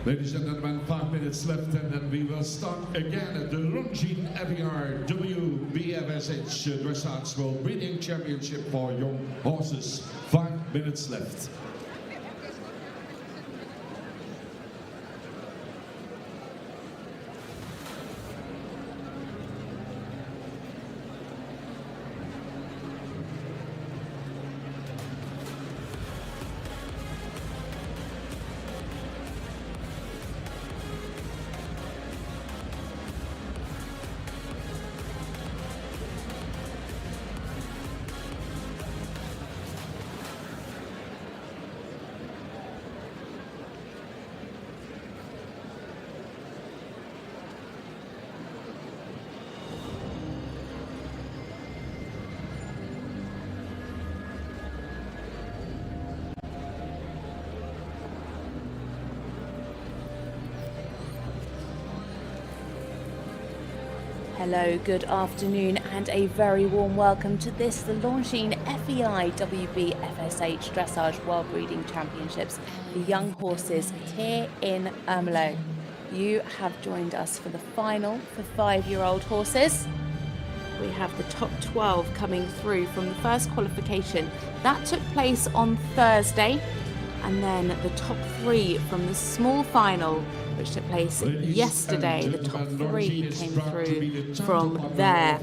Ladies and gentlemen, 5 minutes left, and then we will start again at the Longines FEI WBFSH Dressage World Breeding Championship for young horses. 5 minutes left. Hello, good afternoon, and a very warm welcome to this, the Longines FEI WBFSH Dressage World Breeding Championships, the young horses here in Ermelo. You have joined us for the final for 5-year-old horses. We have the top 12 coming through from the first qualification. That took place on Thursday, and then the top 3 from the small final, which took place yesterday. The top 3 came through from there.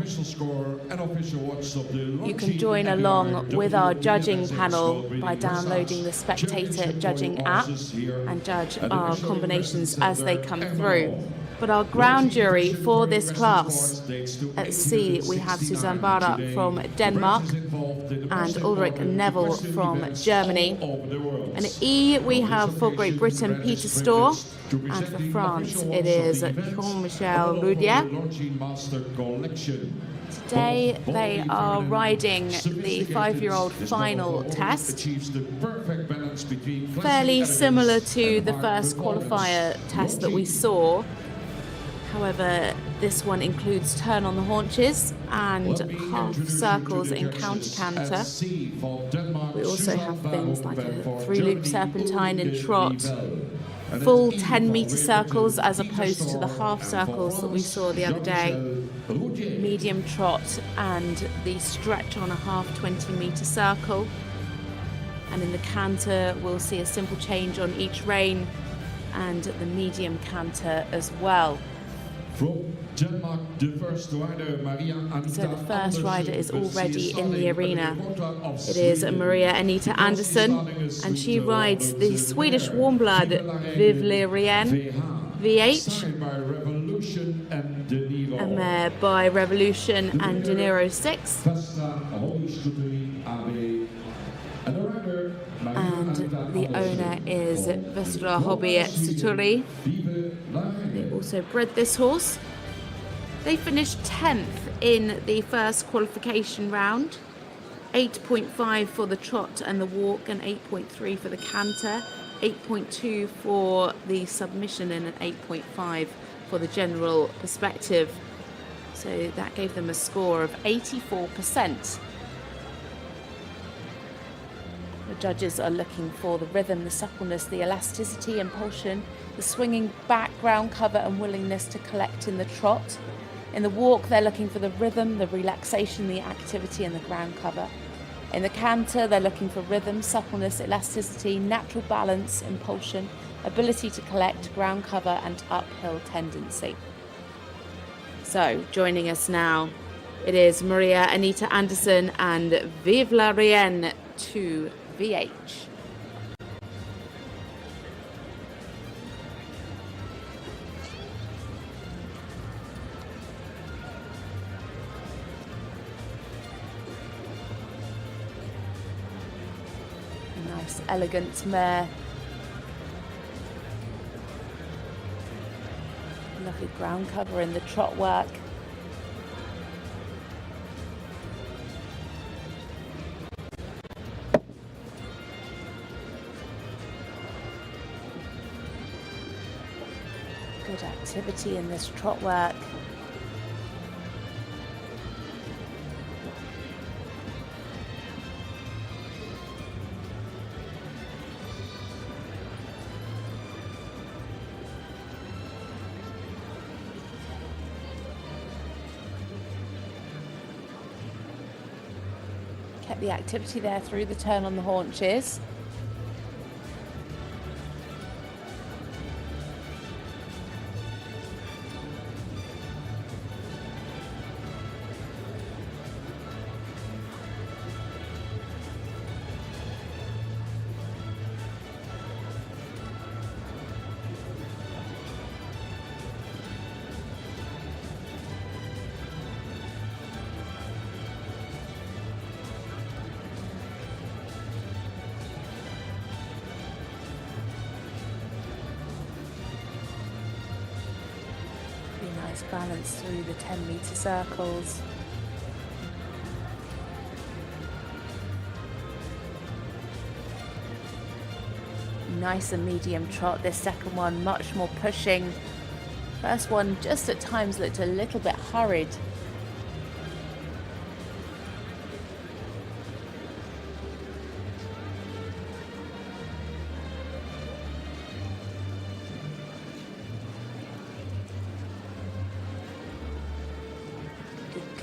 You can join along with our judging panel by downloading the Spectator Judging app and judge our combinations as they come through. But our ground jury for this class, at C we have Suzanne Barra from Denmark and Ulrich Neville from Germany. And at E we have for Great Britain Peter Storr, and for France it is Jean-Michel Rudier. Today they are riding the 5-year-old final test, fairly similar to the first qualifier test that we saw. However, this one includes turn on the haunches and half circles in counter-canter. We also have things like a 3-loop serpentine in trot, full 10-metre circles as opposed to the half circles that we saw the other day, medium trot, and the stretch on a half 20-metre circle. And in the canter, we'll see a simple change on each rein and the medium canter as well. From Denmark, the first rider, Maria Anita. So the first rider is already in the arena. It is Maria Anita Andersson, and she rides the Swedish warmblood Vivlerien VH, a mare by Revolution and De Niro 6. And the owner is Vestra Hobby at Suturi. They also bred this horse. They finished 10th in the first qualification round. 8.5 for the trot and the walk, and 8.3 for the canter. 8.2 for the submission, and an 8.5 for the general perspective. So that gave them a score of 84%. The judges are looking for the rhythm, the suppleness, the elasticity, impulsion, the swinging back, ground cover, and willingness to collect in the trot. In the walk, they're looking for the rhythm, the relaxation, the activity, and the ground cover. In the canter, they're looking for rhythm, suppleness, elasticity, natural balance, impulsion, ability to collect, ground cover, and uphill tendency. So, joining us now, it is Maria Anita Andersson and Vivlerien 2 VH. A nice, elegant mare. Lovely ground cover in the trot work. Good activity in this trot work. the activity there through the turn on the haunches. Nice balance through the 10-meter circles. Nice and medium trot. This second one much more pushing. First one just at times looked a little bit hurried.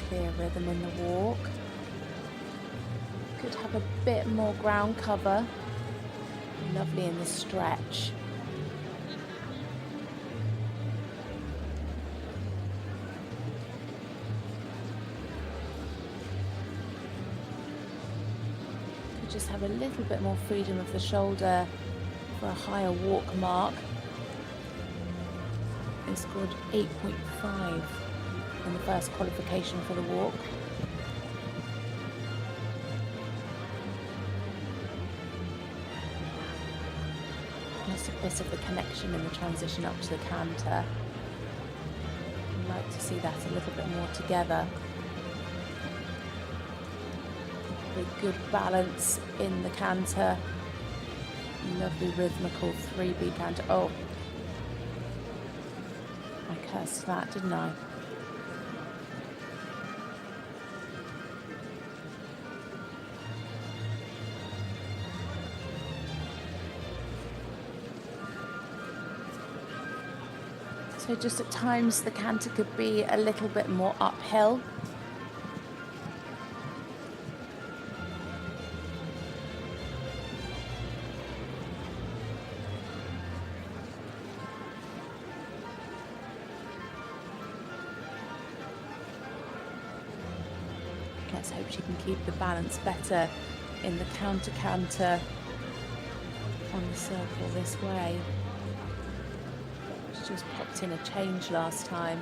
Clear rhythm in the walk. Could have a bit more ground cover. Lovely in the stretch. Could just have a little bit more freedom of the shoulder for a higher walk mark. They scored 8.5 in the first qualification for the walk. Just a bit of the connection in the transition up to the canter. I'd like to see that a little bit more together. With good balance in the canter. Lovely rhythmical 3-beat canter. Oh, I cursed that, didn't I? So just at times the canter could be a little bit more uphill. Let's hope she can keep the balance better in the counter-canter on the circle this way. Just popped in a change last time.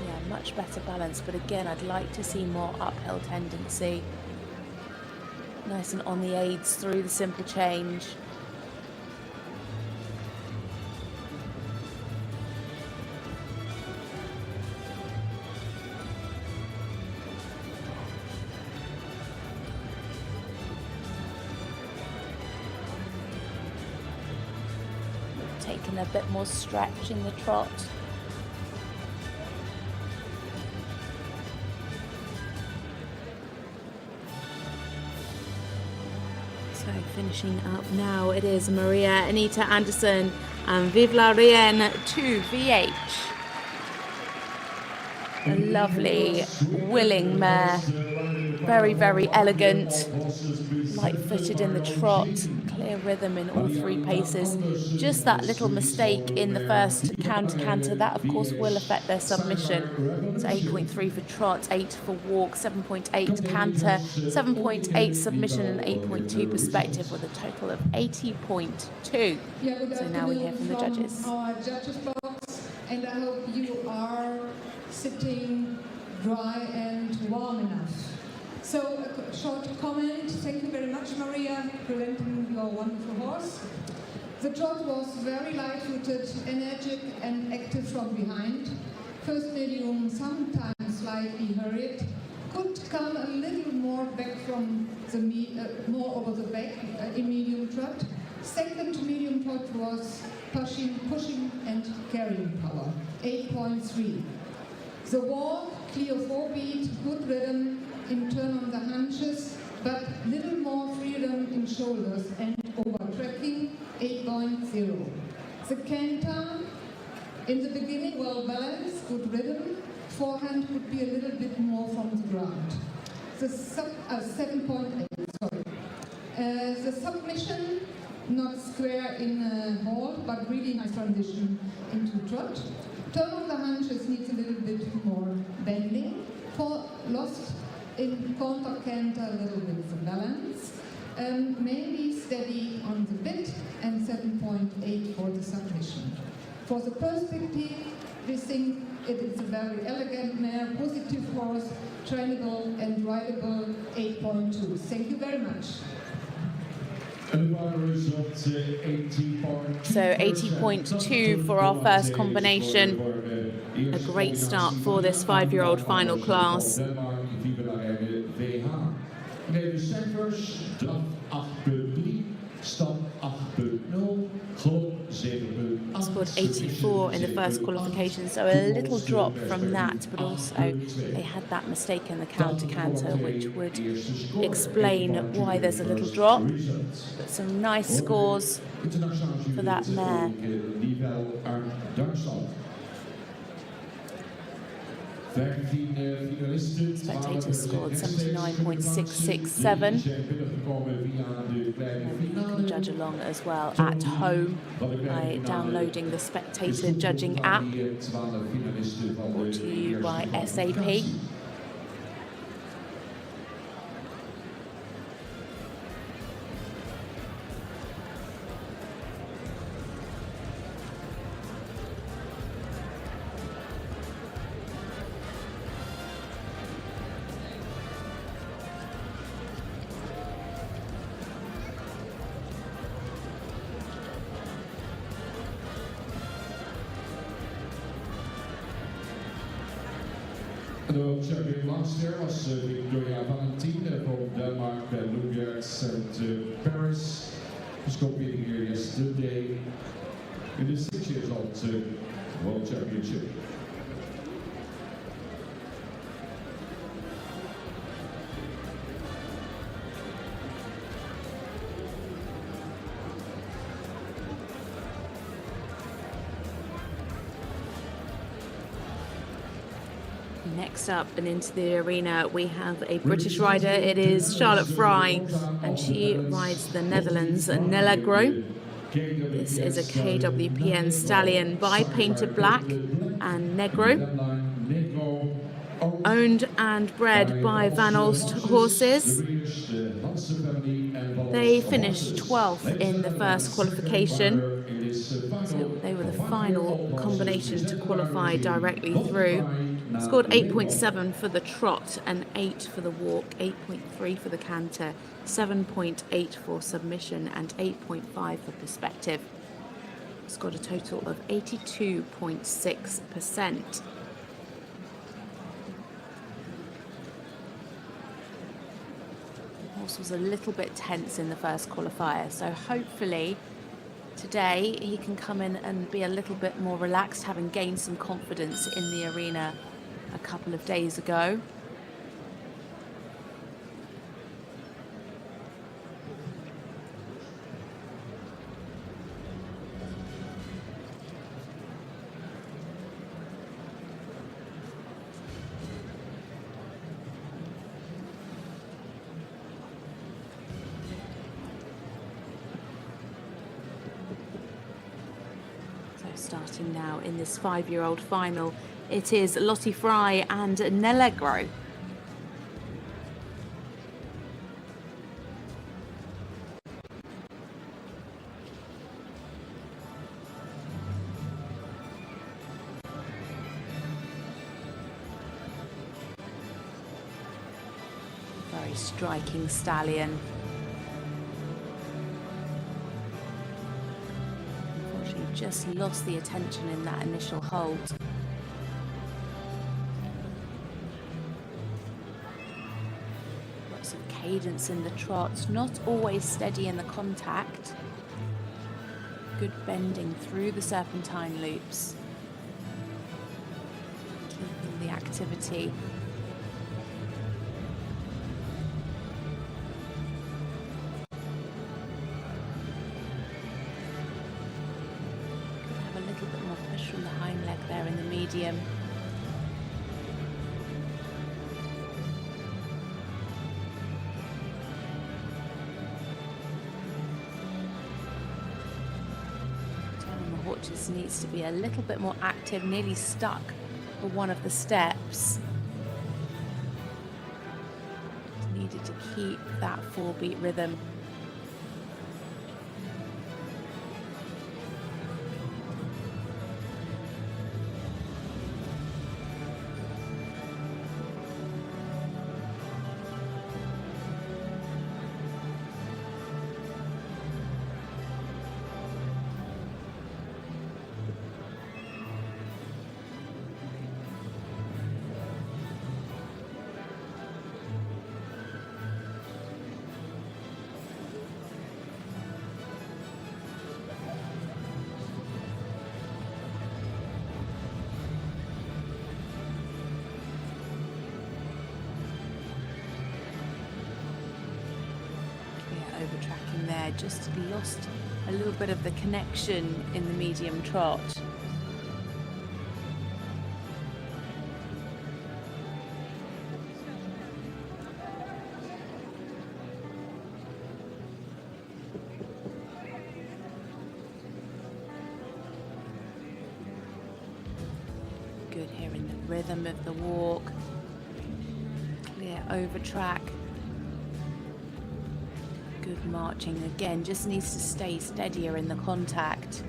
Yeah, much better balance, but again, I'd like to see more uphill tendency. Nice and on the aids through the simple change. Taking a bit more stretch in the trot. So finishing up now, it is Maria Anita Anderson and Vive la Reine 2VH. A lovely, willing mare. Very, very elegant. Light-footed in the trot. Clear rhythm in all 3 paces. Just that little mistake in the first counter-canter, that of course will affect their submission. So 8.3 for trot, 8 for walk, 7.8 canter, 7.8 submission and 8.2 perspective with a total of 80.2. So now we hear from the judges. Our judges box, and I hope you are sitting dry and warm enough. So a short comment. Thank you very much, Maria, presenting your wonderful horse. The trot was very light-footed, energetic and active from behind. First medium, sometimes slightly hurried. Could come a little more back from the more over the back in medium trot. Second medium trot was pushing and carrying power, 8.3. The walk, clear 4-beat, good rhythm in turn on the hunches, but little more freedom in shoulders and over tracking, 8.0. The canter, In the beginning, well balanced, good rhythm. Forehand could be a little bit more from the ground. The 7.8, sorry. The submission, not square in hold, but really nice transition into trot. Turn of the hunches needs a little bit more bending. Lost in counter canter a little bit the balance. Maybe steady on the bit and 7.8 for the submission. For the perspective, we think it is a very elegant mare, positive horse, trainable and rideable 8.2. Thank you very much. So 80.2 for our first combination. A great start for this 5-year-old final class. Scored 84 in the first qualification, so a little drop from that, but also they had that mistake in the counter-canter, which would explain why there's a little drop. But some nice scores for that mare. Spectators scored 79.667. You can judge along as well at home by downloading the Spectator Judging app, brought to you by SAP. De champion last year was Victoria Valentine from Denmark, Longines and Paris. Was competing here yesterday in the 6 years old World Championship. Next up and into the arena, we have a British rider. It is Charlotte Fry, and she rides the Netherlands Nella. This is a KWPN Stallion bi-painted black and Negro, owned and bred by Van Olst horses. They finished 12th in the first qualification, so they were the final combination to qualify directly through. Scored 8.7 for the trot and 8 for the walk, 8.3 for the canter, 7.8 for submission and 8.5 for perspective. Scored a total of 82.6%. The horse was a little bit tense in the first qualifier, so hopefully today he can come in and be a little bit more relaxed, having gained some confidence in the arena a couple of days ago. Starting now in this 5-year-old final, it is Lottie Fry and Nella. Very striking stallion. Just lost the attention in that initial hold. Lots of cadence in the trot, not always steady in the contact. Good bending through the serpentine loops. Keeping the activity. there in the medium. Just needs to be a little bit more active, nearly stuck for one of the steps. Needed to keep that 4-beat rhythm. Overtracking there, just lost a little bit of the connection in the medium trot. Good here in the rhythm of the walk. Clear overtrack. Good marching again, just needs to stay steadier in the contact.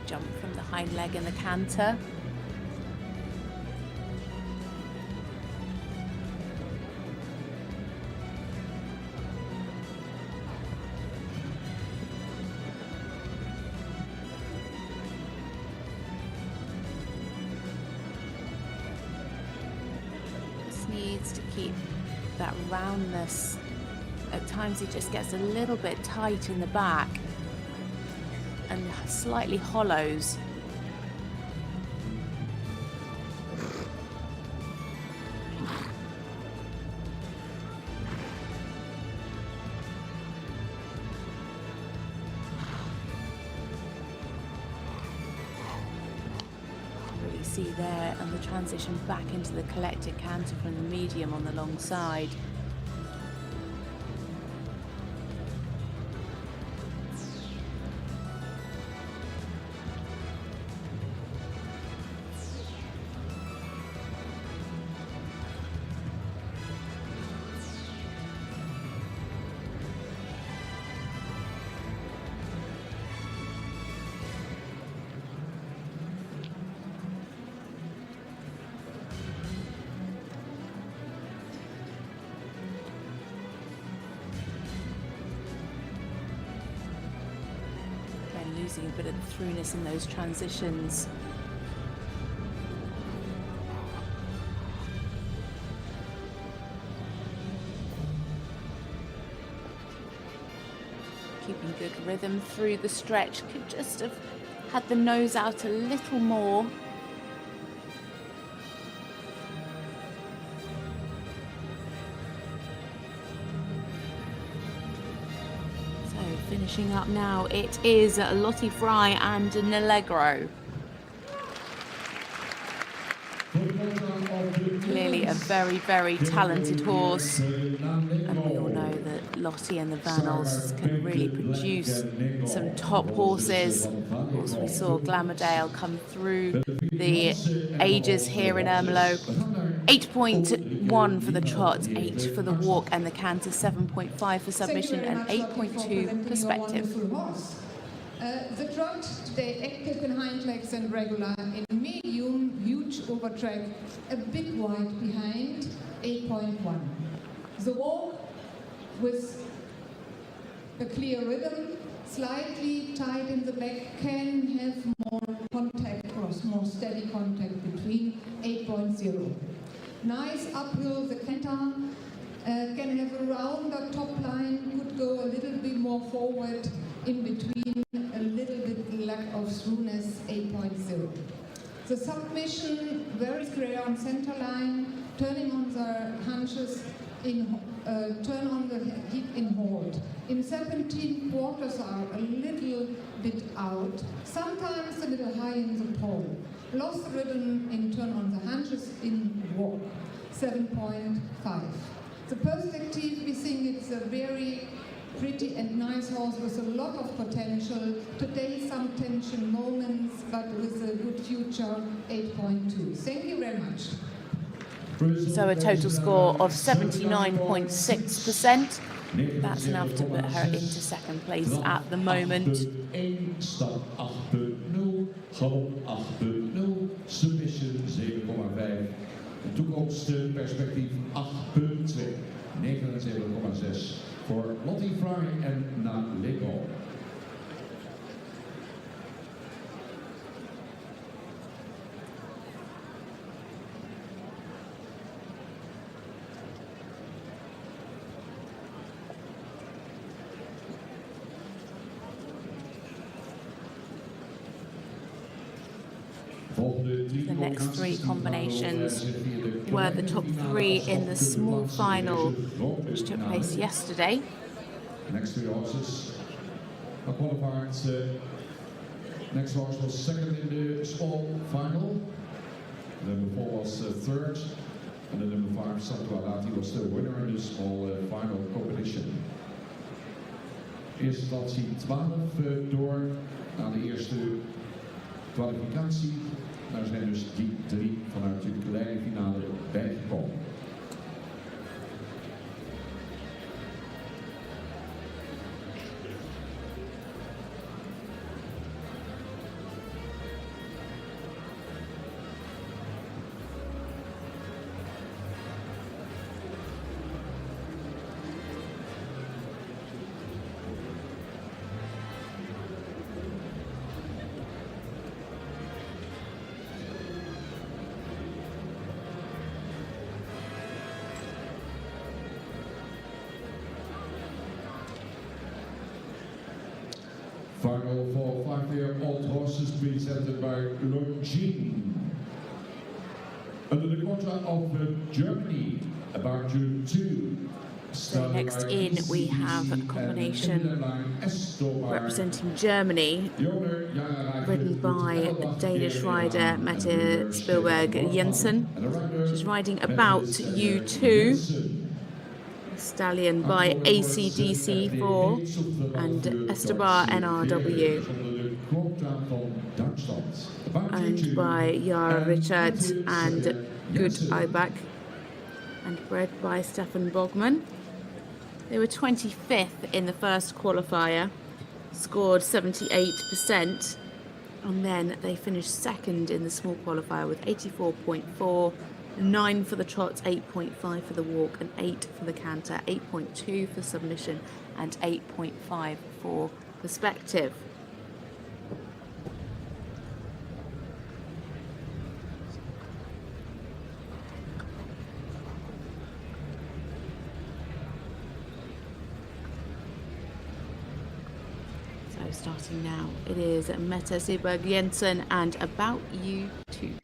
Jump from the hind leg in the canter. Just needs to keep that roundness. At times he just gets a little bit tight in the back and slightly hollows. Really see there, and the transition back into the collected canter from the medium on the long side. Losing a bit of the throughness in those transitions. Keeping good rhythm through the stretch. Could just have had the nose out a little more. Finishing up now, it is Lottie Fry and Nella. Clearly a very, very talented horse, and we all know that Lottie and the Vanels can really produce some top horses. Of course, we saw Glamourdale come through the ages here in Ermelo. 8.1 for the trot, 8 for the walk and the canter, 7.5 for submission and 8.2 perspective. The trot today, active in hind legs and regular, in medium, huge overtrack, a bit wide behind, 8.1. The walk with a clear rhythm, slightly tight in the back, can have more contact or more steady contact between 8.0. Nice uphill, the canter can have a rounder top line, could go a little bit more forward, in between a little bit lack of throughness, 8.0. The submission, very clear on center line, turning on the hunches, turn on the hip in hold. In 17 quarters are a little bit out, sometimes a little high in the pole. Lost rhythm in turn on the hunches in walk, 7.5. The perspective, we think it's a very pretty and nice horse with a lot of potential. Today some tension moments, but with a good future, 8.2. Thank you very much. So a total score of 79.6%. That's enough to put her into second place at the moment. Submission 7,5. Toekomstperspectief 8,2. 79,6 voor Lottie Fry en Nella. The next three combinations were the top three in the small final, which took place yesterday. Next three horses are qualified. Next horse was second in the small final. Number 4 was third. And the number 5, Santualati, was the winner in the small final competition. Eerste statie 12 door aan de eerste kwalificatie. Daar zijn dus die 3 vanuit de kleine finale bijgekomen. Final for 5-year-old horses presented by Longines. Under the quota of Germany, about June 2. So next in we have a combination representing Germany, ridden by Danish rider Matthias Jensen. She's riding about U2. Stallion by ACDC4 and Estebar NRW, owned by Yara Richard and Good Ibach, and bred by Stefan Bogman. They were 25th in the first qualifier, scored 78%, and then they finished second in the small qualifier with 84.4. 9 for the trot, 8.5 for the walk, and 8 for the canter, 8.2 for submission, and 8.5 for perspective. So starting now, it is Matthias Jensen and About You 2.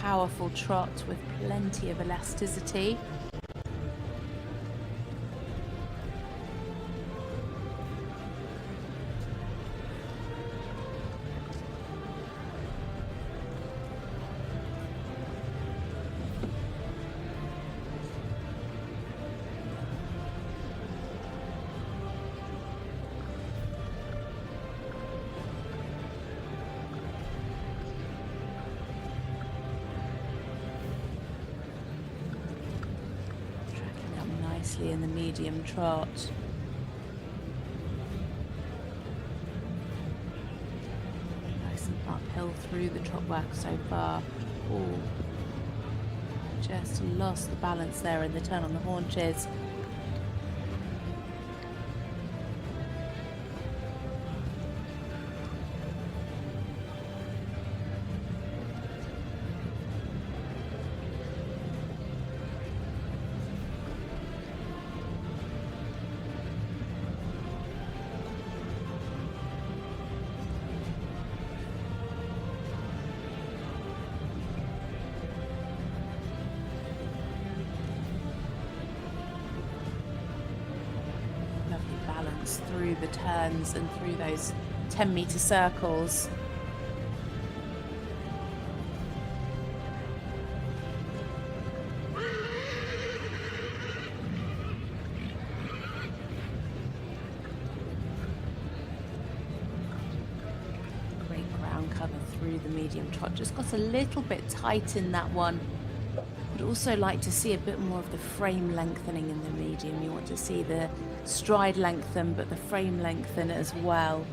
Powerful trot with plenty of elasticity. In the medium trot. uphill through the trot work so far. Oh, just lost the balance there in the turn on the haunches. Through the turns and through those 10-meter circles. Great ground cover through the medium trot. Just got a little bit tight in that one. Would also like to see a bit more of the frame lengthening in the medium. You want to see the stride lengthen, but the frame lengthen as well.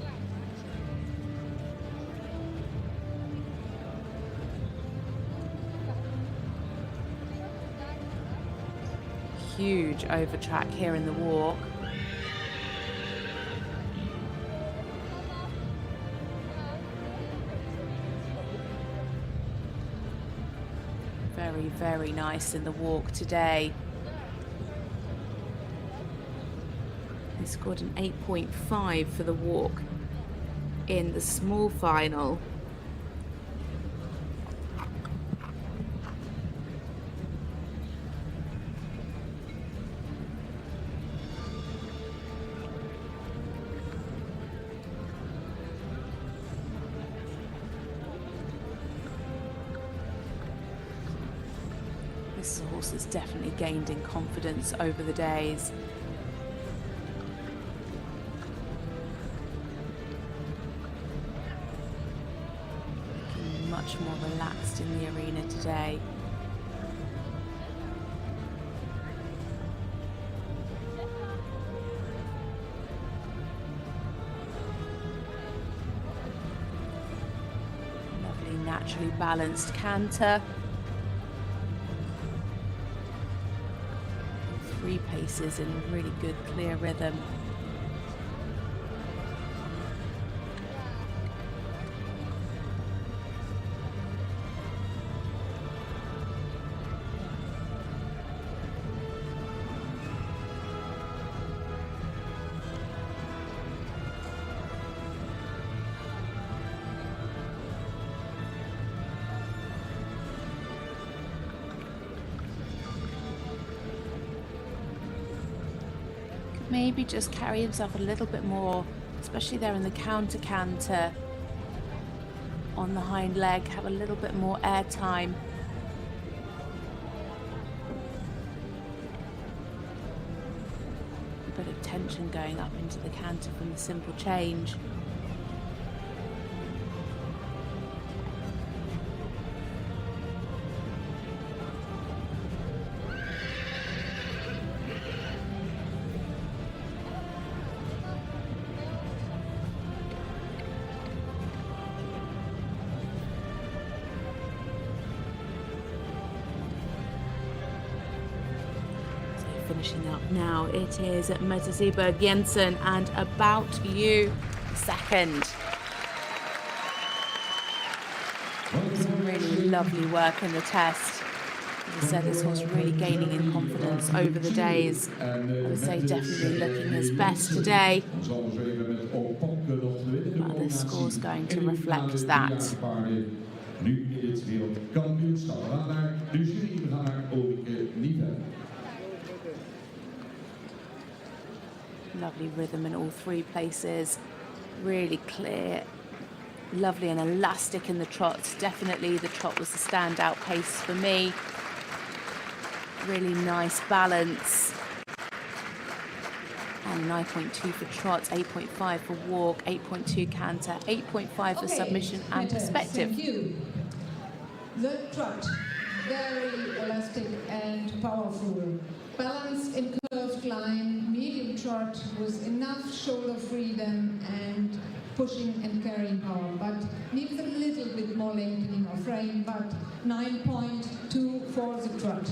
Huge over track here in the walk. Very, very nice in the walk today. He scored an 8.5 for the walk in the small final. This horse has definitely gained in confidence over the days. Much more relaxed in the arena today. Lovely naturally balanced canter. 3 paces in really good clear rhythm. Maybe just carry himself a little bit more, especially there in the counter canter on the hind leg, have a little bit more air time. A bit of tension going up into the canter from the simple change. Finishing up now, it is Matthias Jensen and About You second. Some really lovely work in the test. As I said, this horse really gaining in confidence over the days. I would say definitely looking his best today. But the score's going to reflect that. Lovely rhythm in all 3 places, really clear, lovely and elastic in the trots. Definitely the trot was the standout pace for me. Really nice balance. And 9.2 for trots, 8.5 for walk, 8.2 canter, 8.5 for submission and perspective. Thank you. The trot, very elastic and powerful. Balanced in curved line, medium trot with enough shoulder freedom and pushing and carrying power, but needs a little bit more lengthening of frame, but 9.2 for the trot.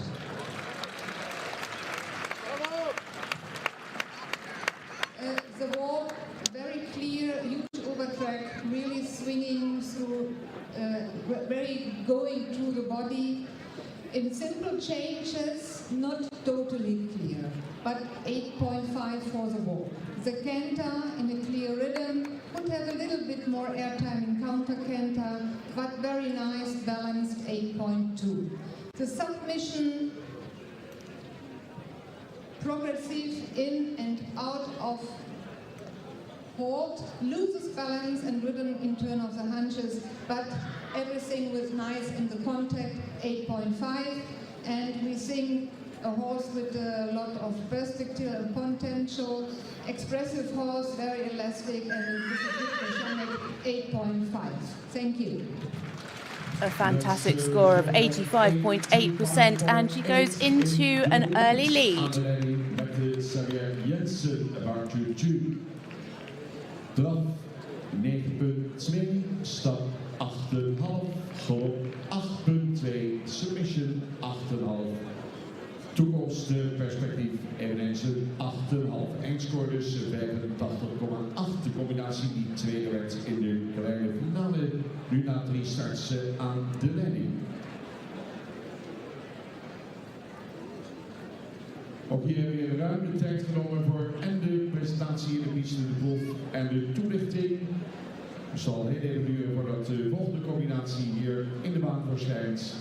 The walk, very clear, huge overtrack, really swinging through, very going through the body. In simple changes, not totally clear, but 8.5 for the walk. The canter in a clear rhythm would have a little bit more airtime in counter canter, but very nice, balanced 8.2. The submission, progressive in and out of halt, loses balance and rhythm in turn of the hunches, but everything was nice in the contact, 8.5, and we think a horse with a lot of perspective and potential, expressive horse, very elastic, and this is good for 8.5. Thank you. A fantastic score of 85.8%, and she goes into an early lead. Matthias Jensen, about to draf 9.2, stap 8,5, galop 8.2, submission 8,5. Toekomstperspectief eveneens een 8,5. Eindscore dus 85,8. De combinatie die tweede werd in de kleine finale. Nu na 3 starts aan de leiding. Ook hier hebben we ruim de tijd genomen voor en de presentatie in de piste, de proef en de toelichting. Het zal heel even duren voordat de volgende combinatie hier in de baan verschijnt.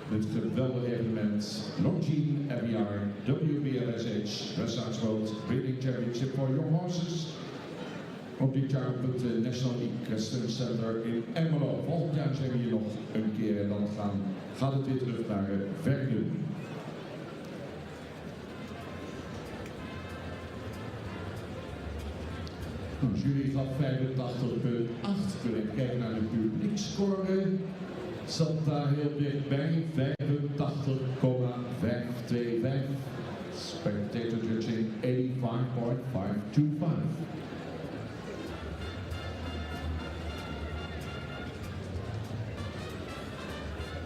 Het geweldige evenement Longines FEI WBFSH Dressage World Breeding Championship for Young Horses. Op dit jaar op het National Equestrian Center in Ermelo. Volgend jaar zijn we hier nog een keer en dan gaat het weer terug naar Verden. Jury gaf 85,8. Kunnen kijken naar de publiekscore. Zat daar heel dichtbij, 85,525. Spectator judging 85.525.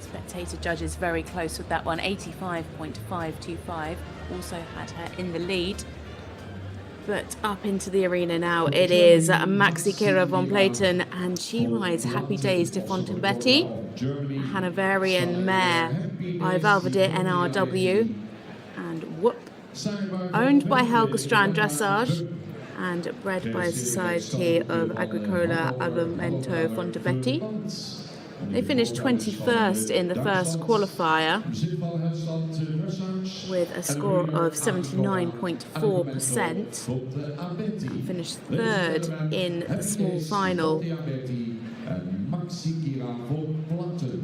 Spectator judges very close with that one, 85.525. Also had her in the lead. But up into the arena now, it is Maxi Kira von Platen, and she rides Happy Days to Fonten, a Hanoverian mare by Valverde NRW, and Whoop, owned by Helga Strand Dressage and bred by a Society of Agricola Alimento Fonte. They finished 21st in the first qualifier with a score of 79.4%. Finished third in the small final.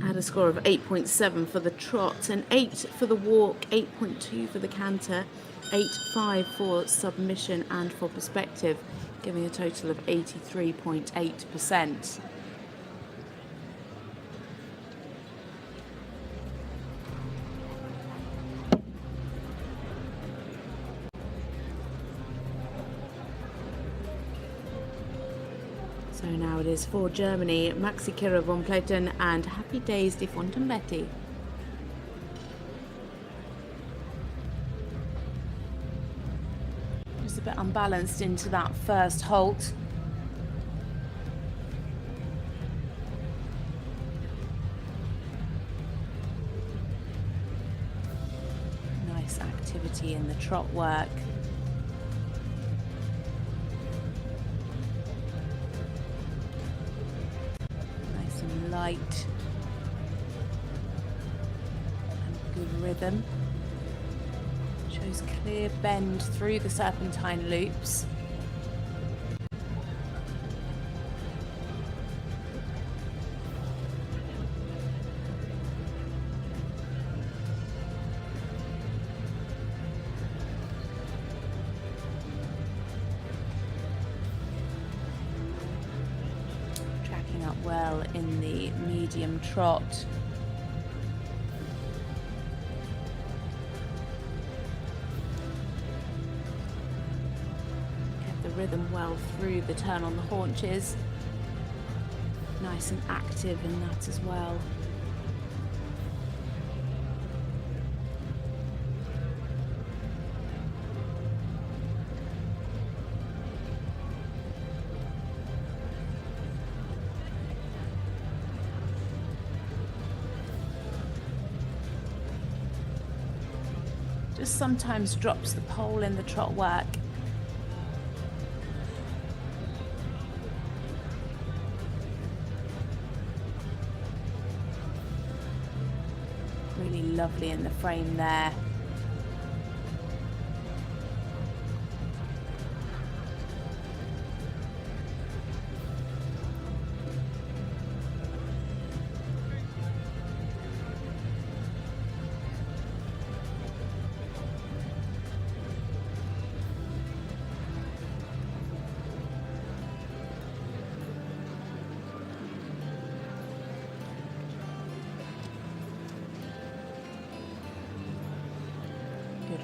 Had a score of 8.7 for the trot and 8 for the walk, 8.2 for the canter, 8.5 for submission and for perspective, giving a total of 83.8%. So now it is for Germany, Maxi Kira von Platen and Happy Days de Fonten. Just a bit unbalanced into that first halt. Nice activity in the trot work. Light and good rhythm. Shows clear bend through the serpentine loops. Up well in the medium trot. Kept the rhythm well through the turn on the haunches. Nice and active in that as well. Just sometimes drops the pole in the trot work. Really lovely in the frame there.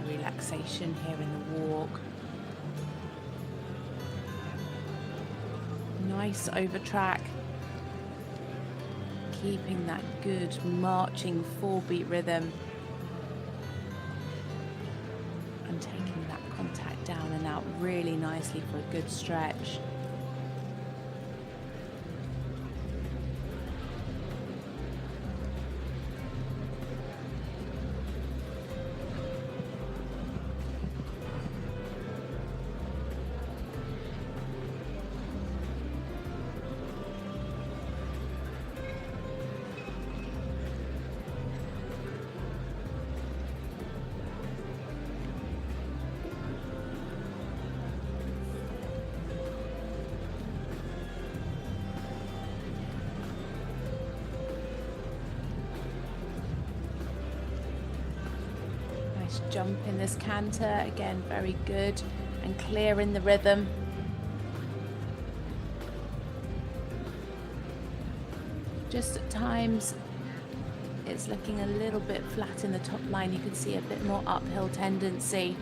Relaxation here in the walk. Nice over track. Keeping that good marching 4-beat rhythm. And taking that contact down and out really nicely for a good stretch. Jump in this canter, again very good and clear in the rhythm. Just at times it's looking a little bit flat in the top line. You can see a bit more uphill tendency.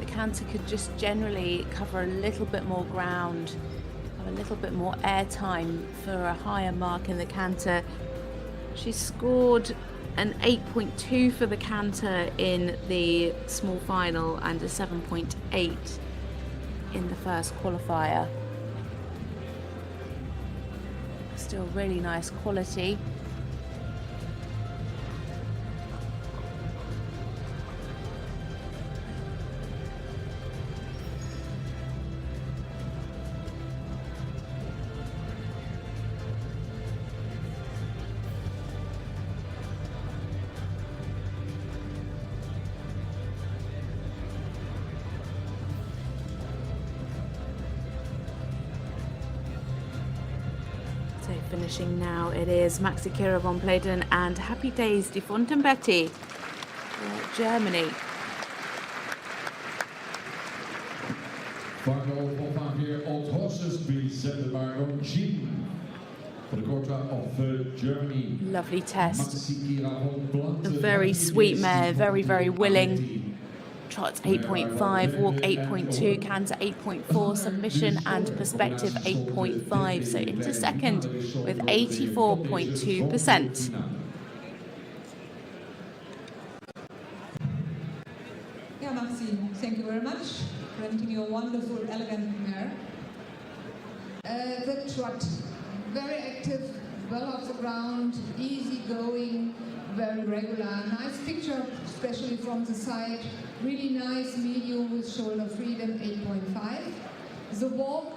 Canter could just generally cover a little bit more ground, have a little bit more air time for a higher mark in the canter. She scored an 8.2 for the canter in the small final and a 7.8 in the first qualifier. Still really nice quality. Finishing now, it is Maxi Kira von Platen and Happy Days die Fonten Betty, Germany. Final van here, old horses presented by Longines for the quarter of Germany. Lovely test. Maxi Kira von Platen. A very sweet mare, very, very willing. Trots 8.5, walk 8.2, canter 8.4, submission and perspective 8.5. So into second with 84.2%. Yeah, Maxi, thank you very much. Presenting your wonderful, elegant mare. The trot, very active, well off the ground, easy going, very regular. Nice picture, especially from the side. Really nice medium with shoulder freedom, 8.5. The walk,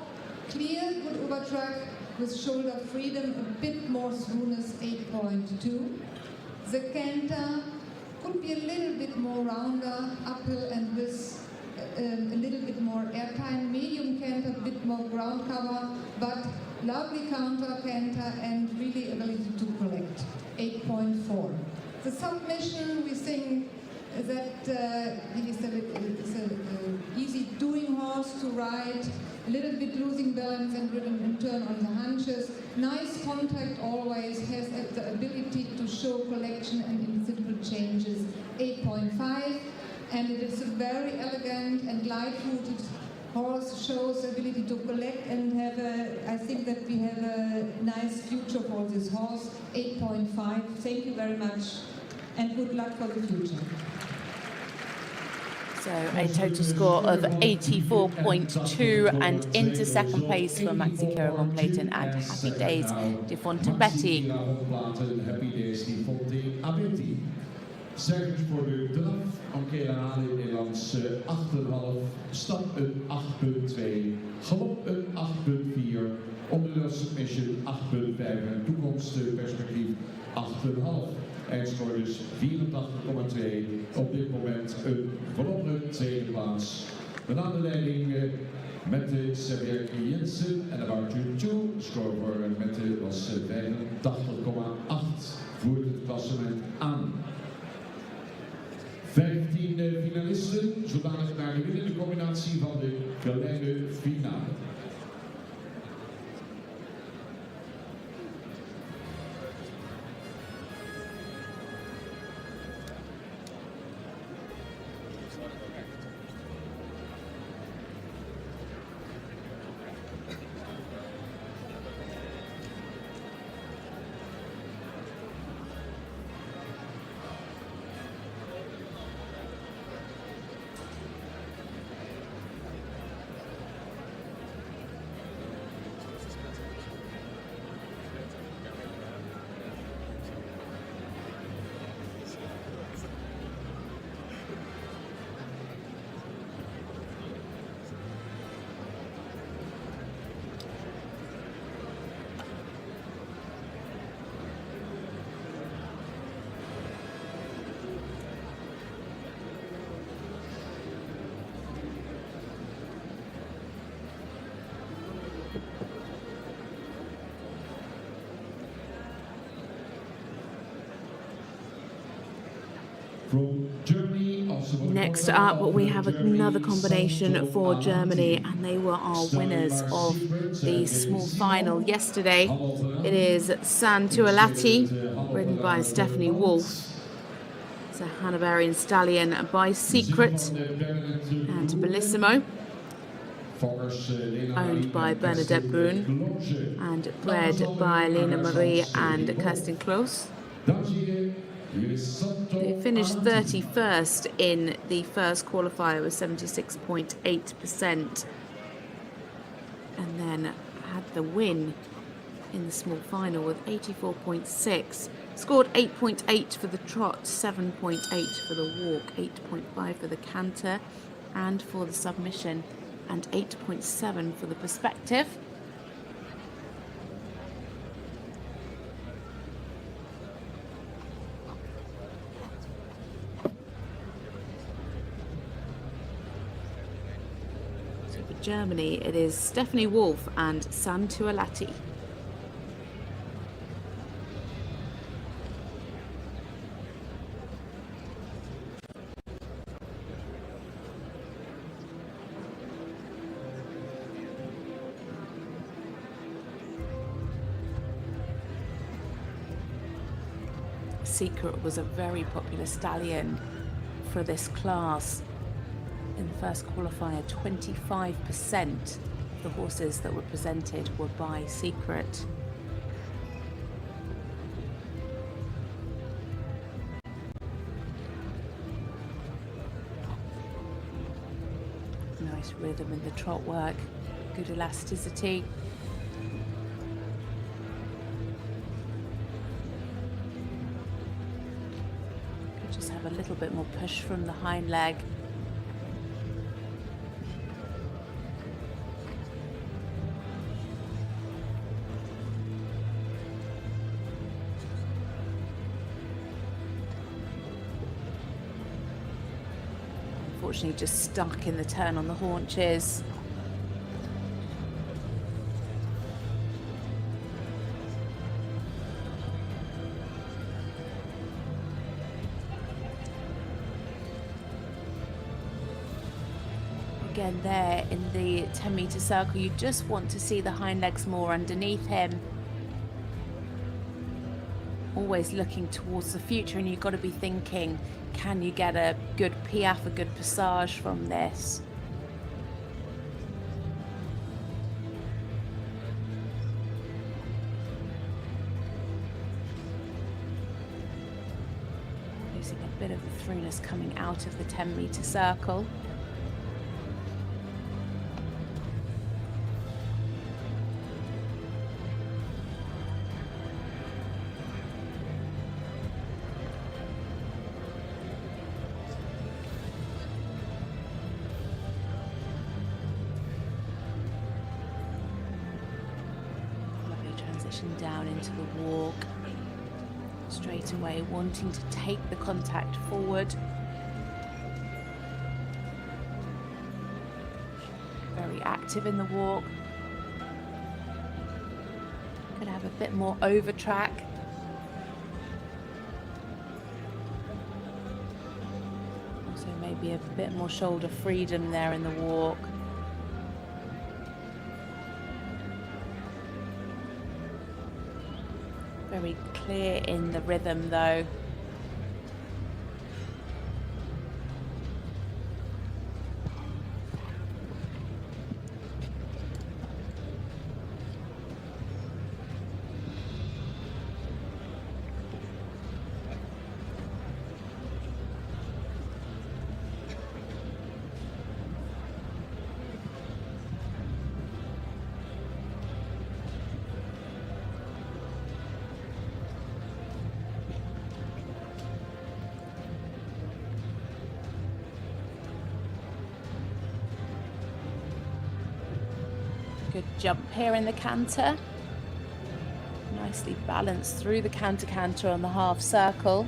clear, good overtrack with shoulder freedom, a bit more smoothness, 8.2. The canter, could be a little bit more rounder, uphill, and with a little bit more airtime. Medium canter, a bit more ground cover, but lovely counter canter and really ability to collect. 8.4. The submission, we think that it is an easy doing horse to ride, a little bit losing balance and rhythm and turn on the hunches. Nice contact always, has the ability to show collection and in simple changes. 8.5. And it is a very elegant and light-footed horse, shows ability to collect and have I think that we have a nice future for this horse. 8.5. Thank you very much and good luck for the future. So a total score of 84.2 and into second place for Maxi Kira von Platen and Happy Days de Fonten Betty. Cijfers voor de draf, enquête herhaling in Nederlands 8,5, stap een 8,2, galop een 8,4, onderdeel submission 8,5 en toekomstperspectief 8,5. Eindscore dus 84,2, op dit moment een verloren tweede plaats. Met aan de leiding Matthias Jensen en about you two, score voor Matthias was 85,8, voert het klassement aan. 15 finalisten, zodanig naar de winnende combinatie van de kleine finale. Next up, we have another combination for Germany, and they were our winners of the small final yesterday. It is San Tuolati, ridden by Stephanie Wolf. It's a Hanoverian Stallion by Secret, and Bellissimo, owned by Bernadette Brun, and bred by Lena Marie and Kirsten Kloos. They finished 31st in the first qualifier with 76.8%, and then had the win in the small final with 84.6. Scored 8.8 for the trot, 7.8 for the walk, 8.5 for the canter and for the submission, and 8.7 for the perspective. Germany, it is Stephanie Wolf and San Tuolati. Secret was a very popular stallion for this class. In the first qualifier, 25% of the horses that were presented were by Secret. Nice rhythm in the trot work, good elasticity. Could just have a little bit more push from the hind leg. unfortunately just stuck in the turn on the haunches. Again, there in the 10-meter circle, you just want to see the hind legs more underneath him. Always looking towards the future, and you've got to be thinking, can you get a good piaffe, a good passage from this? Losing a bit of the throughness coming out of the 10-meter circle. Down into the walk, straight away wanting to take the contact forward. Very active in the walk. Could have a bit more over track. Also maybe a bit more shoulder freedom there in the walk. Very clear in the rhythm though. Good jump here in the canter. Nicely balanced through the canter on the half circle.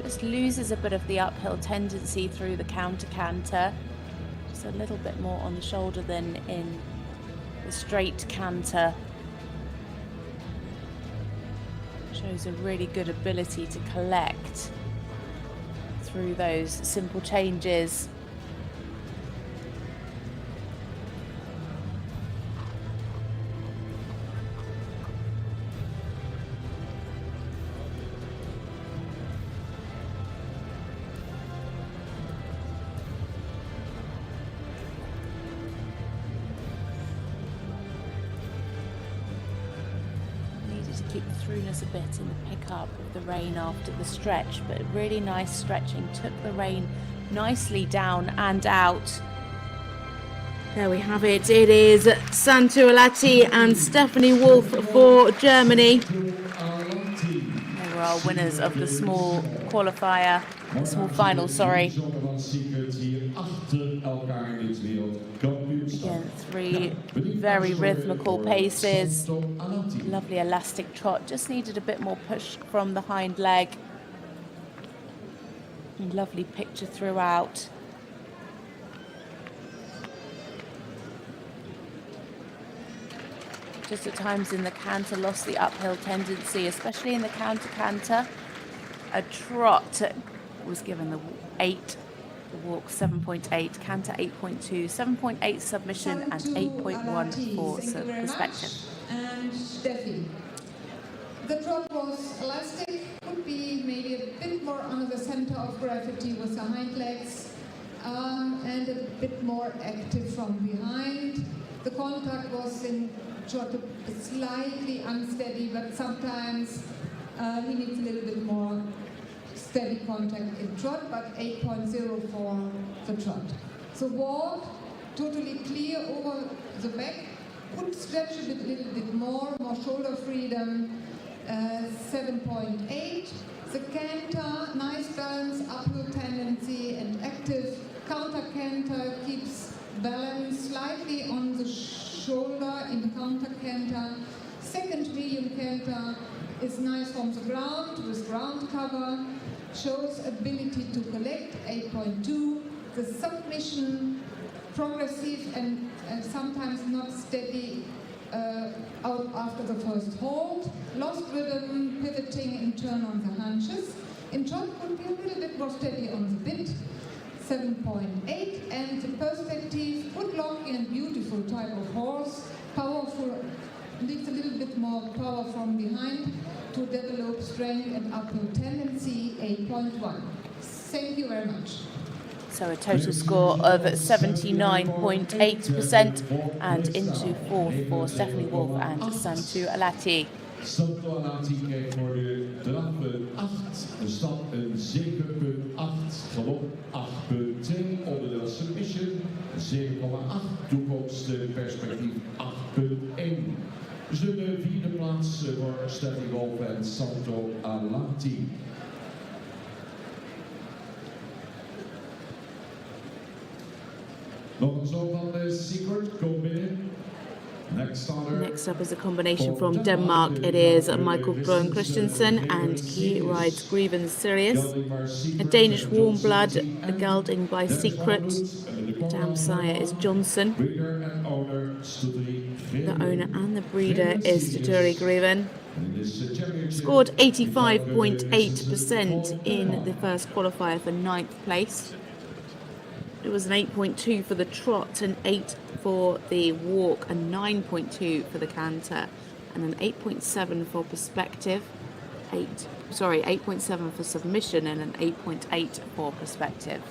Just loses a bit of the uphill tendency through the canter. Just a little bit more on the shoulder than in the straight canter. Shows a really good ability to collect through those simple changes. Keep the throughness a bit in the pickup of the rein after the stretch, but really nice stretching, took the rein nicely down and out. There we have it. It is Santu Alati and Stephanie Wolf for Germany. They were our winners of the small qualifier, the small final, sorry. Again, 3 very rhythmical paces. Lovely elastic trot. Just needed a bit more push from the hind leg. And lovely picture throughout. Just at times in the canter lost the uphill tendency, especially in the canter. A trot was given the 8. The walk 7.8, canter 8.2, 7.8 submission and 8.1 for perspective. And Steffi. The trot was elastic, could be maybe a bit more under the center of gravity with the hind legs, and a bit more active from behind. The contact was in trot slightly unsteady, but sometimes he needs a little bit more steady contact in trot, but 8.0 for the trot. So walk, totally clear over the back, could stretch a little bit more shoulder freedom, 7.8. The canter, nice balance, uphill tendency and active. Counter canter keeps balance slightly on the shoulder in counter canter. Second medium canter is nice from the ground with ground cover. Shows ability to collect, 8.2. The submission, progressive and sometimes not steady out after the first hold. Lost rhythm, pivoting in turn on the hunches. In trot could be a little bit more steady on the bit, 7.8. And the perspective, good lock and beautiful type of horse, powerful, needs a little bit more power from behind to develop strength and uphill tendency, 8.1. Thank you very much. So a total score of 79.8% and into fourth for Stephanie Wolf and Santu Alati. Santu Alati kreeg voor de drafpunt 8, de stand een 7.8, galop 8.2, onderdeel submission 7.8, toekomstperspectief 8.1. Dus de vierde plaats voor Stephanie Wolf en Santu Alati. Nog een zo van de Secret, kom binnen. Next up is a combination from Denmark. It is Michael Grøn Christensen and he rides Greven Sirius. A Danish warm blood, a gelding by Secret. Dam sire is Johnson. The owner and the breeder is Stuturi Greven. Scored 85.8% in the first qualifier for 9th place. It was an 8.2 for the trot, an 8 for the walk, a 9.2 for the canter, and an 8.7 for perspective, 8.7 for submission, and an 8.8 for perspective.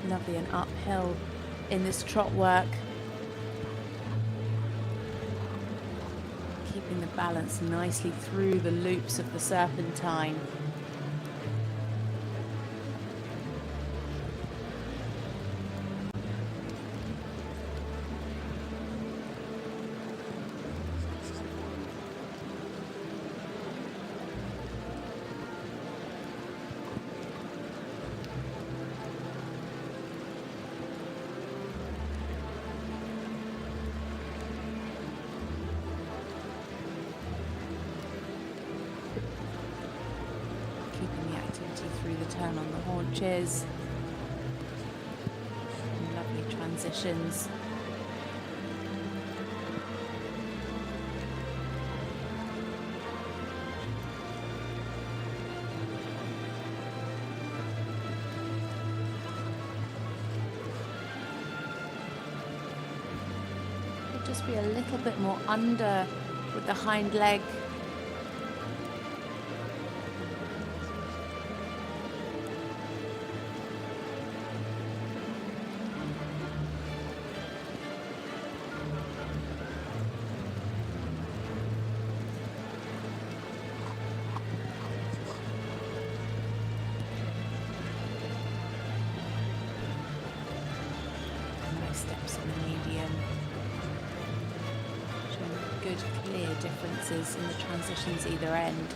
Lovely and uphill in this trot work. Keeping the balance nicely through the loops of the serpentine. Through the turn on the haunches. Lovely transitions. just be a little bit more under with the hind leg. Steps in the medium, showing good clear differences in the transitions either end.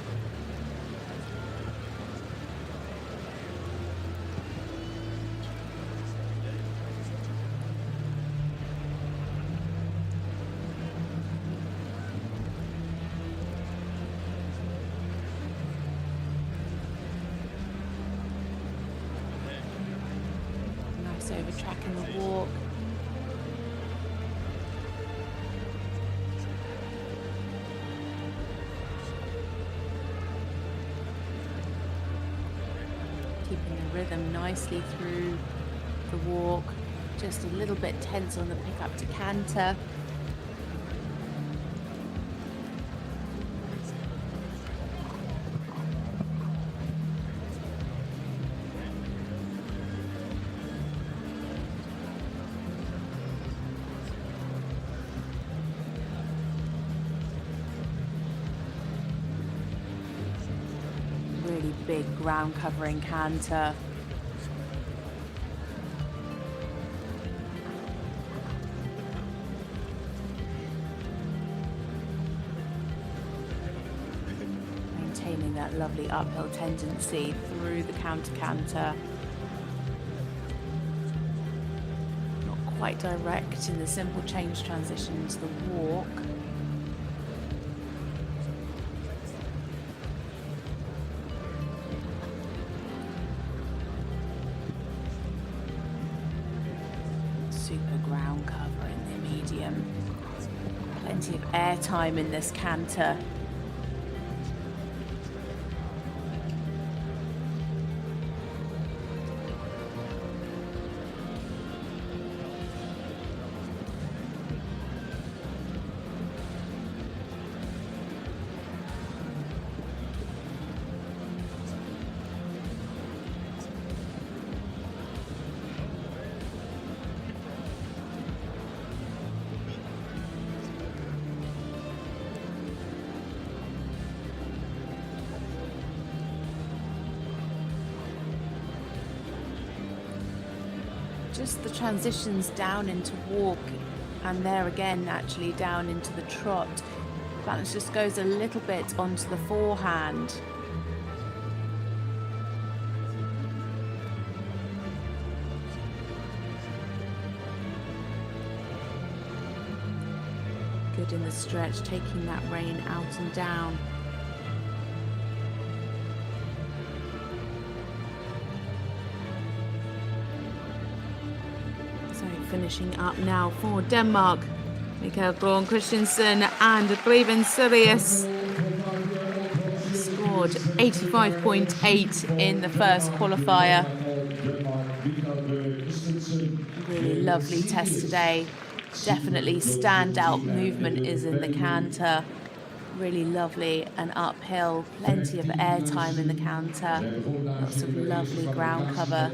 Nice over track in the walk. Keeping the rhythm nicely through the walk, just a little bit tense on the pickup to canter. Really big ground covering canter. Maintaining that lovely uphill tendency through the counter canter. Not quite direct in the simple change transition to the walk. Super ground cover in the medium. Plenty of air time in this canter. Just the transitions down into walk, and there again actually down into the trot. Balance just goes a little bit onto the forehand. Good in the stretch, taking that rein out and down. Finishing up now for Denmark, Mikael Braun Christensen and Greven Sirius scored 85.8 in the first qualifier. Really lovely test today. Definitely standout movement is in the canter. Really lovely and uphill, plenty of air time in the canter, lots of lovely ground cover.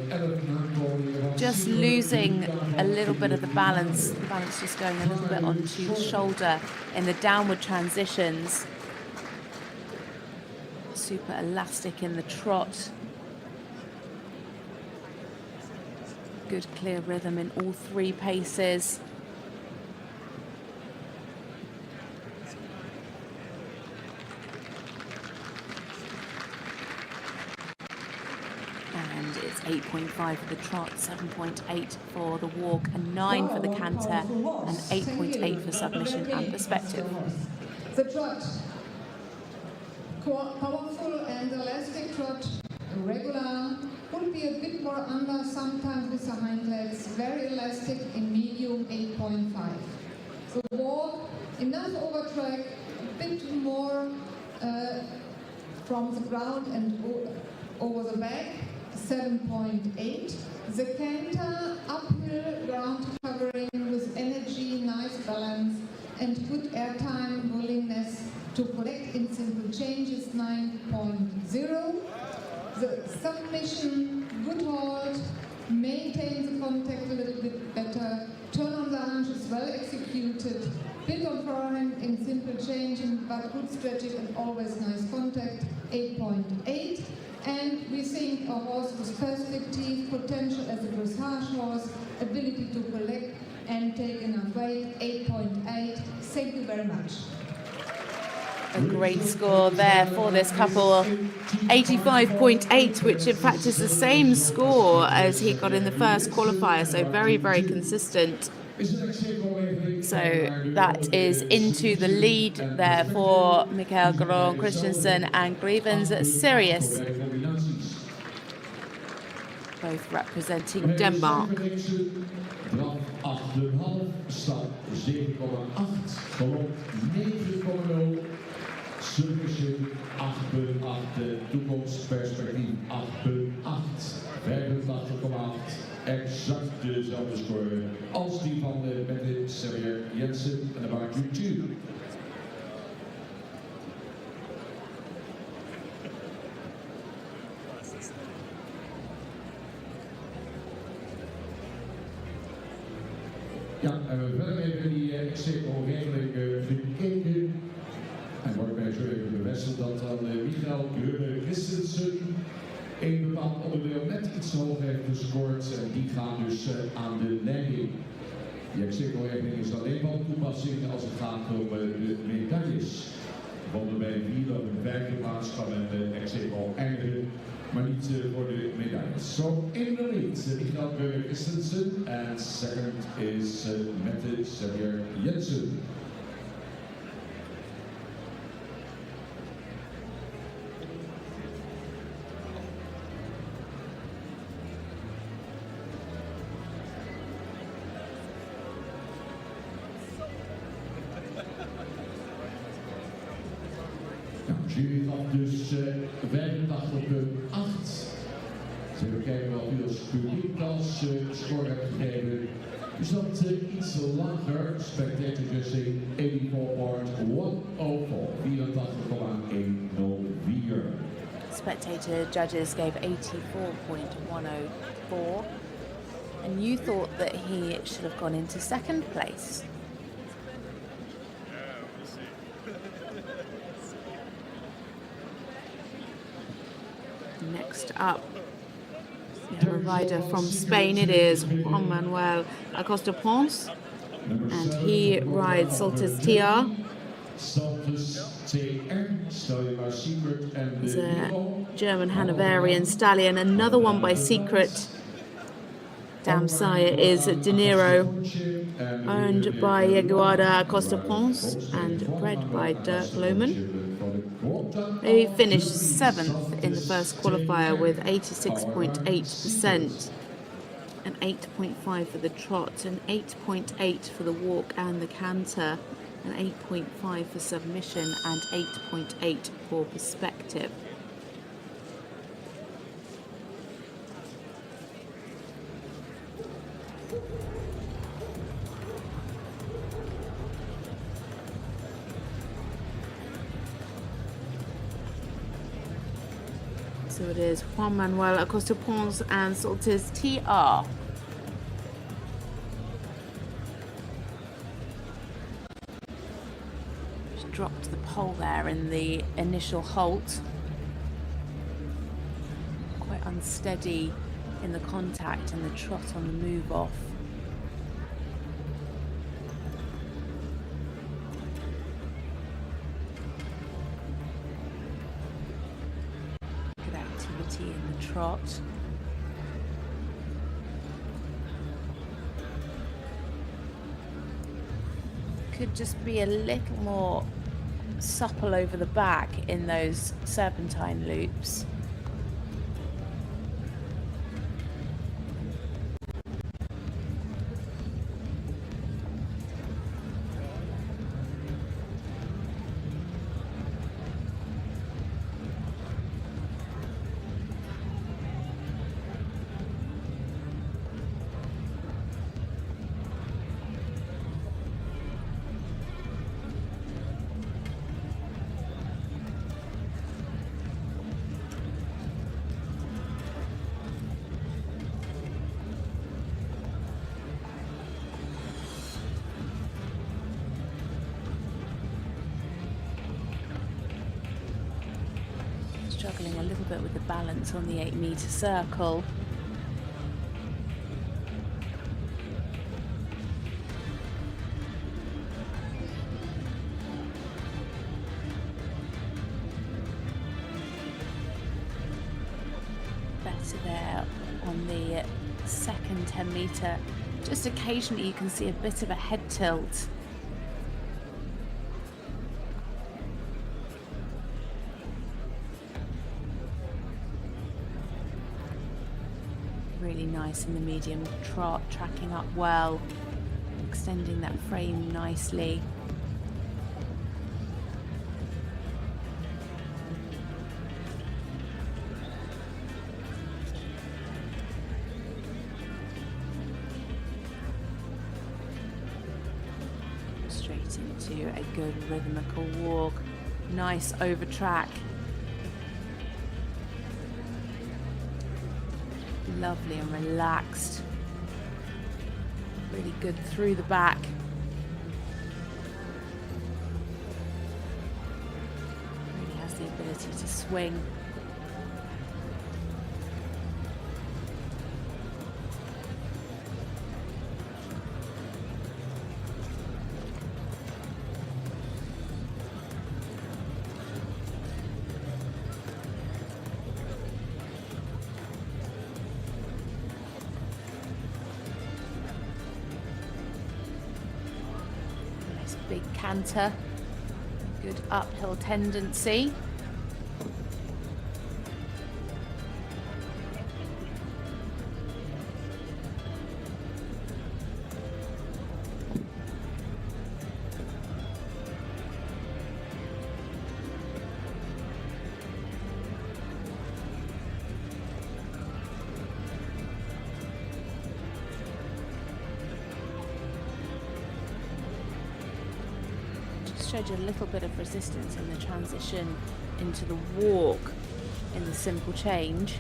Just losing a little bit of the balance just going a little bit onto the shoulder in the downward transitions. Super elastic in the trot. Good clear rhythm in all three paces. And it's 8.5 for the trot, 7.8 for the walk, and 9 for the canter, and 8.8 for submission and perspective. The trot, powerful and elastic trot, regular, would be a bit more under sometimes with the hind legs, very elastic in medium, 8.5. The walk, enough over track, a bit more from the ground and over the back, 7.8. The canter, uphill ground covering with energy, nice balance, and good airtime willingness to collect in simple changes 9.0. The submission, good hold, maintain the contact a little bit better, turn on lunge is well executed, build on forehand in simple changing, but good stretching and always nice contact, 8.8. And we think a horse with perspective, potential as a dressage horse, ability to collect and take enough weight, 8.8. Thank you very much. A great score there for this couple, 85.8, which in fact is the same score as he got in the first qualifier, so very, very consistent. So that is into the lead there for Mikael Gron, Christensen and Grevens at Sirius, both representing Denmark. Submission 8.8, toekomstperspectief 8.8, 85.8, exact dezelfde score als die van de Matthias Jensen en de baak YouTube. Ja, en we verder even die XC-regeling gekeken. En wordt mij zo even bevestigd dat dan Michael Christensen een bepaald onderdeel net iets hoger heeft gescoord. En die gaan dus aan de leiding. Die cirkelregeling is alleen van toepassing als het gaat om de medailles. Want bij de vierde of de vijfde plaats kan men de cirkel eindigen, maar niet voor de medailles. So in the lead, Michael Christensen and second is Matthias Jensen. Juliet had dus 85.8. Dus even kijken wat u als publiek als score hebt gegeven. Dus dat iets lager, spectator judging 84.104, 84.104. Spectator judges gave 84.104, and you thought that he should have gone into second place. Next up, we have a rider from Spain. It is Juan Manuel Acosta Pons, and he rides Saltis TR. There's a German Hanoverian Stallion, another one by Secret. Dam Sire is De Niro, owned by Eduarda Acosta Pons and bred by Dirk Lohman. They finished 7th in the first qualifier with 86.8%, an 8.5 for the trot, an 8.8 for the walk and the canter, an 8.5 for submission and 8.8 for perspective. So it is Juan Manuel Acosta Pons and Saltis TR. Just dropped the pole there in the initial halt. Quite unsteady in the contact and the trot on the move off. In the trot. Could just be a little more supple over the back in those serpentine loops. struggling a little bit with the balance on the 8-meter circle. Better there on the second 10-meter. Just occasionally you can see a bit of a head tilt. Really nice in the medium trot, tracking up well, extending that frame nicely. Straight into a good rhythmical walk, nice over track. Lovely and relaxed. Really good through the back. Really has the ability to swing. Big canter, good uphill tendency. Showed you a little bit of resistance in the transition into the walk in the simple change.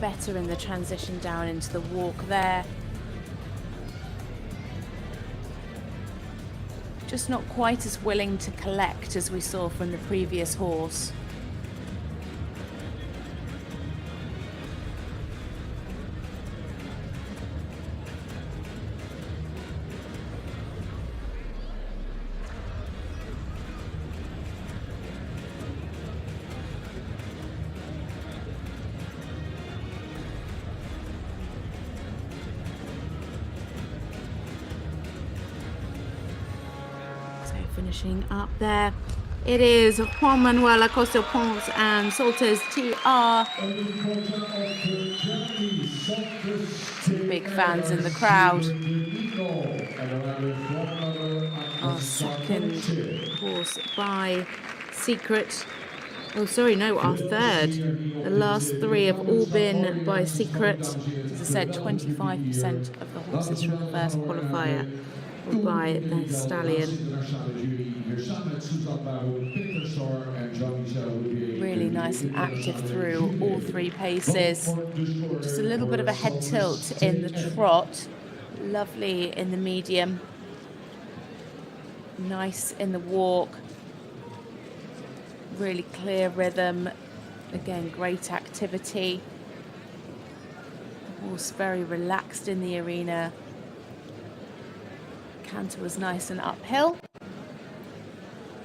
Better in the transition down into the walk there. Just not quite as willing to collect as we saw from the previous horse. Finishing up there, it is Juan Manuel Acosta Pons and Salters TR. Big fans in the crowd. Our second horse by Secret. Oh, sorry, no, our third. The last three have all been by Secret. As I said, 25% of the horses from the first qualifier were by the Stallion. Really nice and active through all three paces. Just a little bit of a head tilt in the trot. Lovely in the medium. Nice in the walk. Really clear rhythm. Again, great activity. The horse very relaxed in the arena. Canter was nice and uphill.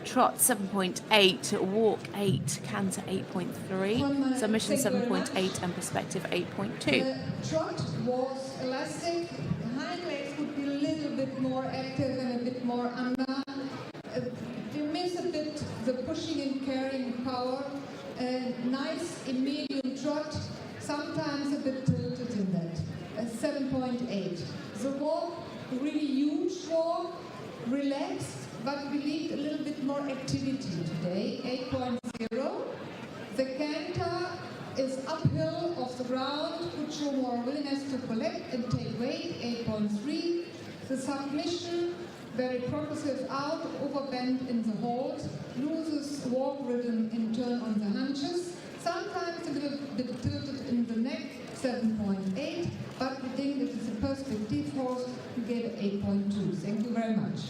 Trot 7.8, walk 8, canter 8.3, submission 7.8 and perspective 8.2. The trot was elastic, the hind legs would be a little bit more active and a bit more under. You miss a bit the pushing and carrying power. Nice in medium trot, sometimes a bit tilted in that. 7.8. The walk, really huge walk, relaxed, but we need a little bit more activity today, 8.0. The canter is uphill off the ground, could show more willingness to collect and take weight, 8.3. The submission, very progressive out, overbend in the hold, loses walk rhythm in turn on the hunches, sometimes a little bit tilted in the neck, 7.8, but we think it is a perspective horse, we get 8.2. Thank you very much.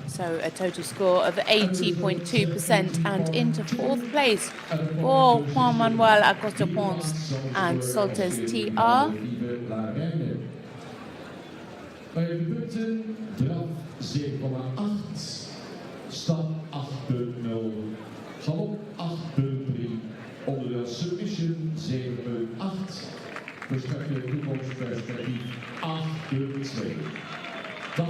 So a total score of 80.2% and into fourth place for Juan Manuel Acosta Pons and Soltes TR. Bij de punten, draf 7,8, stap 8,0, galop 8,3, onderdeel submission 7,8, versterkte toekomstperspectief 8,2. 80,2 en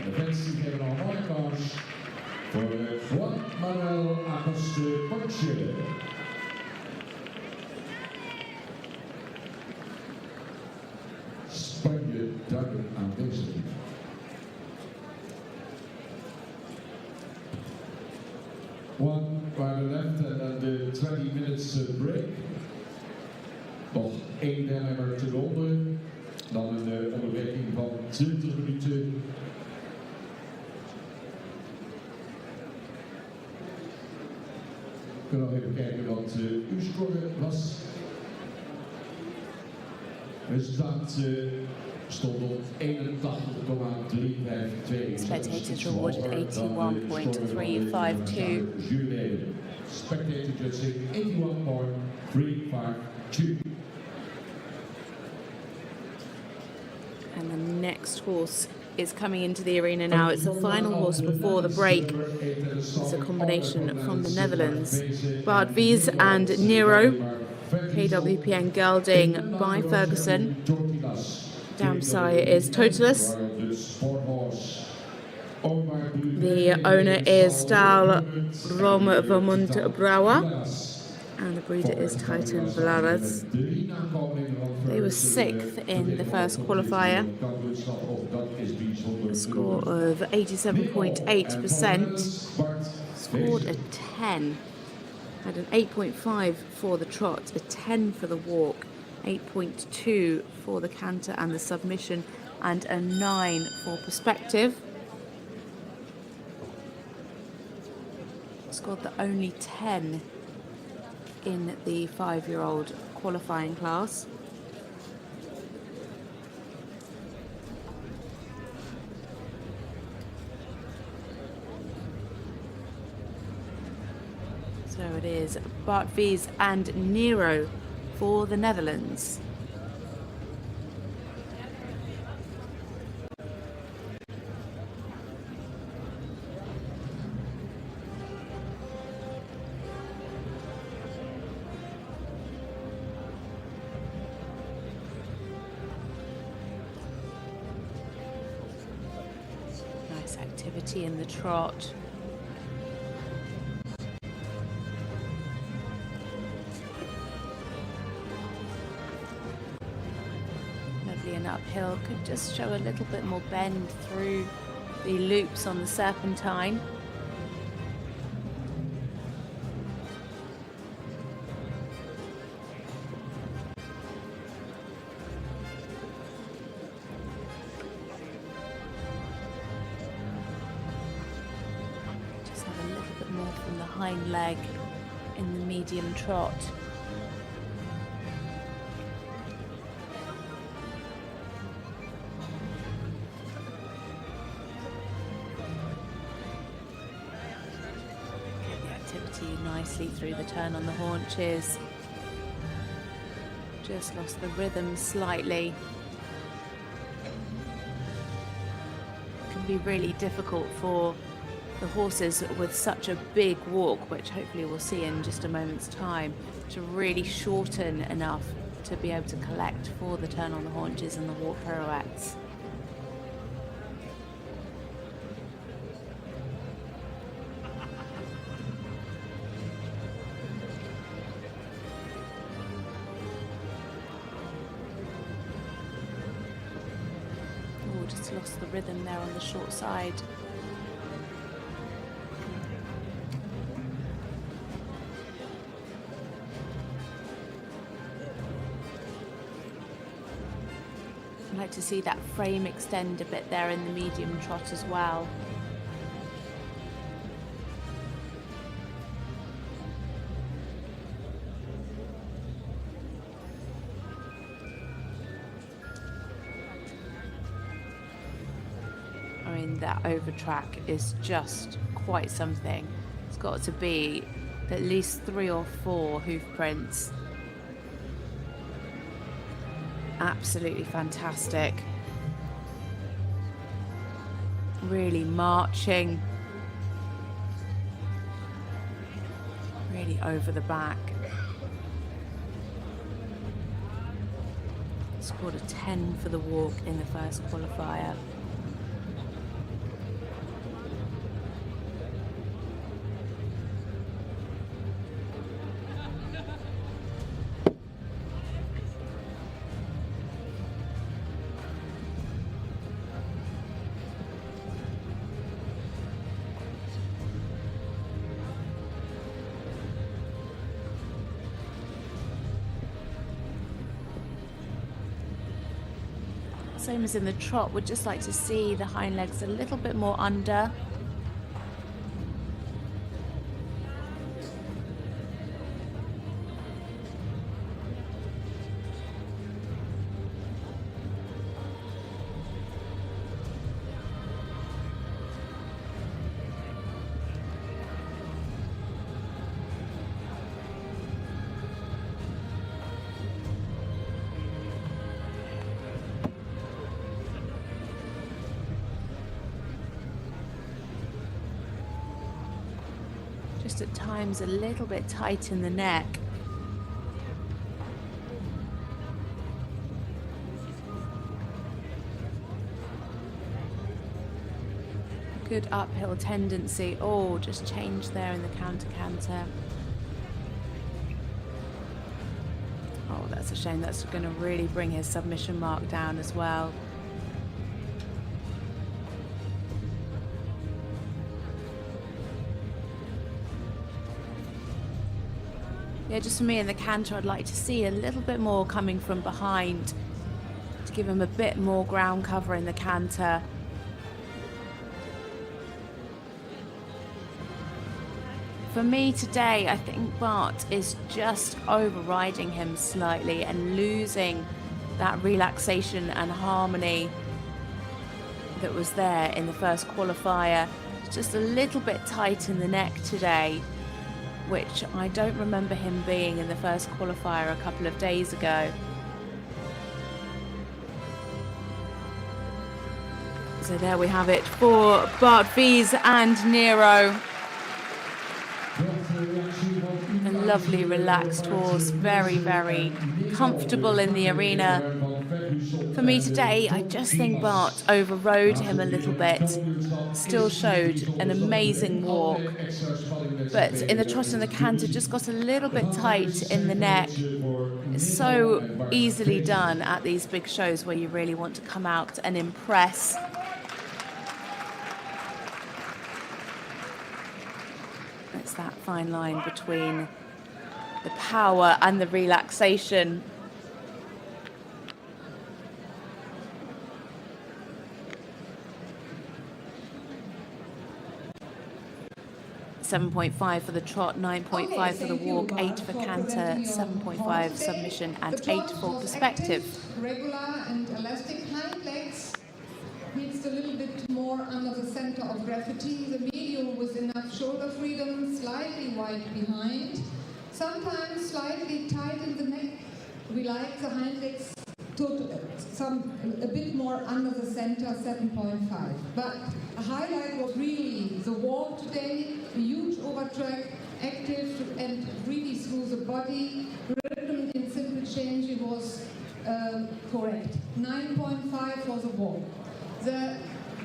de fans die geven al mooie kaars voor Juan Manuel Acosta Pons. Spanje duidelijk aanwezig. One by the left and then the 20 minutes break. Nog 1 deelnemer te ronden. Dan een onderbreking van 20 minuten. We kunnen nog even kijken wat uw score was. Resultaat stond op 81,352. Spectators awarded 81.352. Juliet. Spectator judging 81.352. And the next horse is coming into the arena now. It's the final horse before the break. It's a combination from the Netherlands. Bart Wies and Nero. KWPN gelding by Ferguson. Damsire is Totalus. The owner is Staal Vermont Brouwer. And the breeder is Titan Valaras. They were 6th in the first qualifier. A score of 87.8%. Scored a 10. Had an 8.5 for the trot, a 10 for the walk, 8.2 for the canter and the submission, and a 9 for perspective. Scored the only 10 in the 5-year-old qualifying class. So it is Bart Wies and Nero for the Netherlands. Nice activity in the trot. And uphill, could just show a little bit more bend through the loops on the serpentine. Just have a little bit more from the hind leg in the medium trot. Nicely through the turn on the haunches. Just lost the rhythm slightly. It can be really difficult for the horses with such a big walk, which hopefully we'll see in just a moment's time, to really shorten enough to be able to collect for the turn on the haunches and the walk pirouettes. just lost the rhythm there on the short side. I'd like to see that frame extend a bit there in the medium trot as well. I mean, that over track is just quite something. It's got to be at least 3 or 4 hoof prints. Absolutely fantastic. Really marching. Really over the back. Scored a 10 for the walk in the first qualifier. Same as in the trot, would just like to see the hind legs a little bit more under. Just at times a little bit tight in the neck. Good uphill tendency. Oh, just changed there in the counter-canter. Oh, that's a shame. That's going to really bring his submission mark down as well. Yeah, just for me in the canter, I'd like to see a little bit more coming from behind to give him a bit more ground cover in the canter. For me today, I think Bart is just overriding him slightly and losing that relaxation and harmony that was there in the first qualifier. It's just a little bit tight in the neck today, which I don't remember him being in the first qualifier a couple of days ago. So there we have it for Bart Vries and Nero. A lovely relaxed horse, very, very comfortable in the arena. For me today, I just think Bart overrode him a little bit. Still showed an amazing walk, but in the trot and the canter just got a little bit tight in the neck. It's so easily done at these big shows where you really want to come out and impress. It's that fine line between the power and the relaxation. 7.5 for the trot, 9.5 for the walk, 8 for canter, 7.5 submission, and 8 for perspective. Regular and elastic hind legs. Needs a little bit more under the center of gravity. The medium with enough shoulder freedom, slightly wide behind. Sometimes slightly tight in the neck. We like the hind legs a bit more under the center, 7.5. But a highlight was really the walk today, a huge overtrack, active and really through the body. Rhythm in simple change, it was correct. 9.5 for the walk. The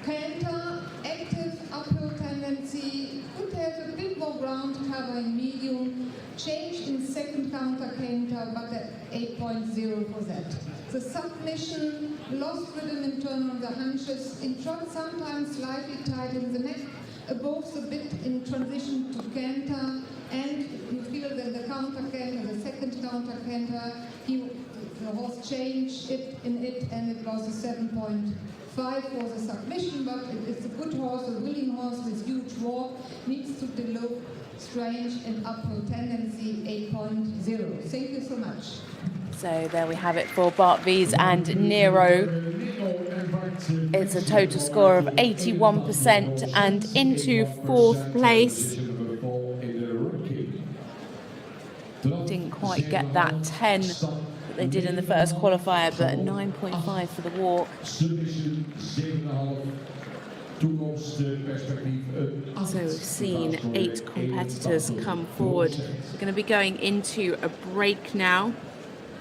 canter, active uphill tendency, could have a bit more ground cover in medium, change in second counter canter, but at 8.0 for that. The submission lost rhythm in turn on the hunches, in trot sometimes slightly tight in the neck, above the bit in transition to canter, and you feel that the counter canter, the second counter canter, the horse changed it, and it was a 7.5 for the submission, but it's a good horse, a willing horse with huge walk, needs to develop strange and uphill tendency 8.0. Thank you so much. So there we have it for Bart Wies and Nero. It's a total score of 81% and into fourth place. Didn't quite get that 10 that they did in the first qualifier, but 9.5 for the walk. So we've seen 8 competitors come forward. We're going to be going into a break now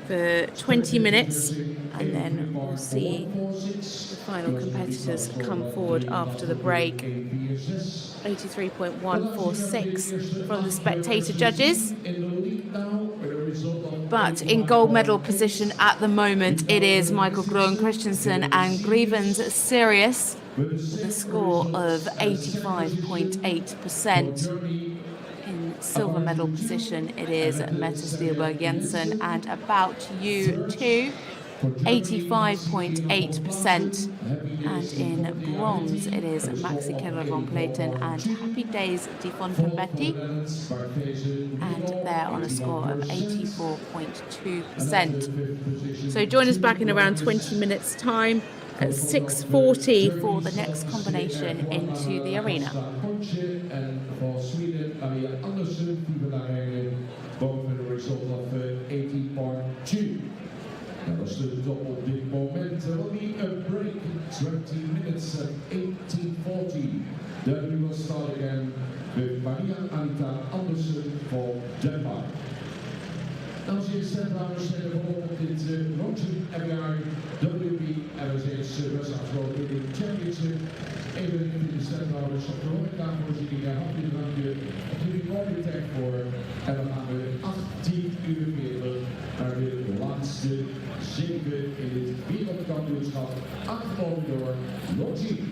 for 20 minutes, and then we'll see the final competitors come forward after the break. 83.146 from the spectator judges. But in gold medal position at the moment, it is Michael Groen Christensen and Grevens Sirius with a score of 85.8%. In silver medal position, it is Matthias Jensen and About You Too, 85.8%. And in bronze, it is Maxi Keller von Platen and Happy Days de Fonten, and they're on a score of 84.2%. So join us back in around 20 minutes' time at 6:40 for the next combination into the arena. Both with a result of 80.2. Dat was de top op dit moment. Er will be a break, 20 minutes at 18:40. Then we will start again with Anita Andersen for Denmark. Dames en heren, dames en heren, op dit Longines WBFSH Dressage World Championship. Even in de stemhouders op de horecavoorzieningen, hapje drankje, op jullie mooie tag voor. En dan gaan we 18:40 naar de laatste 7 in het wereldkampioenschap, aangeboden door Longines.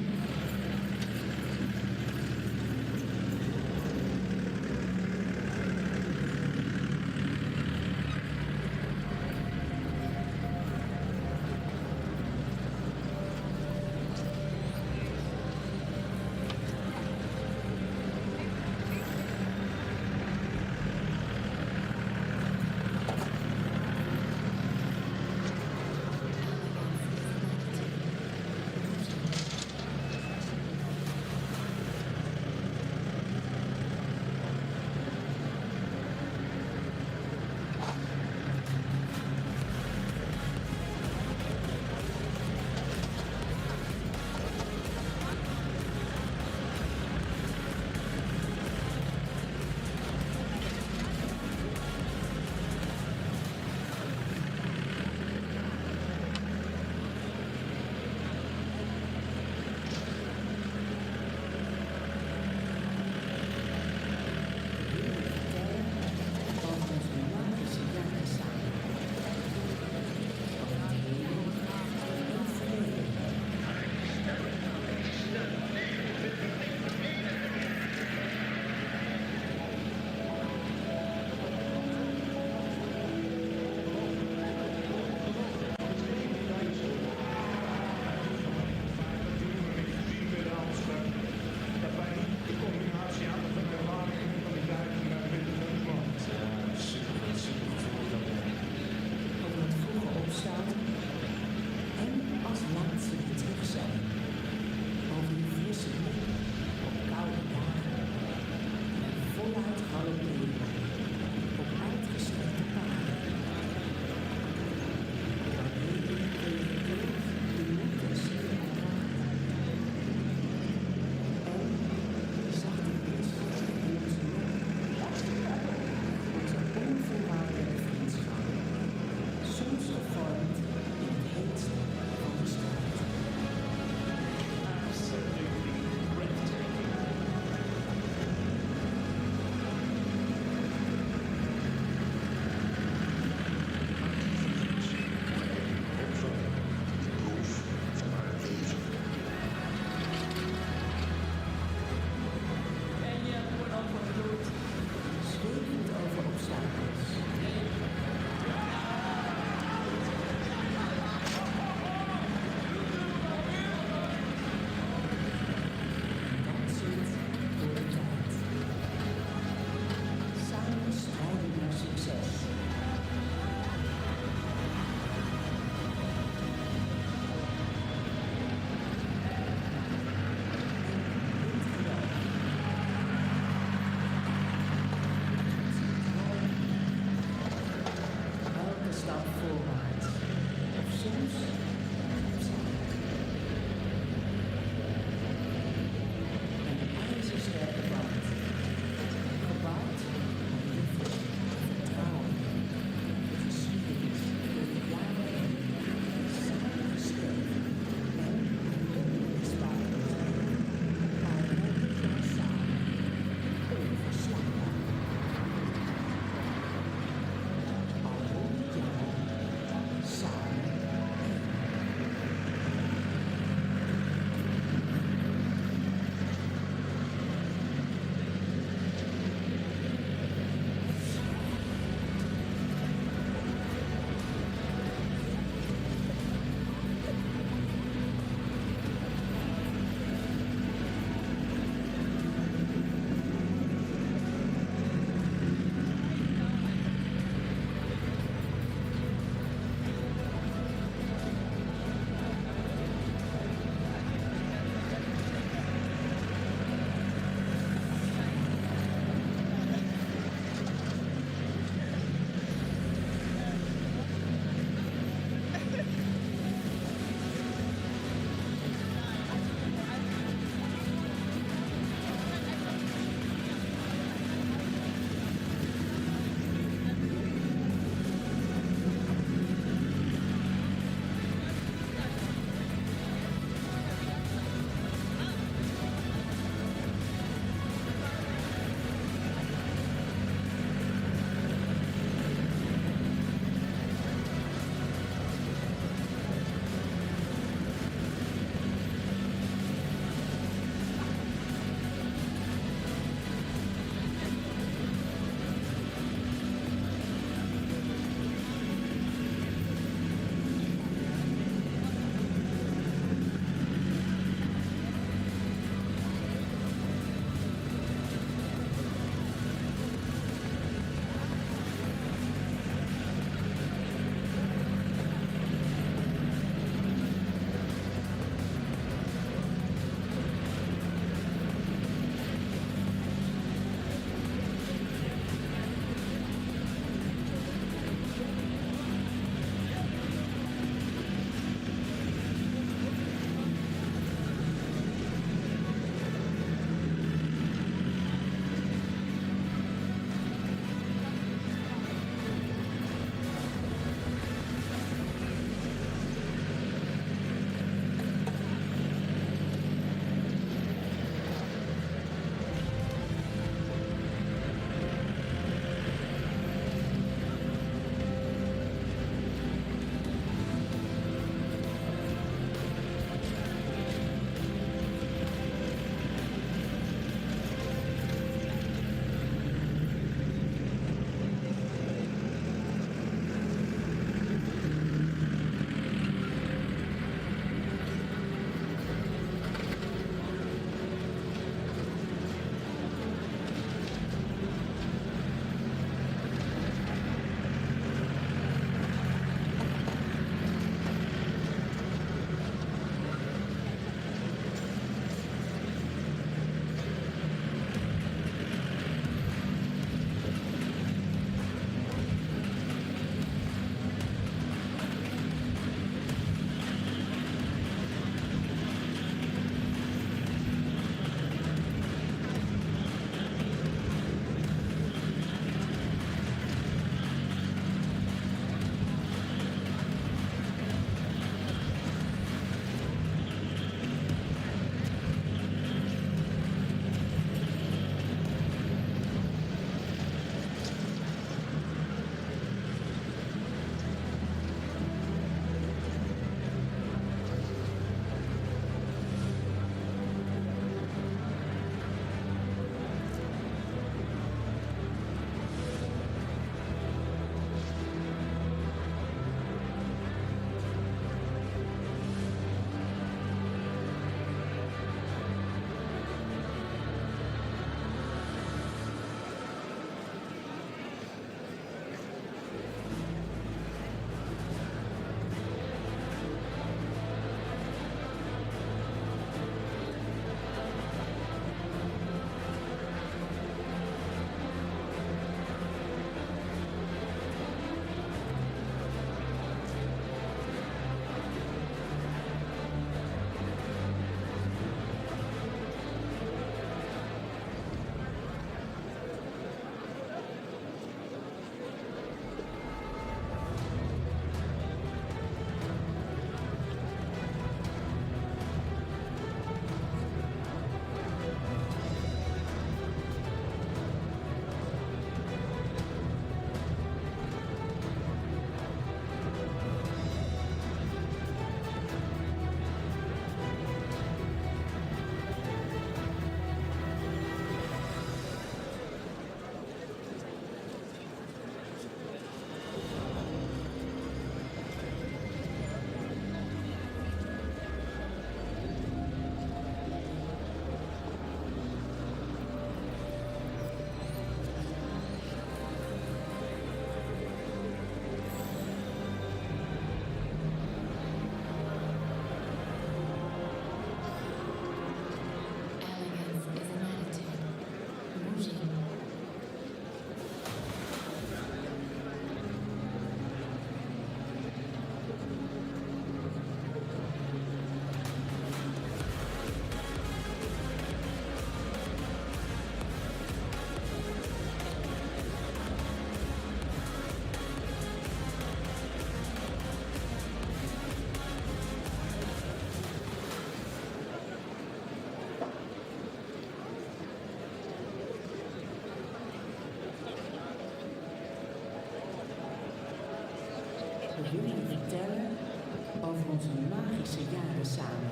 onze magische jaren samen.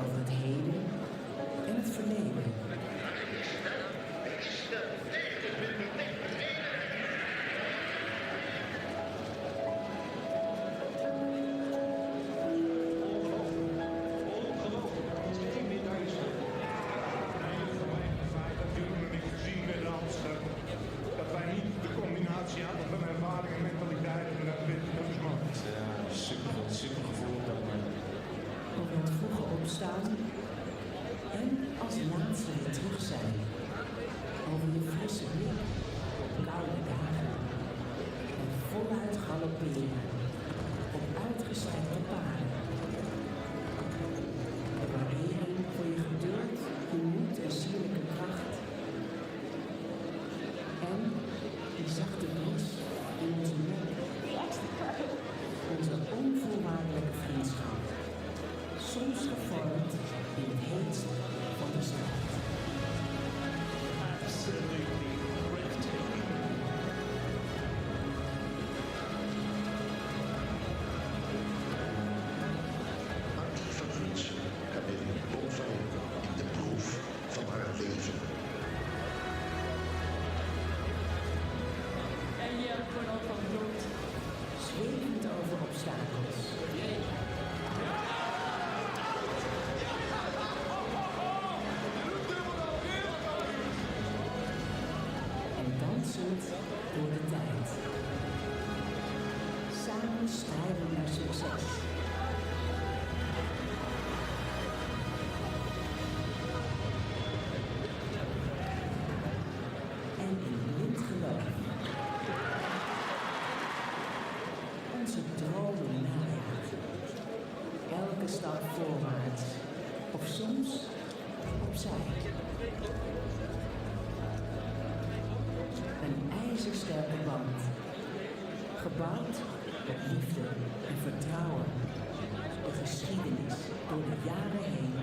Over het heden en het verleden. En als laatste weer terug zijn over je frisse blik op koude dagen en voluit galopperen op uitgestrekte paarden. De waardering voor je geduld, je moed en sierlijke kracht. En die zachte blos in onze nek, onze onvoorwaardelijke vriendschap. Soms gevormd in het heetst van de stad. Anita Jensen gaat in Bogman in de proef van haar leven. En je wordt van bloed. Zwevend over obstakels. Dansend door de tijd. Samen strijden naar succes. En in blind geloof. Onze dromen najagen. Elke stap voorwaarts. Of soms opzij. Een ijzersterke band, gebouwd op liefde en vertrouwen. De geschiedenis door de jaren heen,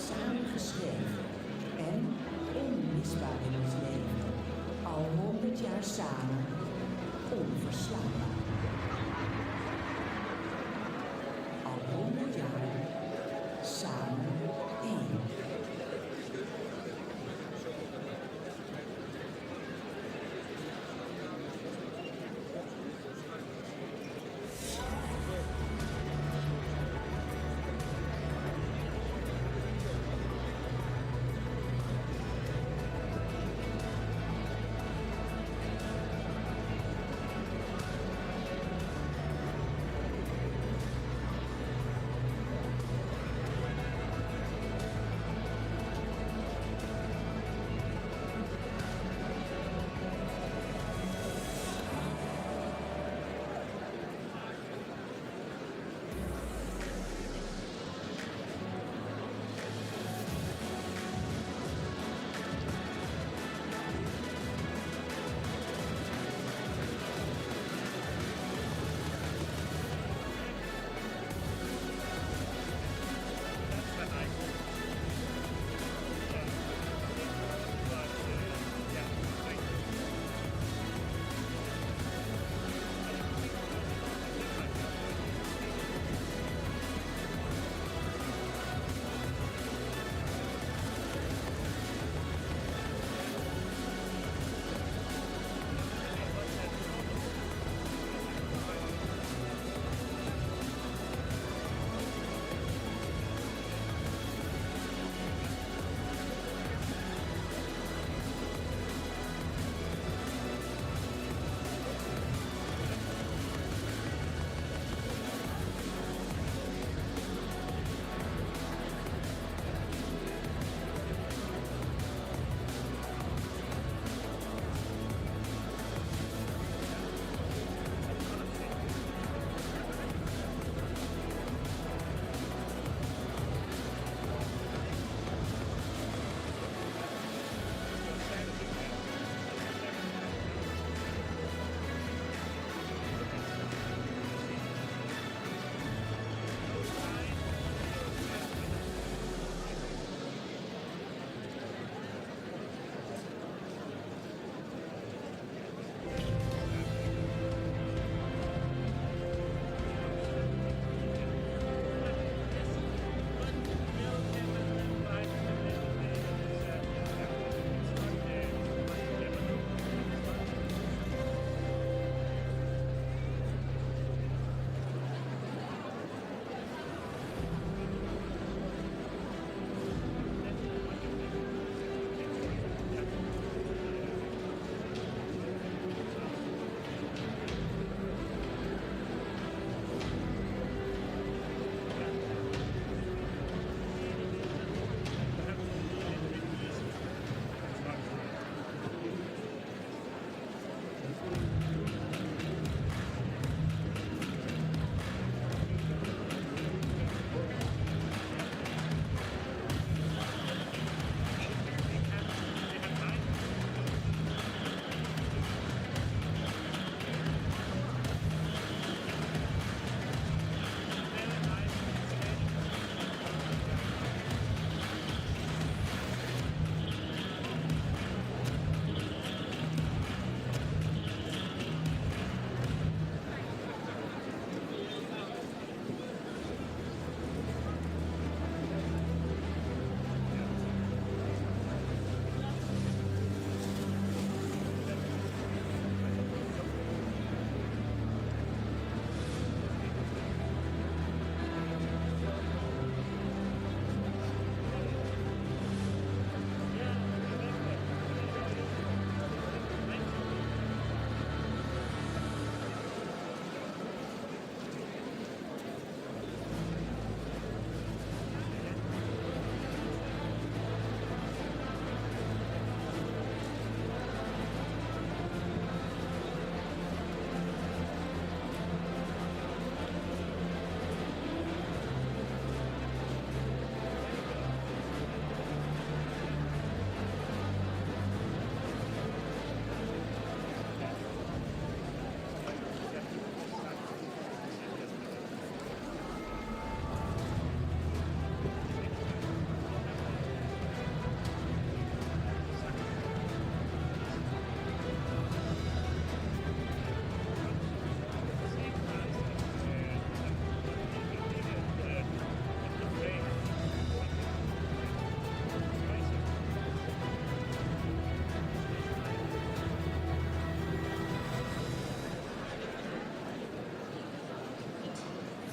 samengeschreven en onmisbaar in ons leven. Al 100 jaar samen, onverslaanbaar. Al 100 jaar samen één.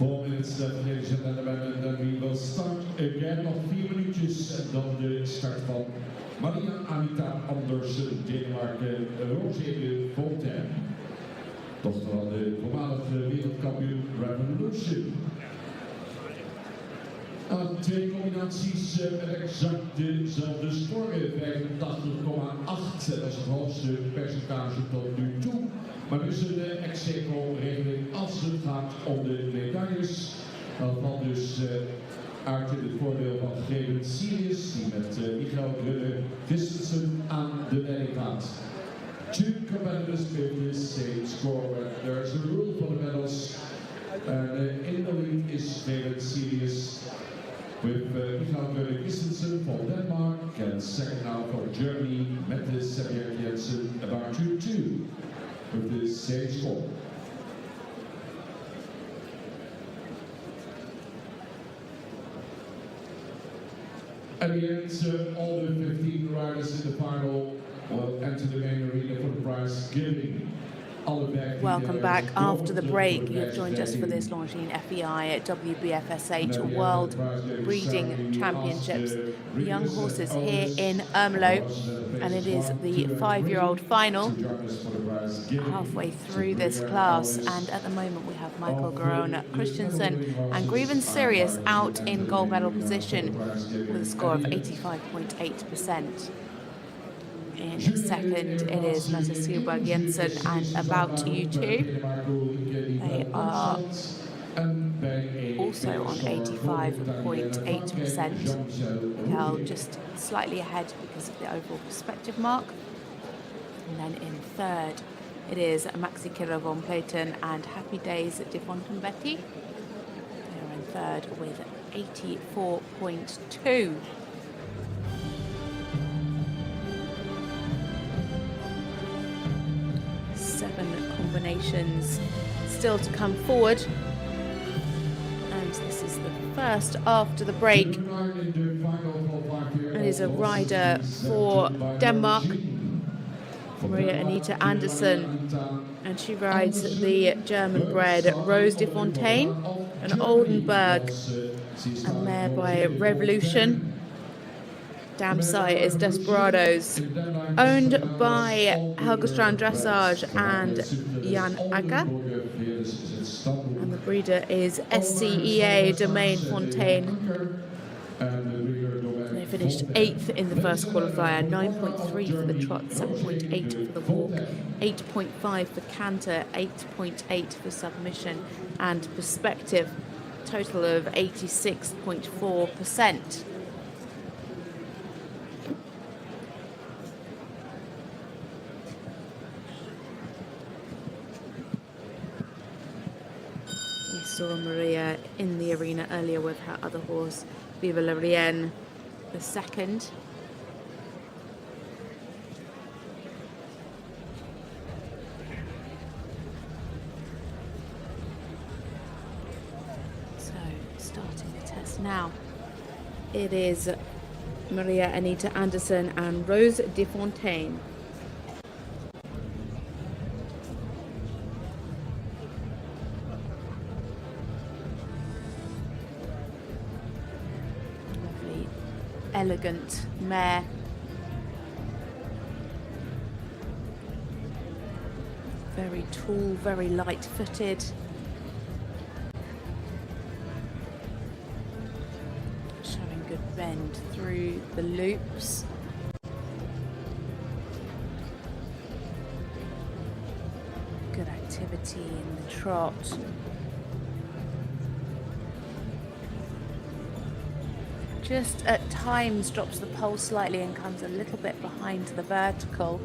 4 minutes left, ladies and gentlemen, and then we will start again. Nog 4 minuutjes en dan de start van Anita Andersen, Denemarken, Fonten. Dochter van de voormalige wereldkampioen Revolution. Aan 2 combinaties met exact dezelfde score, 85,8. Dat is het hoogste percentage tot nu toe. Maar dus de ex-aequo-regeling als het gaat om de medailles. Dat valt dus uit in het voordeel van Gegeven Sirius, die met Michael Christensen aan de leiding gaat. 2 competitors with the same score. There's a rule for the medals. In the lead is Gegeven Sirius with Michael Christensen for Denmark, and second now for Germany, Matthias Jensen, about 2-2 with the same score. At the end, all the 15 riders in the final will enter the main arena for the prize giving. Welcome back after the break. You've joined us for this Longines FEI WBFSH World Breeding Championships. Young horses here in Ermelo, and it is the 5-year-old final. Halfway through this class, and at the moment we have Michael Christensen and Greven Sirius out in gold medal position with a score of 85.8%. In second, it is Matthias Jensen and About U2. They are also on 85.8%. Michael just slightly ahead because of the overall perspective mark. And then in third, it is Maxi Killer von Platen and Happy Days at Fonten Betty. They are in third with 84.2. 7 combinations still to come forward, and this is the first after the break. It is a rider for Denmark, Maria Anita Andersen, and she rides the German-bred Rose de Fontaine, an Oldenburg, a mare by Revolution. Dam site is Desperados, owned by Helgestrand Dressage and Jan Agger. And the breeder is SCEA Domain Fontaine. They finished 8th in the first qualifier, 9.3 for the trot, 7.8 for the walk, 8.5 for canter, 8.8 for submission and perspective, total of 86.4%. Saw Maria in the arena earlier with her other horse, Viva la Rienne, the second. So, starting the test now. It is Maria Anita Andersen and Rose de Fontaine. Elegant mare. Very tall, very light-footed. Showing good bend through the loops. Good activity in the trot. Just at times drops the pole slightly and comes a little bit behind the vertical.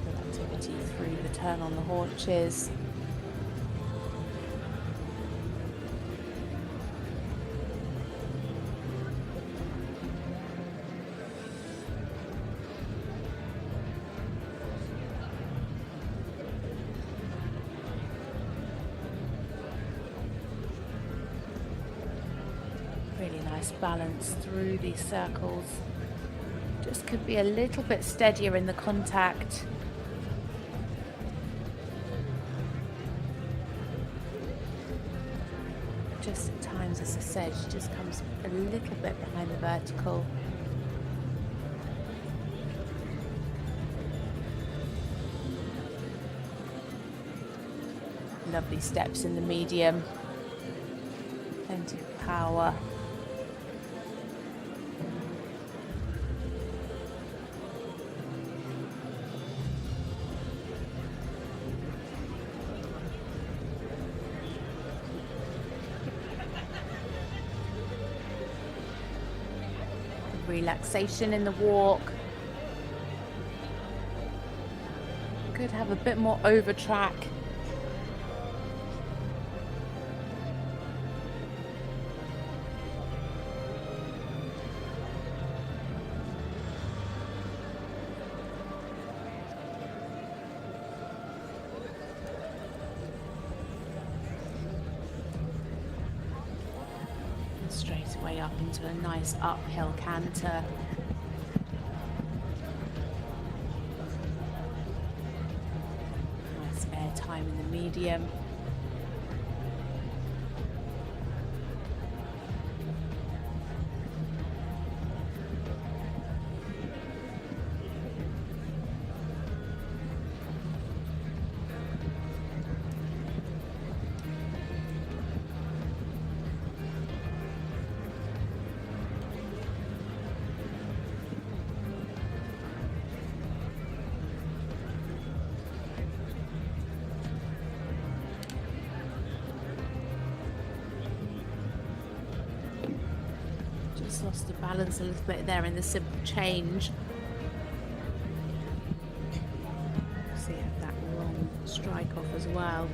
Good activity through the turn on the haunches. Nice balance through these circles. Just could be a little bit steadier in the contact. Just at times, as I said, she just comes a little bit behind the vertical. Lovely steps in the medium. Plenty of power. Relaxation in the walk. Could have a bit more over track. Straight away up into a nice uphill canter. Nice air time in the medium. Lost the balance a little bit there in the simple change. See that long strike off as well.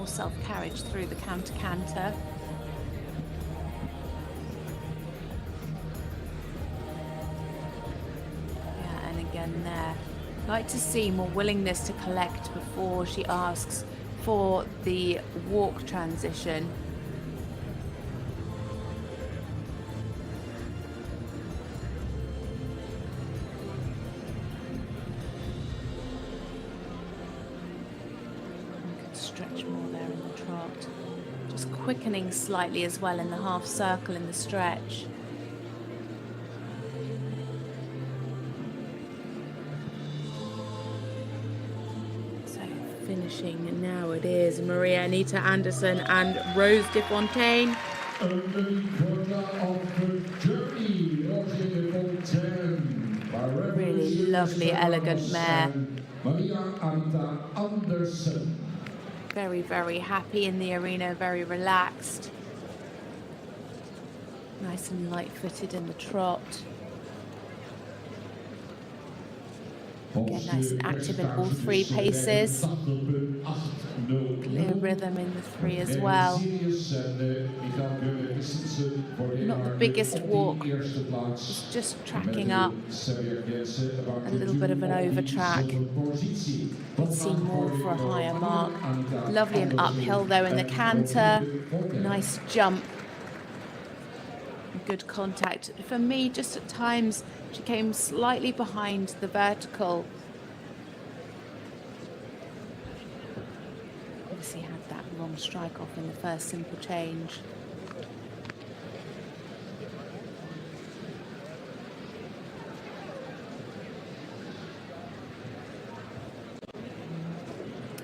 Self-carriage through the counter-canter. Yeah, and again there. Like to see more willingness to collect before she asks for the walk transition. Stretch more there in the trot. Just quickening slightly as well in the half circle in the stretch. So finishing now it is Maria Anita Anderson and Rose de Fontaine. Really lovely, elegant mare. Maria Anita Anderson. Very, very happy in the arena, very relaxed. Nice and light-footed in the trot. Again, nice and active in all three paces. Clear rhythm in the three as well. Not the biggest walk, just tracking up. A little bit of an over track. Could see more for a higher mark. Lovely and uphill though in the canter. Nice jump. Good contact. For me, just at times, she came slightly behind the vertical. Obviously had that long strike off in the first simple change.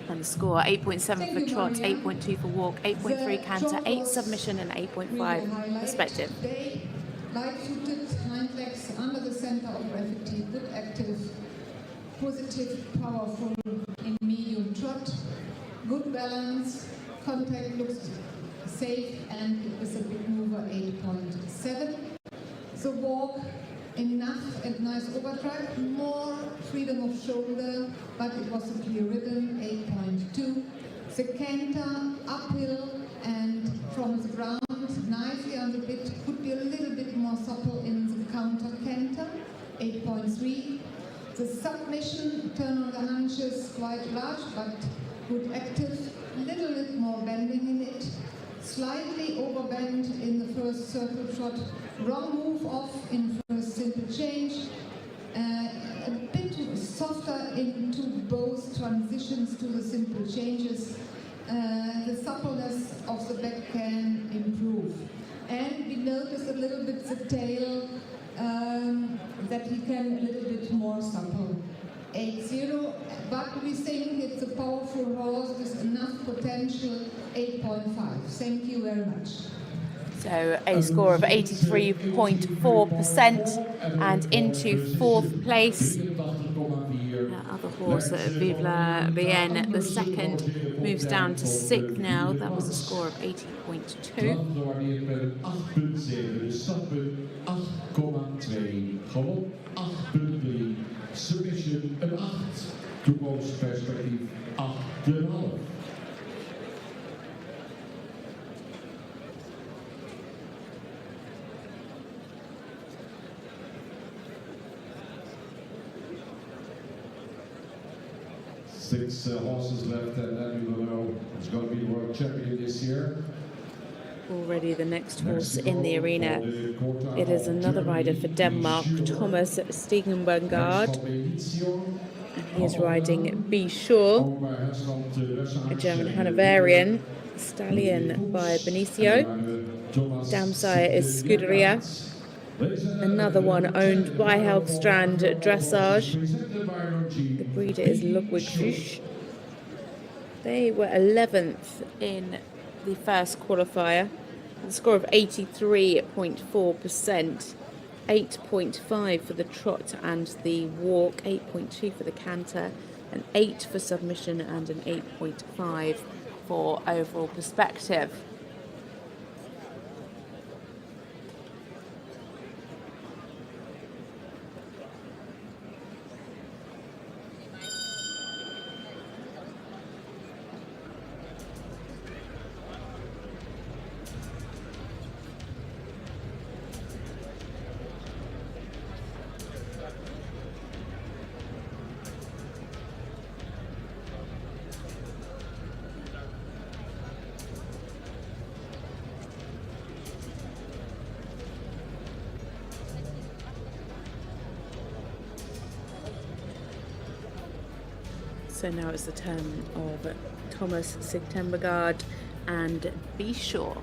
And the score, 8.7 for trot, 8.2 for walk, 8.3 canter, 8 submission and 8.5 perspective. Light-footed, hind legs under the center of gravity, good active, positive, powerful in medium trot, good balance, contact looks safe, and it was a big mover, 8.7. So walk enough and nice overdrive, more freedom of shoulder, but it was a clear rhythm, 8.2. The canter, uphill and from the ground, nicely on the bit, could be a little bit more supple in the counter canter, 8.3. The submission, turn on the hunches, quite large, but good active, little bit more bending in it, slightly overbend in the first circle trot, wrong move off in first simple change, a bit softer into both transitions to the simple changes. The suppleness of the back can improve. And we notice a little bit the tail, that he can a little bit more supple. 8.0, but we think it's a powerful horse with enough potential, 8.5. Thank you very much. So a score of 83.4% and into fourth place. That other horse, Vive la Bien, the second, moves down to sixth now. That was a score of 80.2. Submission een 8. Toekomstperspectief 8,5. Six horses left, and then we will know who's going to be the world champion this year. Already the next horse in the arena. It is another rider for Denmark, Thomas Stegenbergard. And he is riding Be Sure, a German Hanoverian. Stallion by Benicio. Damsire is Scuderia. Another one owned by Helgstrand Dressage. The breeder is Ludwig Fisch. They were 11th in the first qualifier. The score of 83.4%. 8.5 for the trot and the walk, 8.2 for the canter, an 8 for submission and an 8.5 for overall perspective. So now it's the turn of Thomas Sigtenbergard and Be Sure.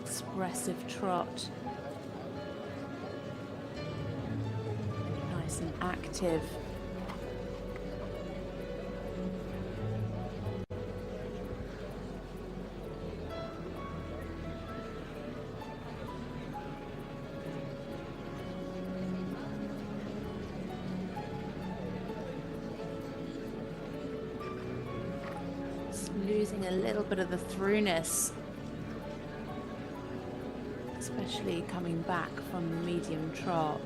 Expressive trot. Nice and active. It's losing a little bit of the throughness, especially coming back from the medium trot.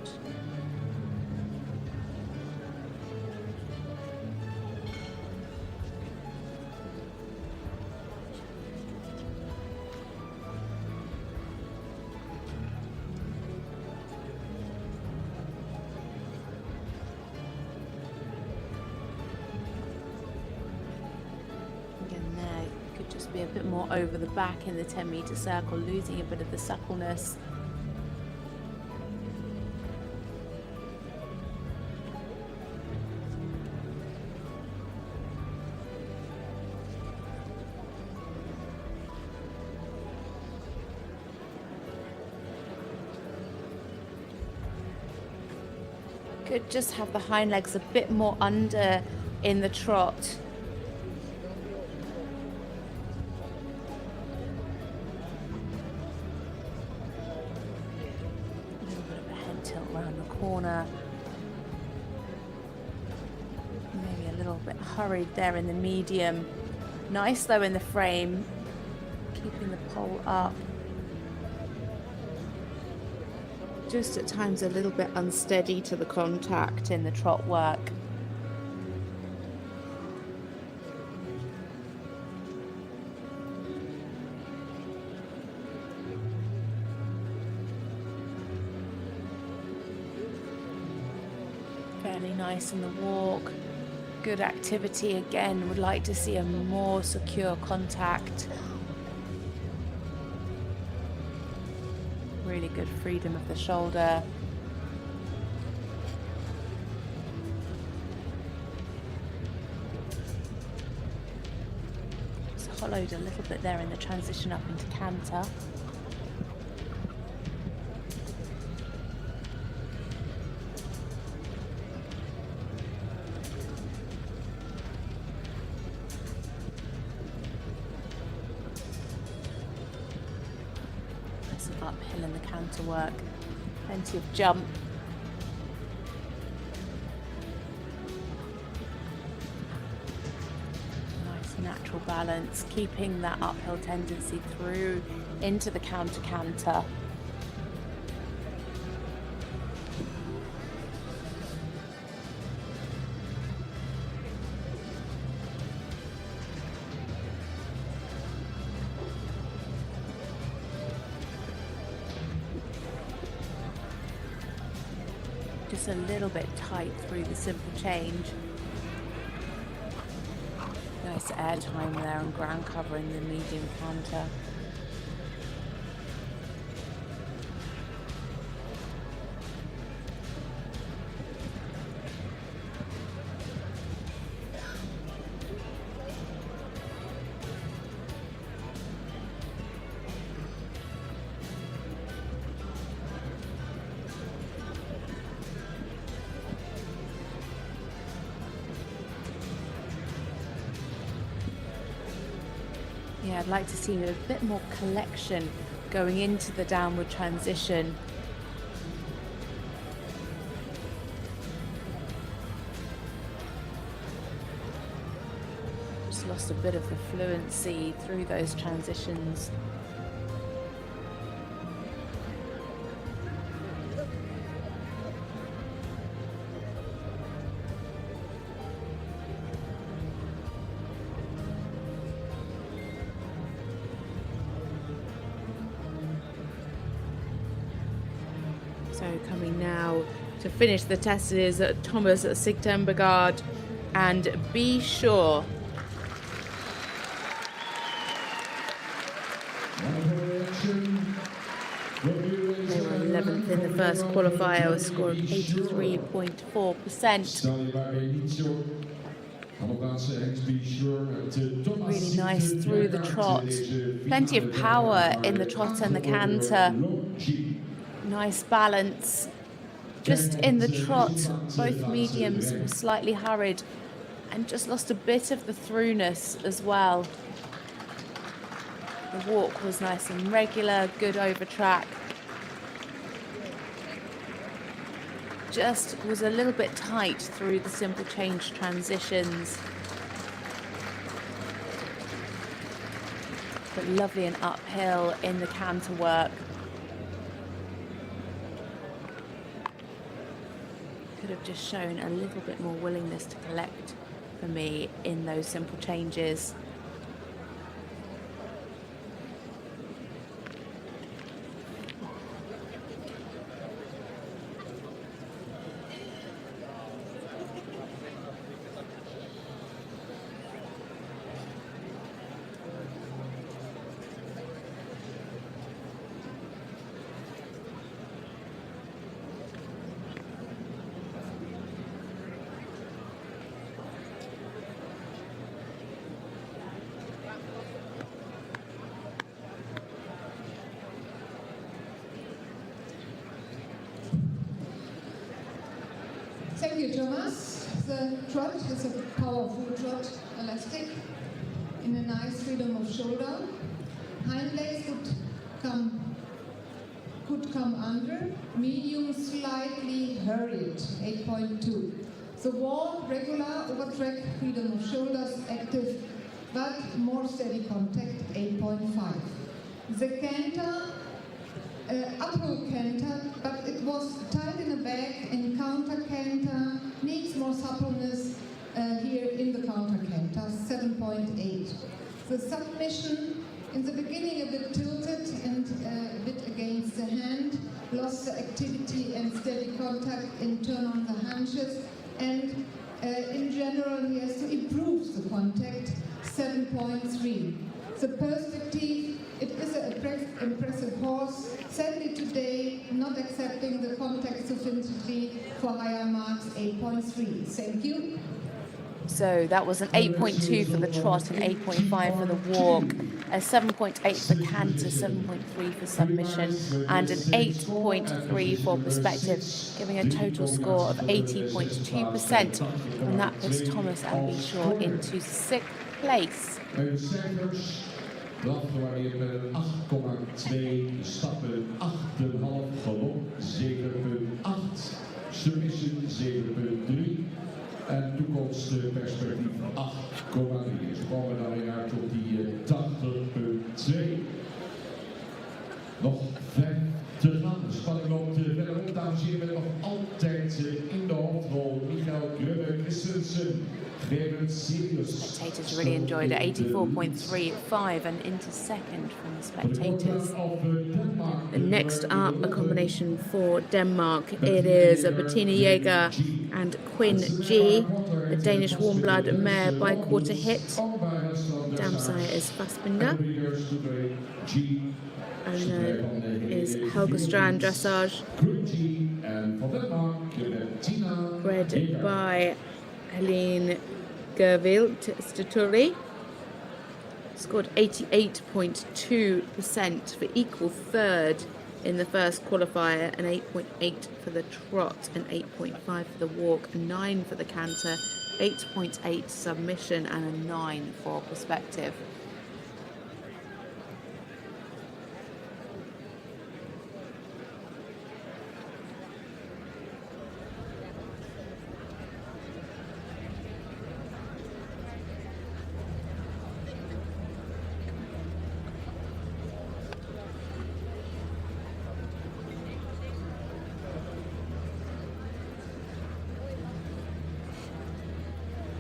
Be a bit more over the back in the 10-meter circle, losing a bit of the suppleness. Could just have the hind legs a bit more under in the trot. A little bit of a head tilt around the corner. Maybe a little bit hurried there in the medium. Nice though in the frame, keeping the pole up. Just at times a little bit unsteady to the contact in the trot work. Fairly nice in the walk. Good activity again. Would like to see a more secure contact. Really good freedom of the shoulder. It's hollowed a little bit there in the transition up into canter. Uphill in the counter work, plenty of jump. Nice natural balance, keeping that uphill tendency through into the counter canter. Just a little bit tight through the simple change. Nice air time there and ground cover in the medium canter. Yeah, I'd like to see a bit more collection going into the downward transition. Just lost a bit of the fluency through those transitions. So coming now to finish the test is Thomas Sigtenbergaard, and Be Sure. 11th in the first qualifier with a score of 83.4%. Really nice through the trot. Plenty of power in the trot and the canter. Nice balance. Just in the trot, both mediums were slightly hurried and just lost a bit of the throughness as well. The walk was nice and regular, good over track. Just was a little bit tight through the simple change transitions. But lovely and uphill in the canter work. Could have just shown a little bit more willingness to collect for me in those simple changes. Thank you, Thomas. The trot is a powerful trot, elastic, in a nice freedom of shoulder. Hind legs could come under. Medium, slightly hurried, 8.2. The wall, regular, over-track, freedom of shoulders, active, but more steady contact, 8.5. The canter, uphill canter, but it was tight in the back, and counter canter needs more suppleness here in the counter canter, 7.8. The submission in the beginning a bit tilted and a bit against the hand, lost the activity and steady contact in turn on the haunches, and in general he has to improve the contact, 7.3. The perspective, it is an impressive horse, sadly today not accepting the contact sufficiently for higher marks, 8.3. Thank you. So that was an 8.2 for the trot, an 8.5 for the walk, a 7.8 for canter, 7.3 for submission, and an 8.3 for perspective, giving a total score of 80.2%. And that puts Thomas and Bishaw into 6th place. Drafgevarieerd met een 8,2, stappen 8,5, galop 7,8, submission 7,3 en toekomstperspectief 8,3. Ze komen dan weer uit op die 80,2. Nog 5 te gaan. De spanning loopt verder op, dames en heren, met nog altijd in de hoofdrol Michael Grubbe, Christensen. Spectators really enjoyed it, 84.35 and into 2nd from the spectators. And next up, a combination for Denmark. It is a Bettina Jaeger and Quinn G, the Danish warm blood mare by quarter hit. Damsire is Fassbinder. And then is Helga Strand Dressage, bred by Helene Gervild Stuturi. Scored 88.2% for equal 3rd in the first qualifier, an 8.8 for the trot, an 8.5 for the walk, a 9 for the canter, 8.8 submission, and a 9 for perspective.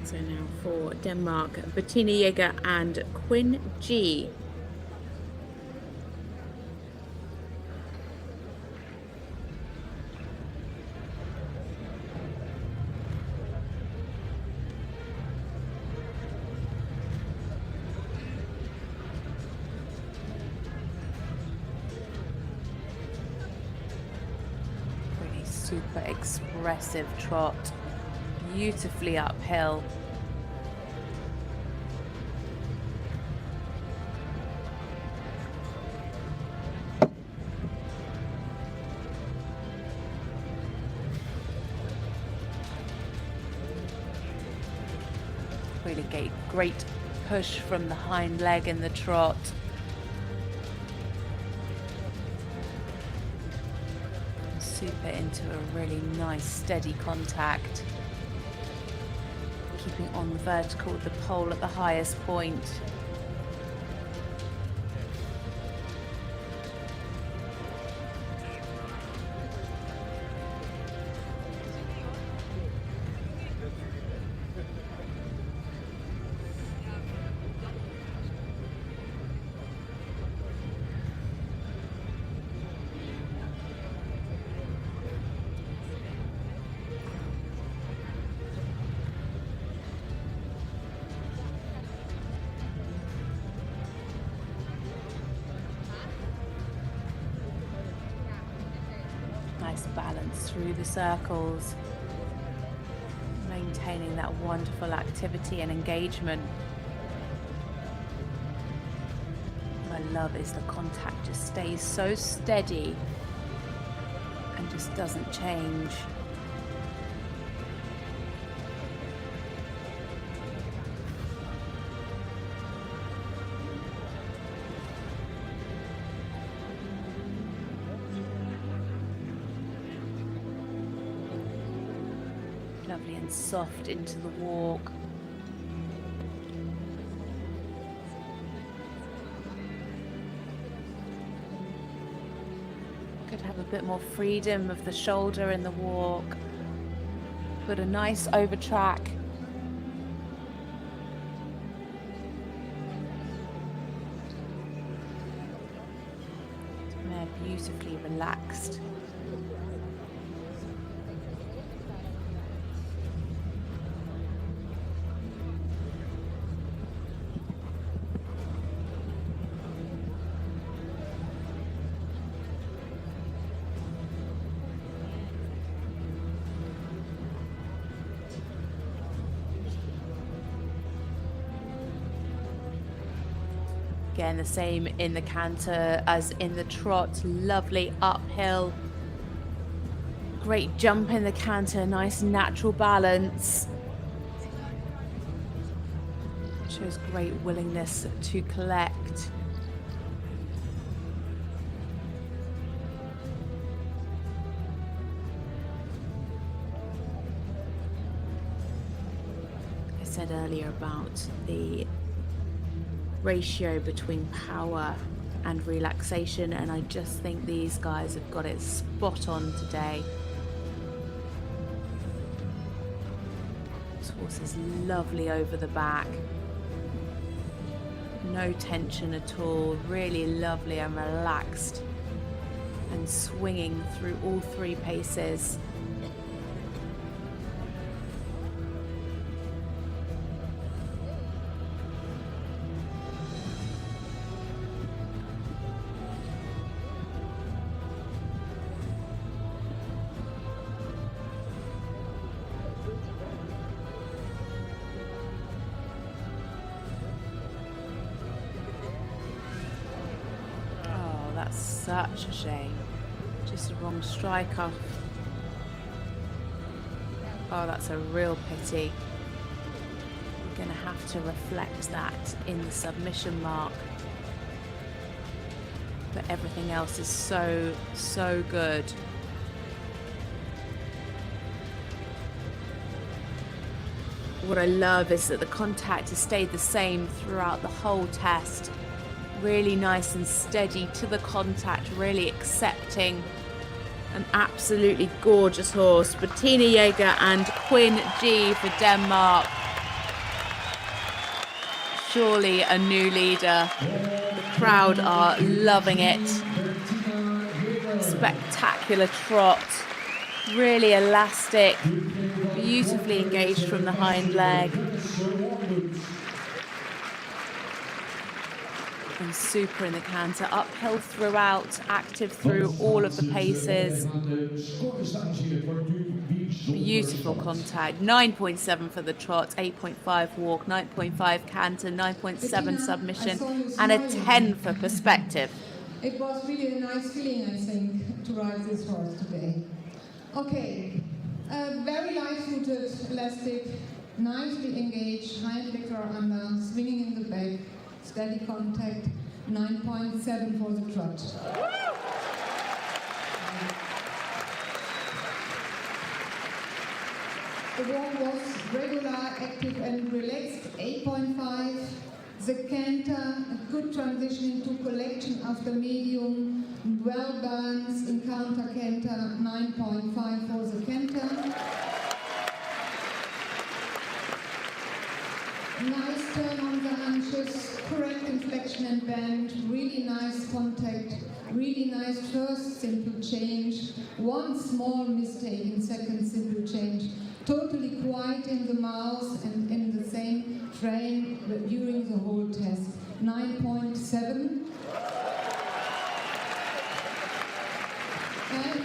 So now for Denmark, Bettina Jaeger and Quinn G. Really super expressive trot, beautifully uphill. Really great push from the hind leg in the trot. Super into a really nice steady contact. Keeping on the vertical with the pole at the highest point. Nice balance through the circles, maintaining that wonderful activity and engagement. What I love is the contact just stays so steady and just doesn't change. Lovely and soft into the walk. Could have a bit more freedom of the shoulder in the walk. Put a nice over track. They're beautifully relaxed. Again, the same in the canter as in the trot. Lovely uphill. Great jump in the canter. Nice natural balance. Shows great willingness to collect. I said earlier about the ratio between power and relaxation, and I just think these guys have got it spot on today. This horse is lovely over the back, no tension at all, really lovely and relaxed, and swinging through all three paces. Such a shame. Just a wrong strike off. Oh, that's a real pity. We're going to have to reflect that in the submission mark. But everything else is so, so good. What I love is that the contact has stayed the same throughout the whole test. Really nice and steady to the contact, really accepting. An absolutely gorgeous horse. Bettina Jaeger and Quinn G for Denmark. Surely a new leader. The crowd are loving it. Spectacular trot. Really elastic. Beautifully engaged from the hind leg. And super in the canter, uphill throughout, active through all of the paces. Beautiful contact. 9.7 for the trot, 8.5 walk, 9.5 canter, 9.7 submission, and a 10 for perspective. It was really a nice feeling, I think, to ride this horse today. Okay, very light-footed, elastic, nicely engaged, hind legs are under, swinging in the back. Steady contact, 9.7 for the trot. The walk was regular, active and relaxed, 8.5. The canter, a good transition into collection after medium, well balanced in counter canter, 9.5 for the canter. Nice turn on the hunches, correct inflection and bend, really nice contact, really nice first simple change, one small mistake in second simple change, totally quiet in the mouth and in the same frame during the whole test, 9.7. And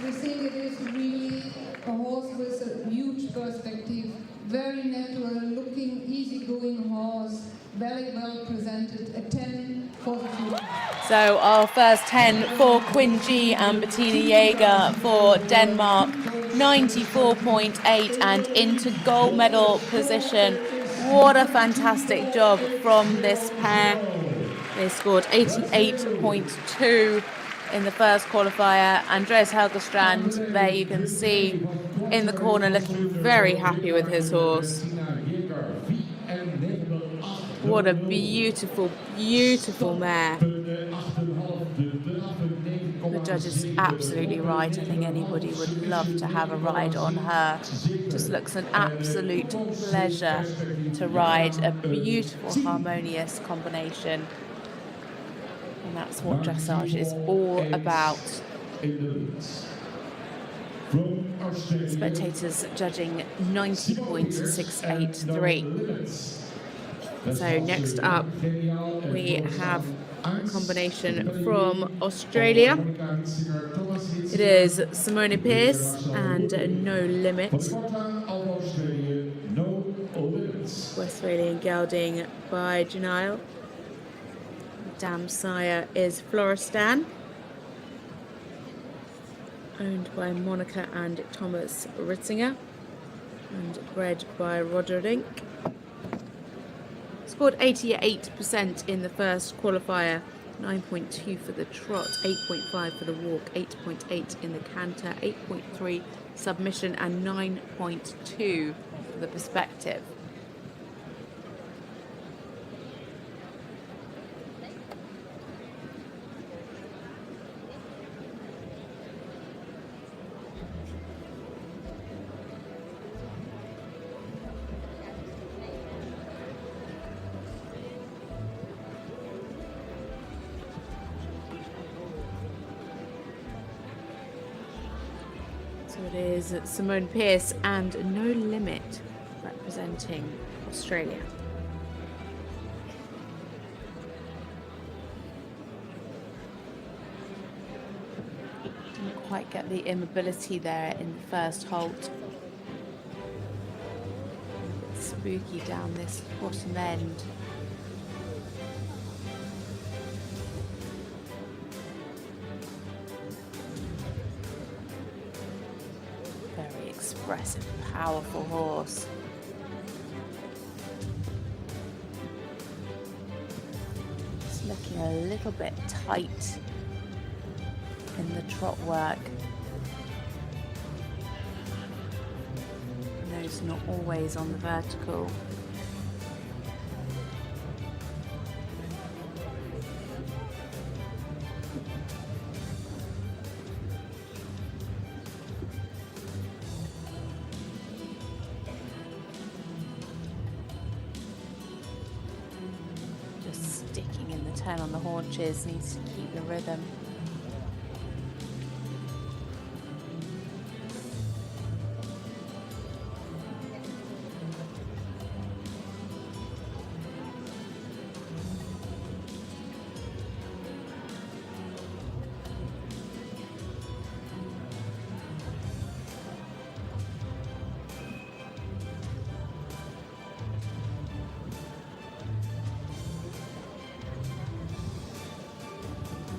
we think it is really a horse with a huge perspective, very natural looking, easygoing horse, very well presented, a 10 for the future. So our first 10 for Quinn G and Bettina Jaeger for Denmark, 94.8 and into gold medal position. What a fantastic job from this pair. They scored 88.2. in the first qualifier. Andreas Helgestrand, there you can see in the corner, looking very happy with his horse. What a beautiful, beautiful mare. The judge is absolutely right. I think anybody would love to have a ride on her. Just looks an absolute pleasure to ride. A beautiful, harmonious combination. And that's what dressage is all about. Spectators judging 90.683. So next up we have a combination from Australia. It is Simone Pearce and No Limit. Westphalian gelding by Janile. Dam sire is Floristan, owned by Monica and Thomas Ritzinger, and bred by Roderick. Scored 88% in the first qualifier, 9.2 for the trot, 8.5 for the walk, 8.8 in the canter, 8.3 submission, and 9.2 for the perspective. It is Simone Pearce and No Limit representing Australia. Didn't quite get the immobility there in the first halt. A bit spooky down this bottom end. Expressive, powerful horse. It's looking a little bit tight in the trot work. Nose not always on the vertical. On the haunches, needs to keep the rhythm.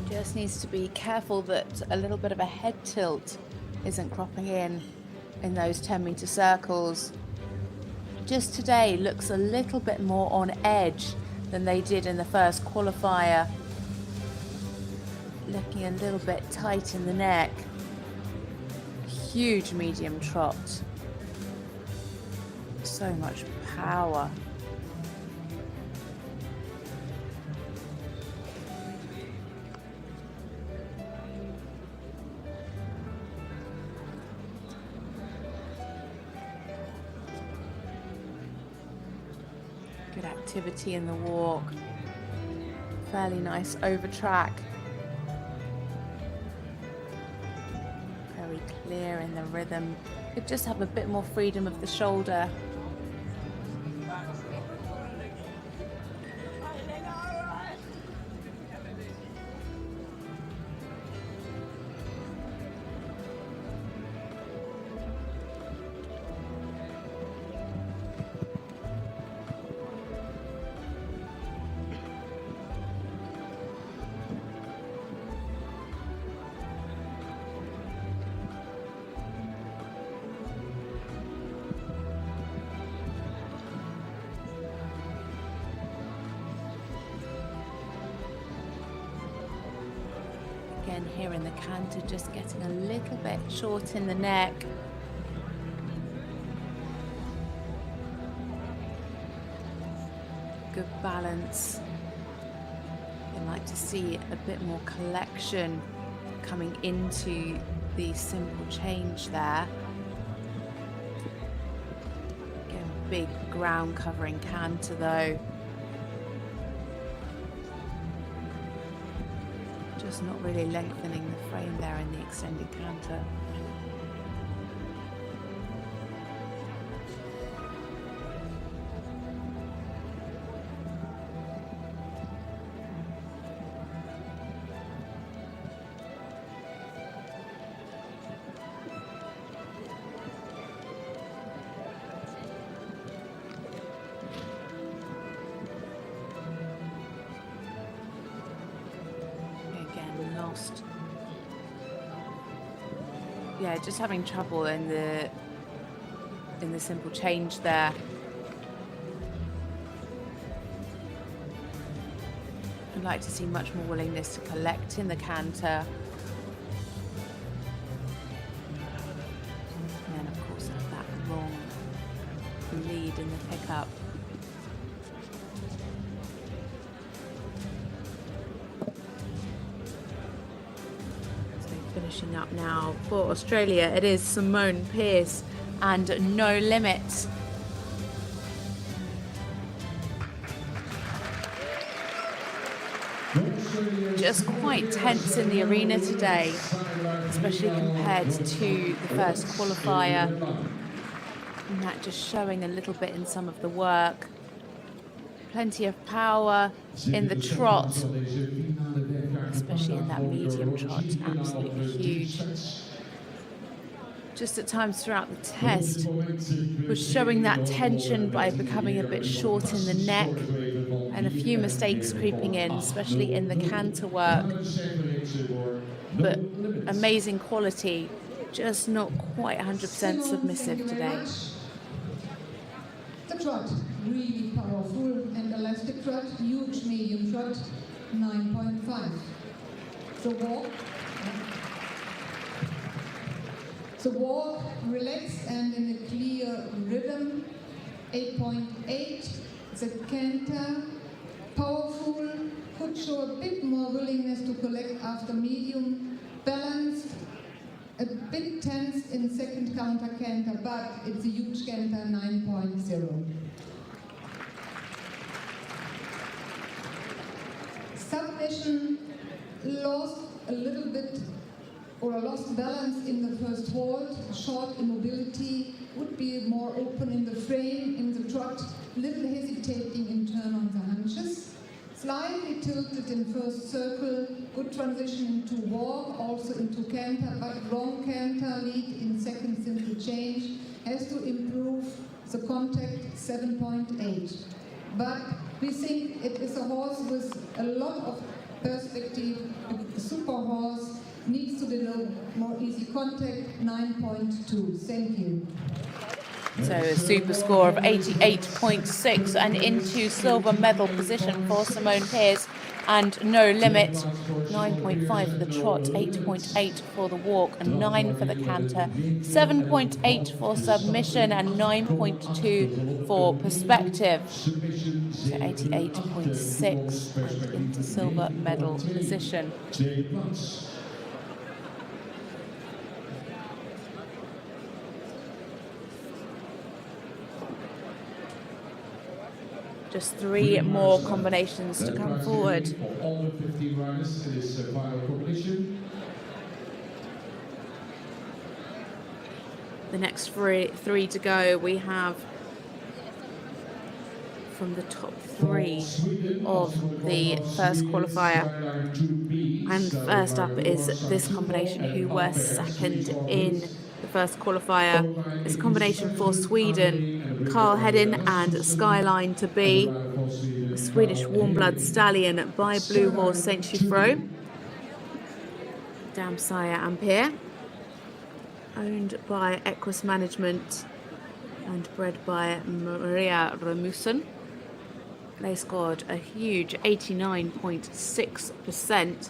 Just needs to be careful that a little bit of a head tilt isn't cropping in those 10-meter circles. Just today looks a little bit more on edge than they did in the first qualifier. Looking a little bit tight in the neck. Huge medium trot. So much power. Good activity in the walk. Fairly nice over track. Very clear in the rhythm. Could just have a bit more freedom of the shoulder. Again, here in the canter, just getting a little bit short in the neck. Good balance. I'd like to see a bit more collection coming into the simple change there. Again, big ground covering canter though. Just not really lengthening the frame there in the extended canter. Yeah, just having trouble in the simple change there. I'd like to see much more willingness to collect in the canter. And then of course have that long lead in the pickup. Finishing up now for Australia, it is Simone Pearce and No Limit. Just quite tense in the arena today, especially compared to the first qualifier. And that just showing a little bit in some of the work. Plenty of power in the trot, especially in that medium trot, absolutely huge. Just at times throughout the test was showing that tension by becoming a bit short in the neck and a few mistakes creeping in, especially in the canter work. But amazing quality, just not quite 100% submissive today. The trot, really powerful, and elastic trot, huge medium trot, 9.5. The walk relaxed and in a clear rhythm, 8.8. The canter, powerful, could show a bit more willingness to collect after medium, balanced, a bit tense in second counter canter, but it's a huge canter, 9.0. Submission lost a little bit, or lost balance in the first hold. Short immobility, would be more open in the frame, in the trot, little hesitating in turn on the hunches. Slightly tilted in first circle, good transition into walk, also into canter, but wrong canter, lead in second simple change, has to improve the contact, 7.8. But we think it is a horse with a lot of perspective, a super horse, needs to deliver more easy contact, 9.2. Thank you. So a super score of 88.6 and into silver medal position for Simone Pearce and No Limit. 9.5 for the trot, 8.8 for the walk and 9 for the canter, 7.8 for submission and 9.2 for perspective. So 88.6 and into silver medal position. Just 3 more combinations to come forward. All the 15 riders in this final competition. The next three to go, we have from the top 3 of the first qualifier. And first up is this combination who were second in the first qualifier. It's a combination for Sweden, Carl Hedin and Skyline to be. The Swedish warm blood stallion by Blue Horse Saint Chiffreau. Dam Sire Ampere. Owned by Equus Management and bred by Maria Ramussen. They scored a huge 89.6%.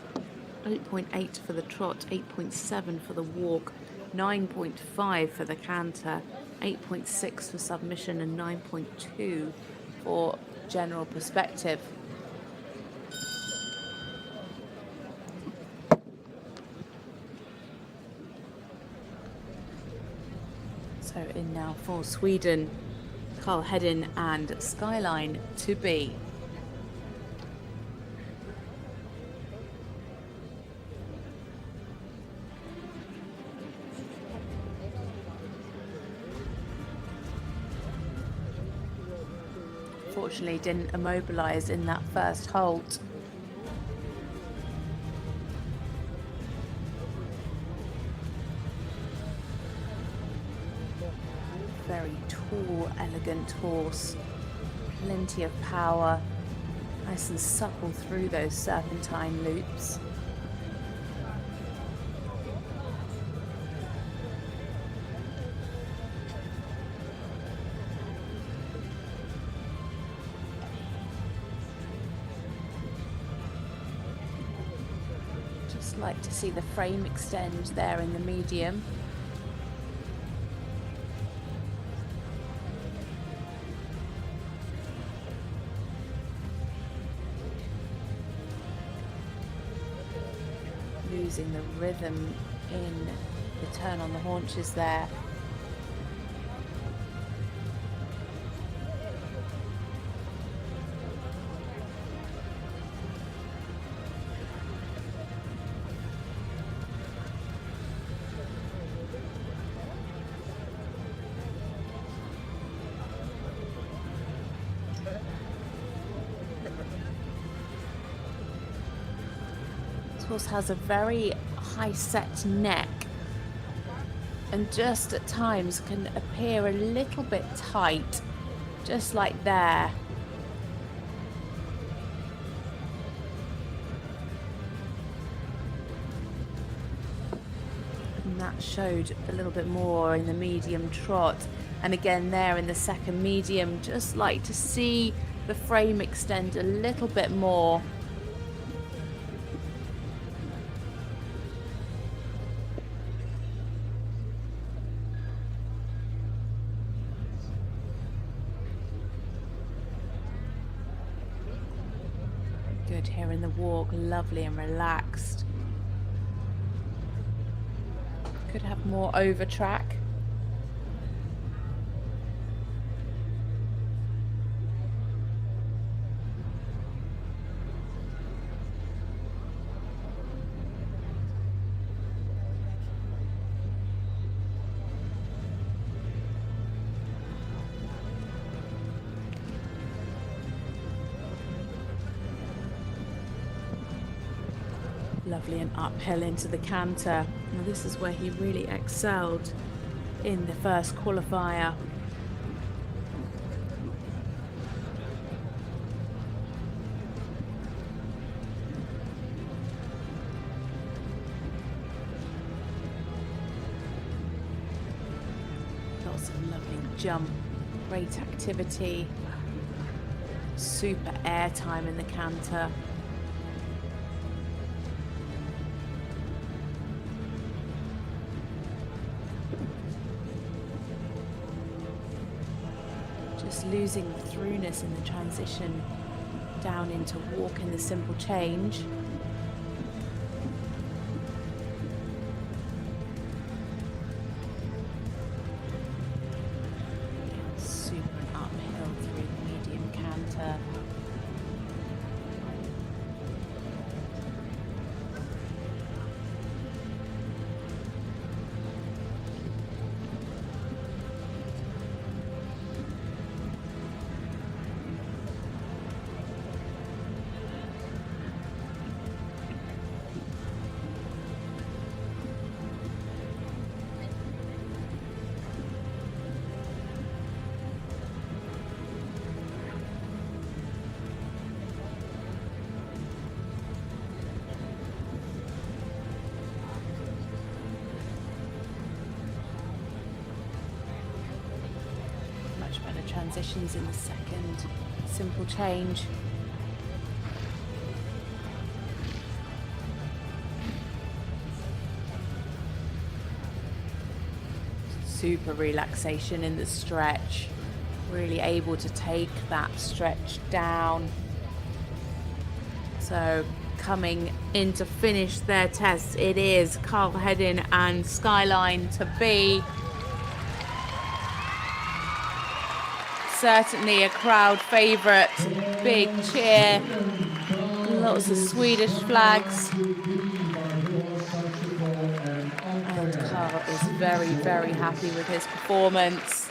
8.8 for the trot, 8.7 for the walk, 9.5 for the canter, 8.6 for submission, and 9.2 for general perspective. So in now for Sweden, Carl Hedin and Skyline to be. Fortunately didn't immobilise in that first halt. Very tall, elegant horse, plenty of power, nice and supple through those serpentine loops. Just like to see the frame extend there in the medium. Losing the rhythm in the turn on the haunches there. Horse has a very high set neck and just at times can appear a little bit tight, just like there. And that showed a little bit more in the medium trot, and again there in the second medium, just like to see the frame extend a little bit more. Good here in the walk, lovely and relaxed. Could have more over track. Lovely and uphill into the canter. Now this is where he really excelled in the first qualifier. Lots of lovely jump, great activity, super air time in the canter. Losing the throughness in the transition down into walk in the simple change. Super uphill through the medium canter. Transitions in the second simple change. super relaxation in the stretch, really able to take that stretch down. So coming in to finish their tests, it is Carl Hedin and Skyline to be. Certainly a crowd favourite, big cheer, lots of Swedish flags. And Carl is very, very happy with his performance.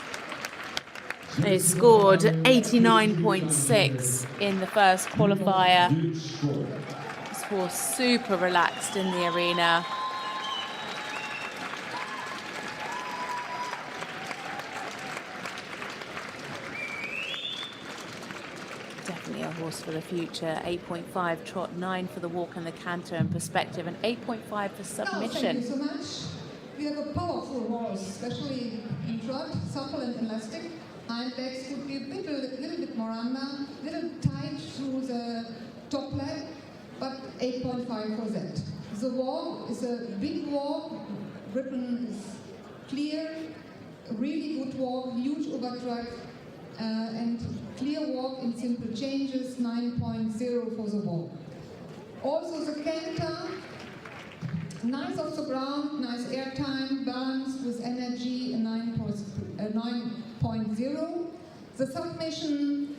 He scored 89.6 in the first qualifier. This was super relaxed in the arena. Definitely a horse for the future. 8.5 trot, 9 for the walk and the canter and perspective, and 8.5 for submission. Thank you so much. We have a powerful horse, especially in trot, supple and elastic. Hind legs would be a little bit more under, a little tight through the top leg, but 8.5 for that. The walk is a big walk, ribbon is clear, a really good walk, huge overdrive, and clear walk in simple changes, 9.0 for the walk. Also the canter, nice off the ground, nice airtime, balanced with energy, a 9.0. The submission,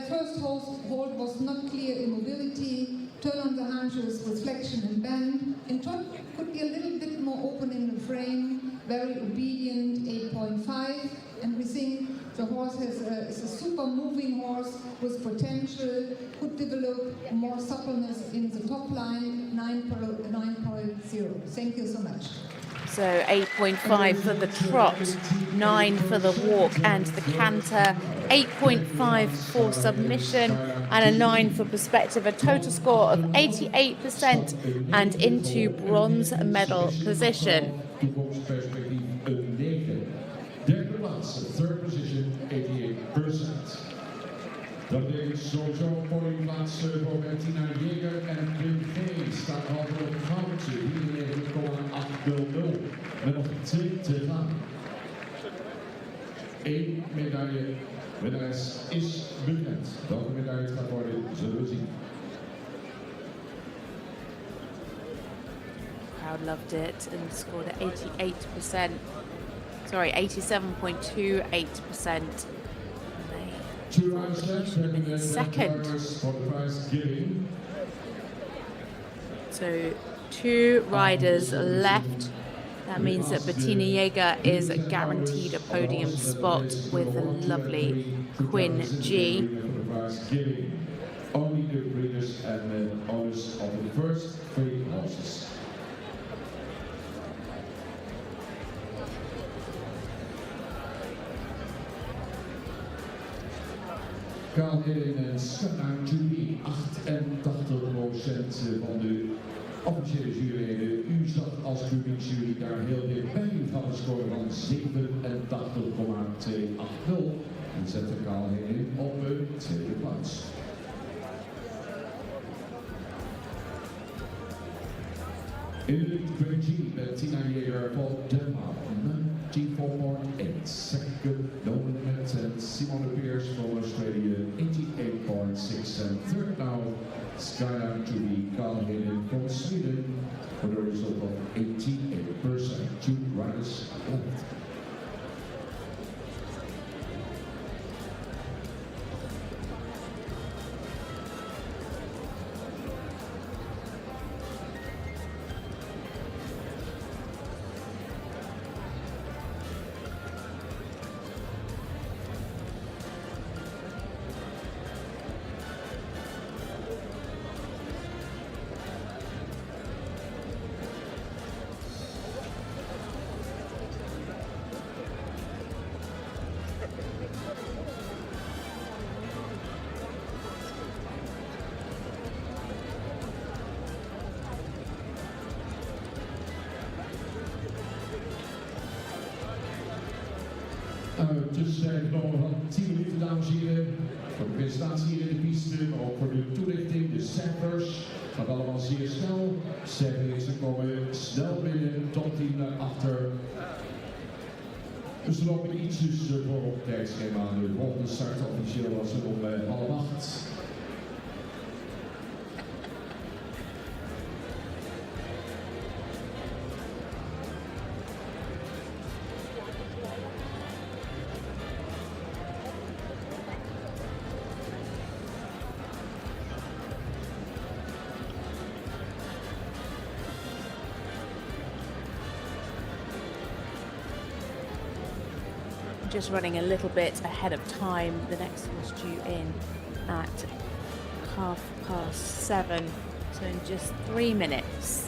first hold was not clear in mobility, turn on the haunches with flexion and bend. In trot could be a little bit more open in the frame, very obedient, 8.5, and we think the horse is a super moving horse with potential, could develop more suppleness in the top line, 9.0. Thank you so much. So 8.5 for the trot, 9 for the walk and the canter, 8.5 for submission, and a 9 for perspective, a total score of 88% and into bronze medal position. Derde plaats, third position, 88%. Dat betekent sowieso een podiumplaats voor Martina Jäger en Wim G. Staan al op het goudje, 94,800. Met nog 2 te gaan. 1 medaille. Winnares is bekend. Welke medaille het gaat worden, zullen we zien. Crowd loved it and scored at 88%. Sorry, 87.28%. Two rounds left, second. For the prize giving. So 2 riders left. That means that Bettina Jäger is guaranteed a podium spot with a lovely Quinn G. Only the breeders and the owners of the first 3 horses. Carl Hedin en Stefan Juliet, 88% van de officiële juryleden. U zat als publieksjury daar heel dichtbij. U had een score van 87,280 en zette Carl Hedin op de 2e plaats. In de Quinn G, Bettina Jäger van Denmark, 94.8. Second, Nolan Met and Simone Pierce from Australia, 88.6. And third now, Skyline to be Carl Hedin from Sweden, with a result of 88%. 2 riders left. Dus nog wel 10 minuten, dames en heren, voor de presentatie hier in de piste, maar ook voor de toelichting, de samplers. Het gaat allemaal zeer snel. Ze komen snel binnen, top 10 naar achter. Dus we lopen ietsjes voor op het tijdschema aan. De volgende start officieel was het om 7:30. Just running a little bit ahead of time. The next one's due in at 7:30, so in just 3 minutes.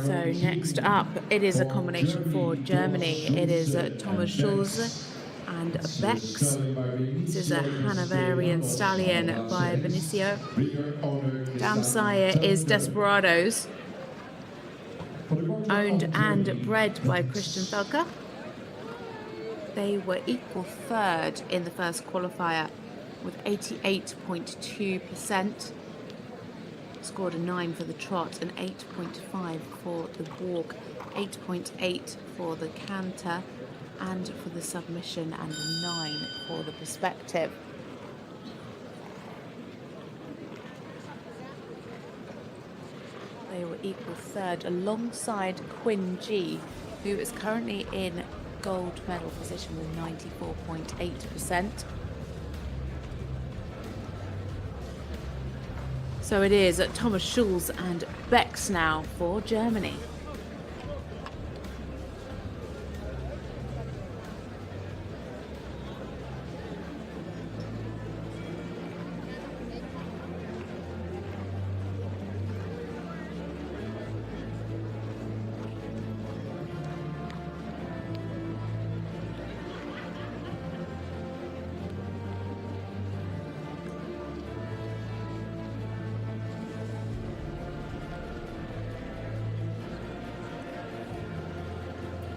So next up, it is a combination for Germany. It is Thomas Schulze and Bex. This is a Hanoverian Stallion by Benicio. Damsire is Desperados, owned and bred by Christian Felker. They were equal third in the first qualifier with 88.2%. Scored a 9 for the trot, an 8.5 for the walk, 8.8 for the canter, and for the submission, and a 9 for the perspective. They were equal third alongside Quinn G, who is currently in gold medal position with 94.8%. So it is Thomas Schulz and Bex now for Germany.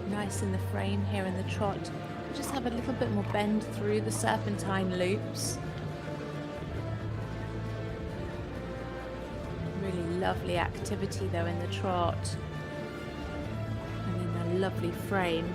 Nice in the frame here in the trot. Just have a little bit more bend through the serpentine loops. Really lovely activity though in the trot. And in a lovely frame.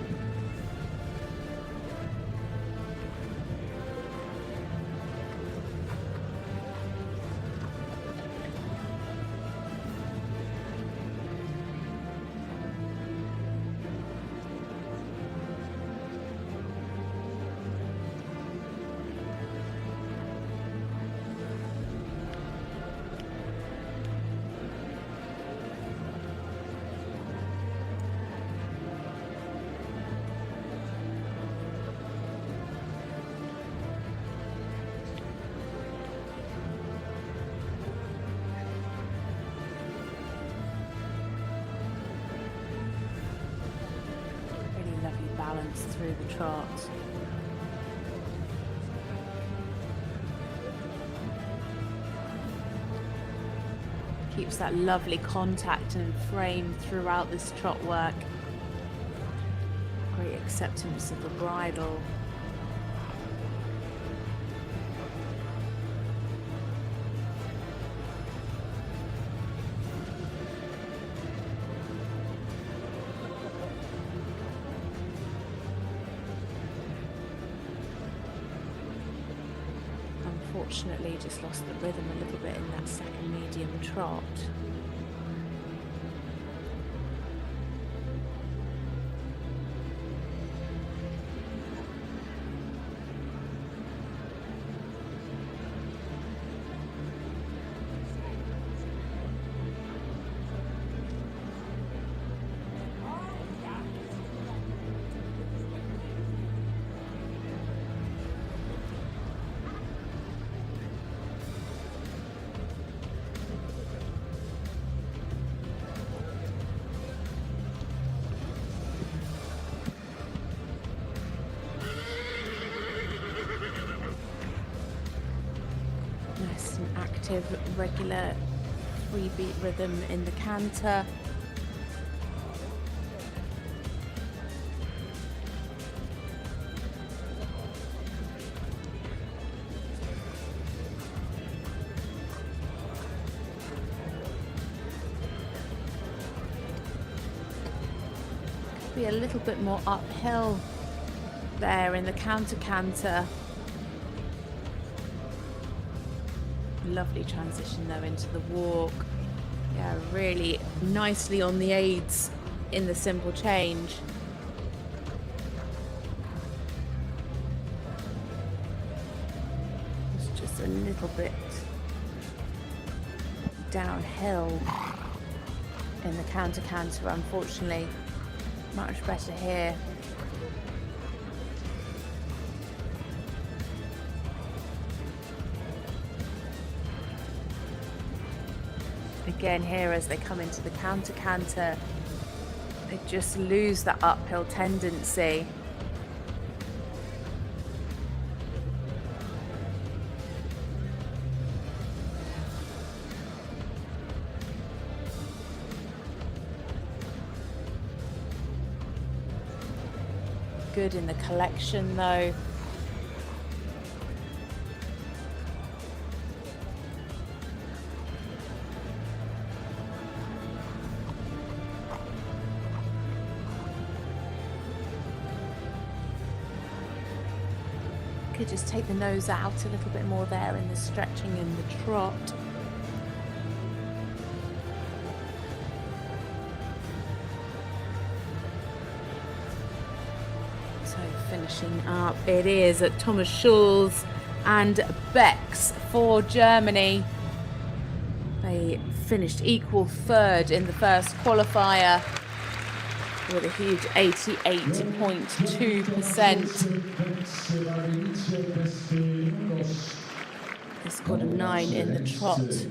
Through the trot. Keeps that lovely contact and frame throughout this trot work. Great acceptance of the bridle. Unfortunately, just lost the rhythm a little bit in that second medium trot. active, regular 3-beat rhythm in the canter. Be a little bit more uphill there in the counter canter. Lovely transition though into the walk. Yeah, really nicely on the aids in the simple change. It's just a little bit downhill in the counter canter, unfortunately. Much better here. Again here as they come into the counter canter, they just lose that uphill tendency. Good in the collection though. Could just take the nose out a little bit more there in the stretching and the trot. Finishing up, it is at Thomas Schulz and Bex for Germany. They finished equal third in the first qualifier with a huge 88.2%. They scored a 9 in the trot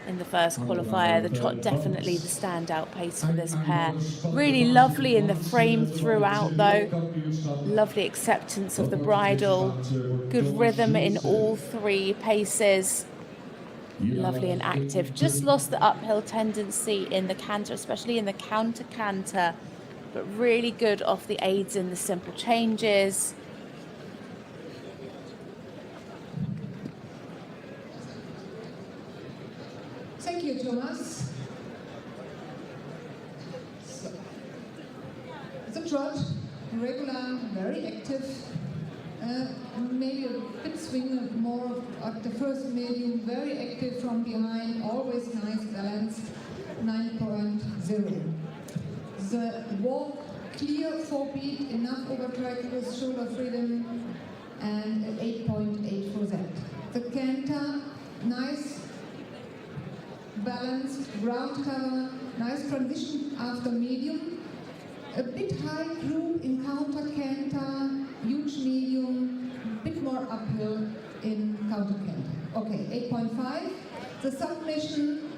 in the first qualifier. The trot definitely the standout pace for this pair. Really lovely in the frame throughout though. Lovely acceptance of the bridle. Good rhythm in all 3 paces. Lovely and active. Just lost the uphill tendency in the canter, especially in the counter canter, but really good off the aids in the simple changes. Thank you, Thomas. So, the trot, regular, very active. Maybe a bit swing more at the first medium, very active from behind, always nice balanced, 9.0. The walk, clear 4-beat, enough overtrack with shoulder freedom, and 8.8 for that. The canter, nice balanced, ground cover, nice transition after medium, a bit high group in counter canter, huge medium, a bit more uphill in counter canter. Okay, 8.5. The submission,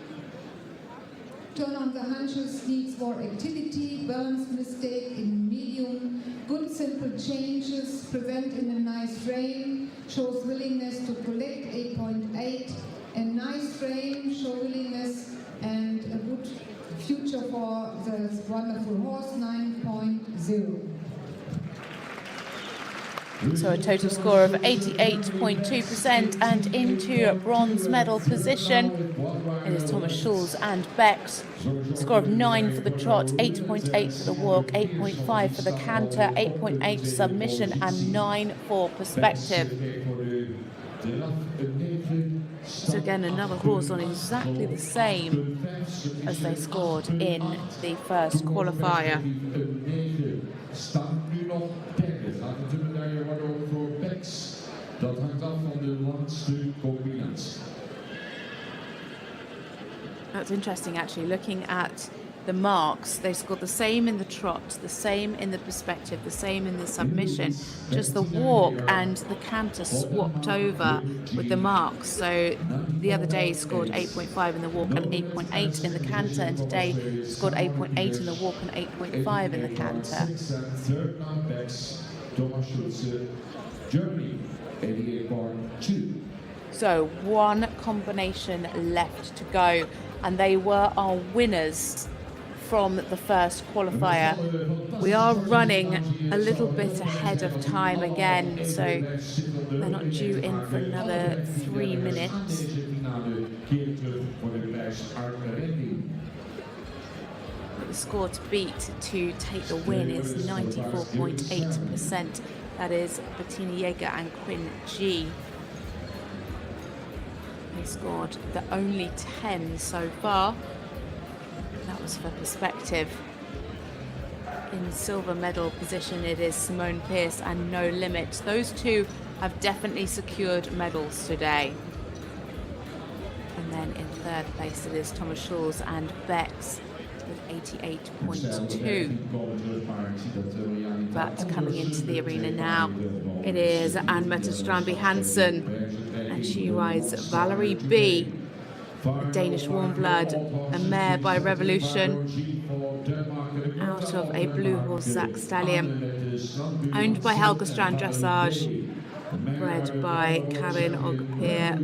turn on the hunches, needs more activity, balance mistake in medium, good simple changes, present in a nice frame, shows willingness to collect, 8.8. A nice frame, show willingness, and a good future for the wonderful horse, 9.0. So a total score of 88.2% and into bronze medal position. It is Thomas Schulz and Bex. Score of 9 for the trot, 8.8 for the walk, 8.5 for the canter, 8.8 submission, and 9 for perspective. So again, another horse on exactly the same as they scored in the first qualifier. That's interesting actually, looking at the marks, they scored the same in the trot, the same in the perspective, the same in the submission. Just the walk and the canter swapped over with the marks. So the other day scored 8.5 in the walk and 8.8 in the canter, and today scored 8.8 in the walk and 8.5 in the canter. Third now Bex, Thomas Schulze, Germany, 88.2. So one combination left to go, and they were our winners from the first qualifier. We are running a little bit ahead of time again, so they're not due in for another 3 minutes. The score to beat to take the win is 94.8%. That is Bettina Yeager and Quinn G. They scored the only 10 so far. That was for perspective. In silver medal position, it is Simone Pierce and No Limit. Those two have definitely secured medals today. And then in third place, it is Thomas Schulz and Bex with 88.2. But coming into the arena now, it is Anita Strandby Hansen, and she rides Valerie B, a Danish warm blood, a mare by Revolution, out of a blue horse Zach Stallion, owned by Helga Strand Dressage, bred by Karin Ogpier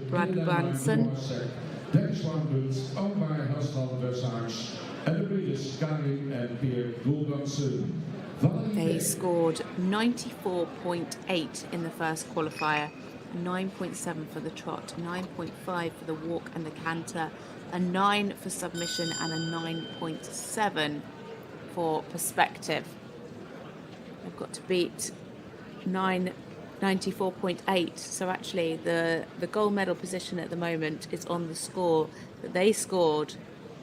Bradbansen. They scored 94.8 in the first qualifier, 9.7 for the trot, 9.5 for the walk and the canter, a 9 for submission, and a 9.7 for perspective. They've got to beat 94.8, so actually the gold medal position at the moment is on the score that they scored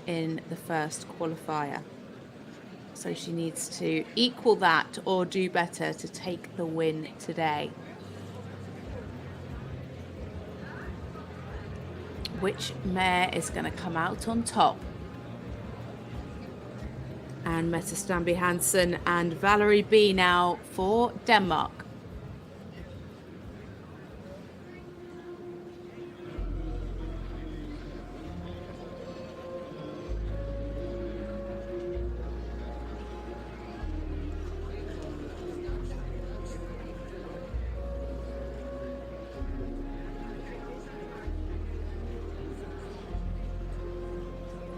in the first qualifier. So she needs to equal that or do better to take the win today. Which mare is going to come out on top? And Mette Strandby Hansen and Valerie B now for Denmark.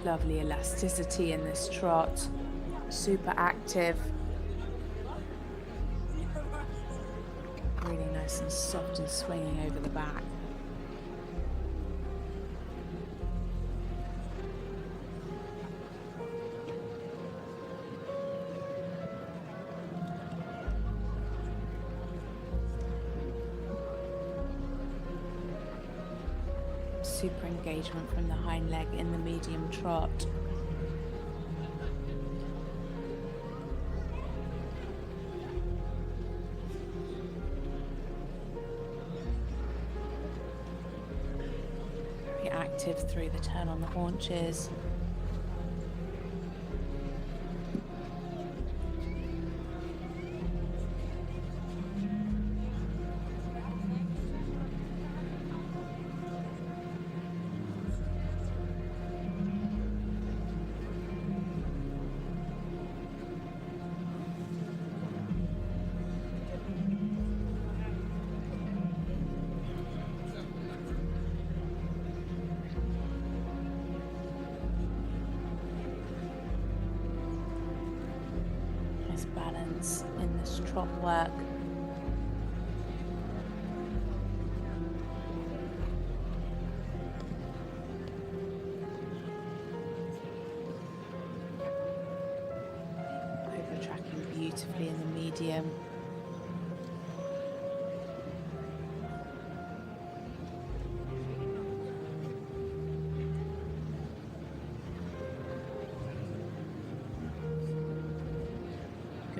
Lovely elasticity in this trot, super active, really nice and soft and swinging over the back. Super engagement from the hind leg in the medium trot. Very active through the turn on the haunches. Balance in this trot work. Over tracking beautifully in the medium.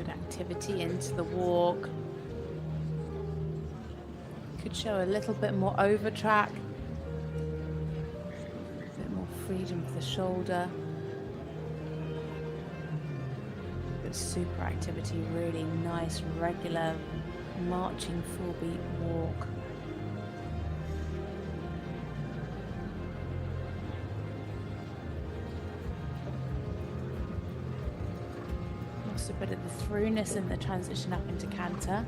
Activity into the walk. Could show a little bit more over track, a bit more freedom for the shoulder. But super activity, really nice, regular, marching full beat walk. A bit of the throughness in the transition up into canter.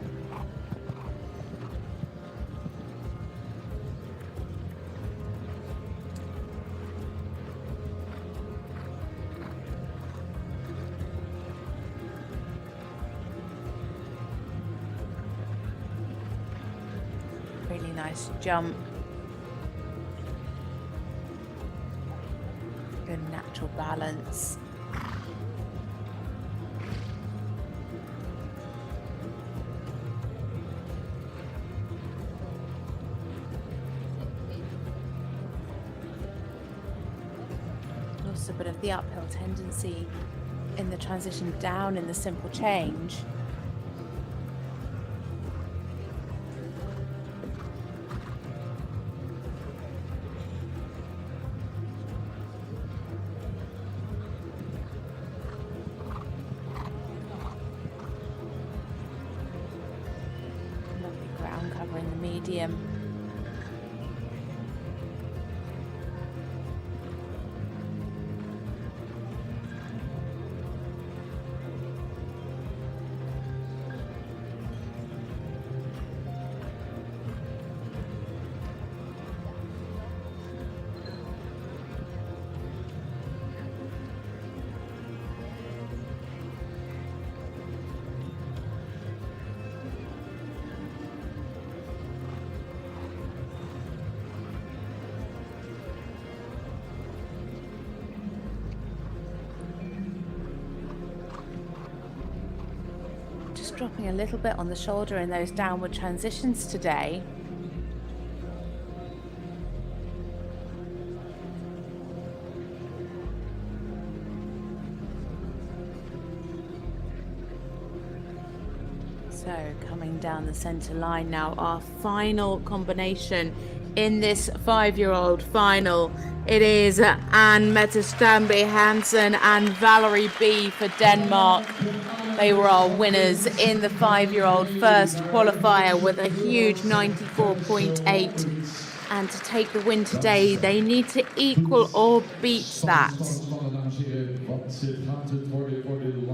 Really nice jump. Good natural balance. Also a bit of the uphill tendency in the transition down in the simple change. Lovely ground cover in the medium. Dropping a little bit on the shoulder in those downward transitions today. So coming down the center line now, our final combination in this 5-year-old final. It is Anita Jensen and Valerie B for Denmark. They were our winners in the 5-year-old first qualifier with a huge 94.8. And to take the win today, they need to equal or beat that.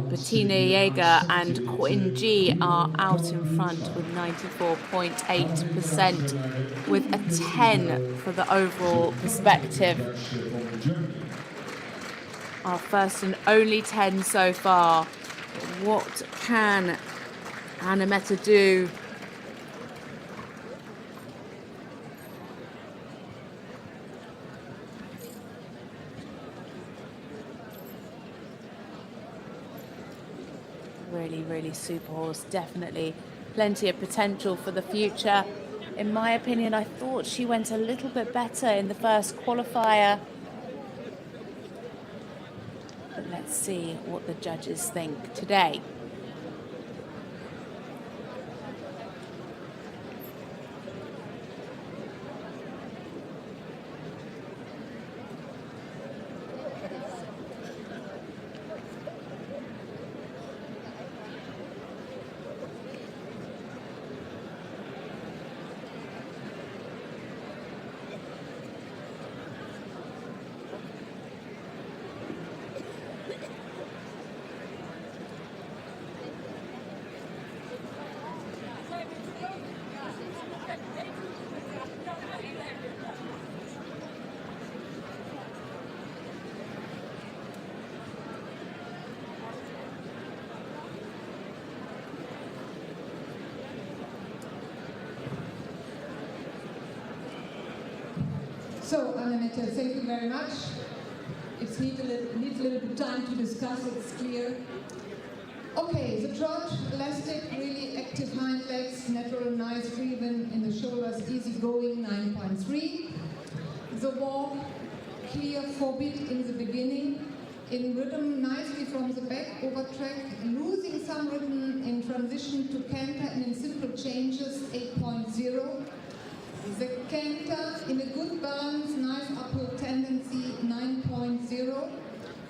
Bettina Jaeger and Quinn G are out in front with 94.8%, with a 10 for the overall perspective. Our first and only 10 so far. What can Anita do? Really super horse. Definitely plenty of potential for the future. In my opinion, I thought she went a little bit better in the first qualifier. But let's see what the judges think today. So, Anita, thank you very much. It needs a little bit of time to discuss, it's clear. Okay, the trot, elastic, really active hind legs, natural, nice driven in the shoulders, easy going, 9.3. The walk, clear 4-bit in the beginning. In rhythm, nicely from the back, over track, losing some rhythm in transition to canter and in simple changes, 8.0. The canter in a good balance, nice uphill tendency, 9.0.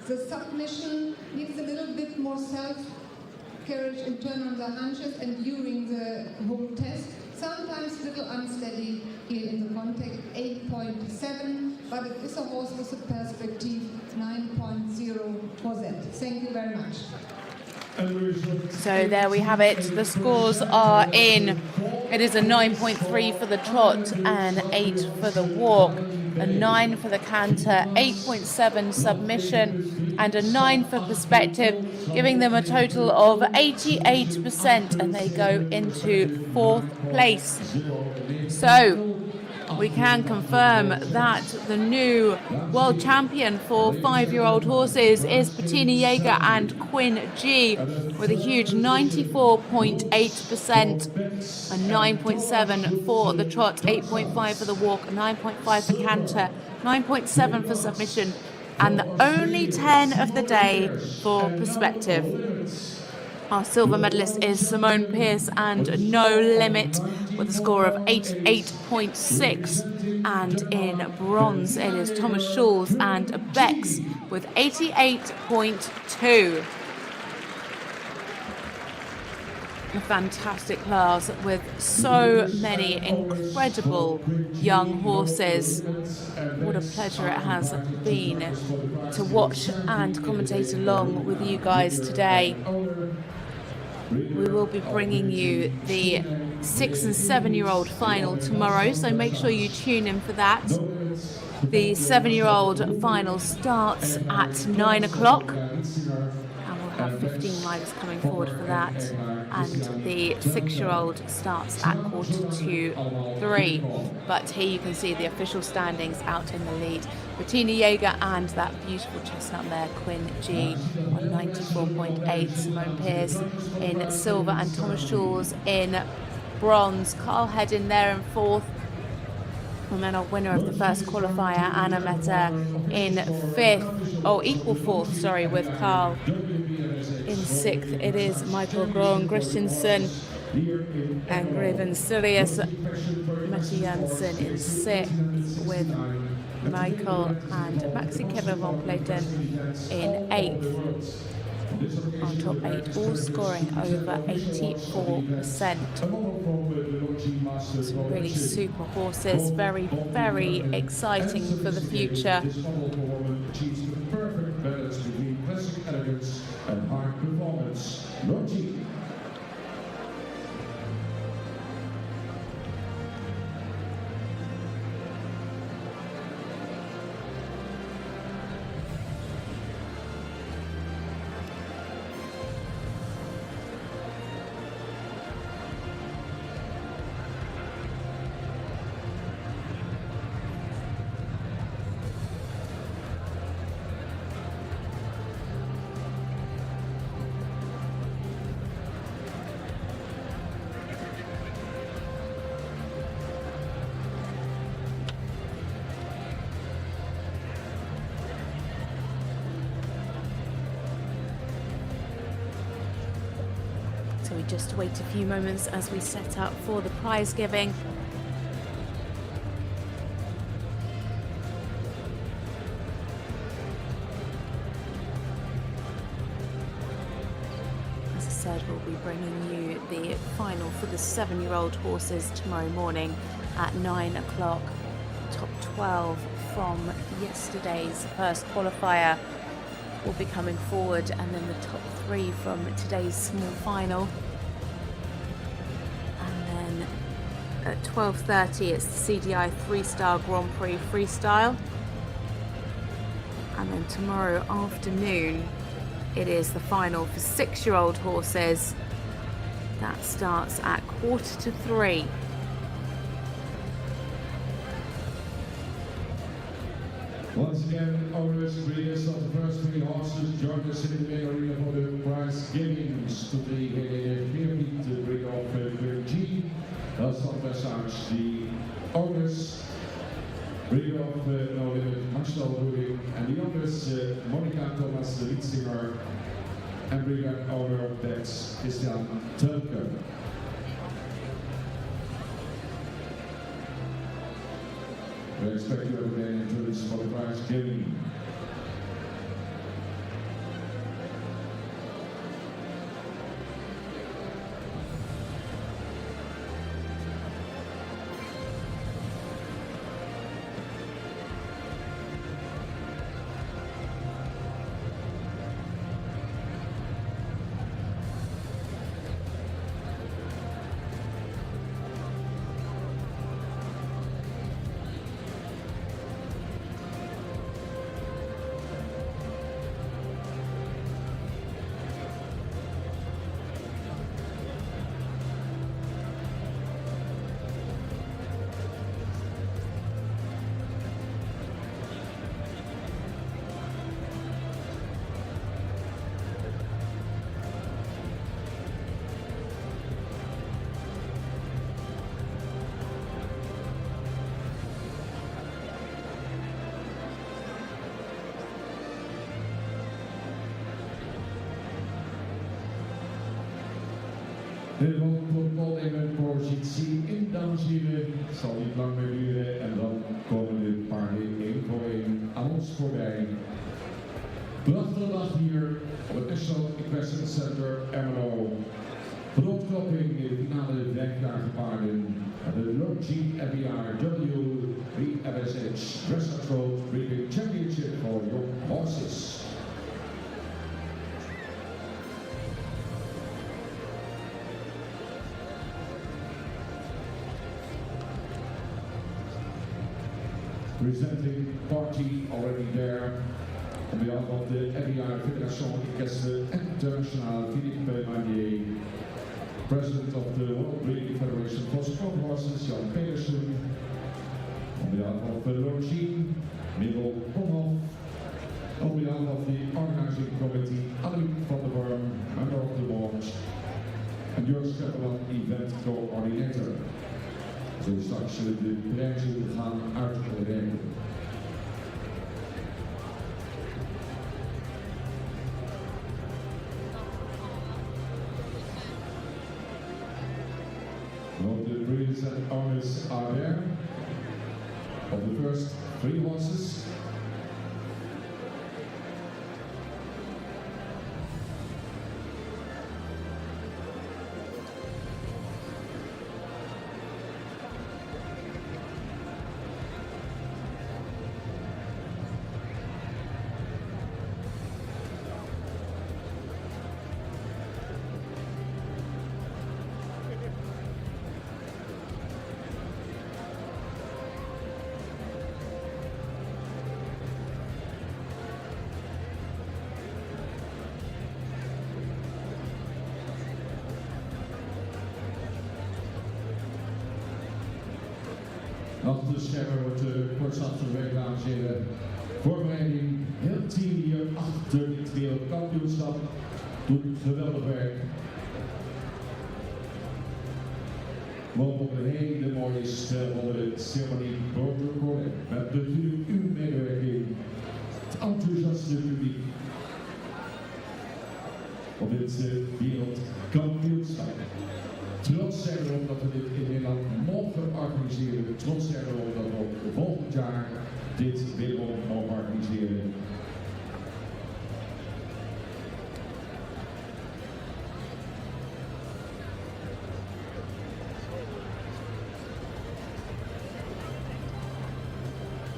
The submission needs a little bit more self-carriage and turn on the hunches and during the whole test. Sometimes little unsteady here in the contact, 8.7, but it is a horse with a perspective, 9.0 for that. Thank you very much. So there we have it. The scores are in. It is a 9.3 for the trot and 8 for the walk, a 9 for the canter, 8.7 submission, and a 9 for Perspective, giving them a total of 88%, and they go into 4th place. So we can confirm that the new world champion for 5-year-old horses is Bettina Jaeger and Quinn G, with a huge 94.8%, and 9.7 for the trot, 8.5 for the walk, 9.5 for canter, 9.7 for submission, and the only 10 of the day for Perspective. Our silver medalist is Simone Pierce and No Limit with a score of 88.6. And in bronze, it is Thomas Schulz and Bex with 88.2. A fantastic class with so many incredible young horses. What a pleasure it has been to watch and commentate along with you guys today. We will be bringing you the 6- and 7-year-old final tomorrow, so make sure you tune in for that. The 7-year-old final starts at 9 o'clock, and we'll have 15 riders coming forward for that. And the 6-year-old starts at 2:45. But here you can see the official standings out in the lead. Bettina Jaeger and that beautiful chestnut mare, Quinn G, on 94.8. Simone Pierce in silver and Thomas Schulz in bronze. Carl Heddin there in 4th. And then our winner of the first qualifier, Anna Meta, in 5th. Oh, equal 4th, sorry, with Carl. In 6th, it is Michael Groen Christensen and Graven Sirius. Matthias Jensen in 6th with Michael and Maxi Kevin von Platen in 8th. Our top 8 all scoring over 84%. Some really super horses, very, very exciting for the future. Perfect balance between classic elegance and high performance. Longines. So we just wait a few moments as we set up for the prize giving. As I said, we'll be bringing you the final for the 7-year-old horses tomorrow morning at 9 o'clock. Top 12 from yesterday's first qualifier will be coming forward, and then the top 3 from today's small final. And then at 12:30 it's the CDI 3-star Grand Prix Freestyle, and then tomorrow afternoon it is the final for 6-year-old horses. That starts at 2:45. Once again, owners, breeders of the first 3 horses join us in the main arena for the prize givings. Today, Geerpiet, the breeder of Quinn G. That's not Dressage, the owners, breeder of No Limit, Marcel Rubin, and the owners, Monica Thomas, the lead singer, and breeder and owner of Bex, Christian Tölker. We expect you every day into this for the prize giving. De controlnemerpositie in, dames en heren. Het zal niet lang meer duren en dan komen de paarden één voor één aan ons voorbij. Prachtige dag hier op het National Equestrian Center Ermelo. Voor de ontknoping in de finale 5-jarige paarden. De Longines FEI WBFSH Dressage Breeding Championship for Young Horses. Presenting party already there. On behalf of the FEI Fédération Équestre Internationale, Philippe Manier, President of the World Breeding Federation for Sport Horses, Jan Pedersen. On behalf of the Longines, Middel Pomhoff. On behalf of the organizing committee, Anita van der Worm, member of the board, and your Stefan, event coordinator. Zo straks de prijzen gaan uitreiken. Well, the breeders and owners are there of the first 3 horses. Achter de schermen wordt kort afgewerkt, dames en heren. Voorbereiding, heel team hier achter dit wereldkampioenschap doet geweldig werk. Mogen op een hele mooie stijl onder de ceremonie protocol met natuurlijk uw medewerking, het enthousiaste publiek op dit wereldkampioenschap. Trots zijn erop dat we dit in Nederland mogen organiseren. Trots zijn erop dat we ook volgend jaar dit weer mogen organiseren.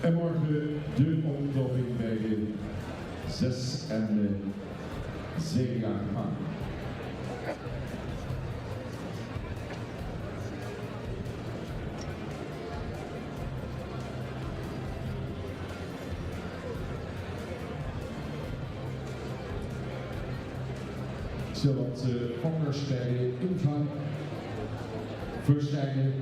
En morgen de omknoping bij de 6 en de 7-jarige paarden. Zodat fokkers bij de ingang verschijnen.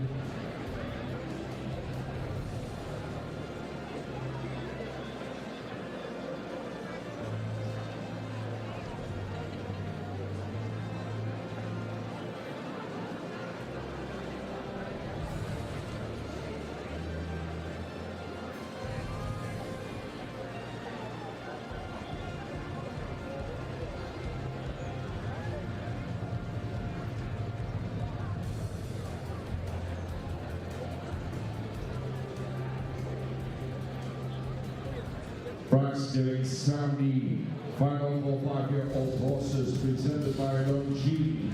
Prize giving ceremony, final for 5-year-old horses presented by Longines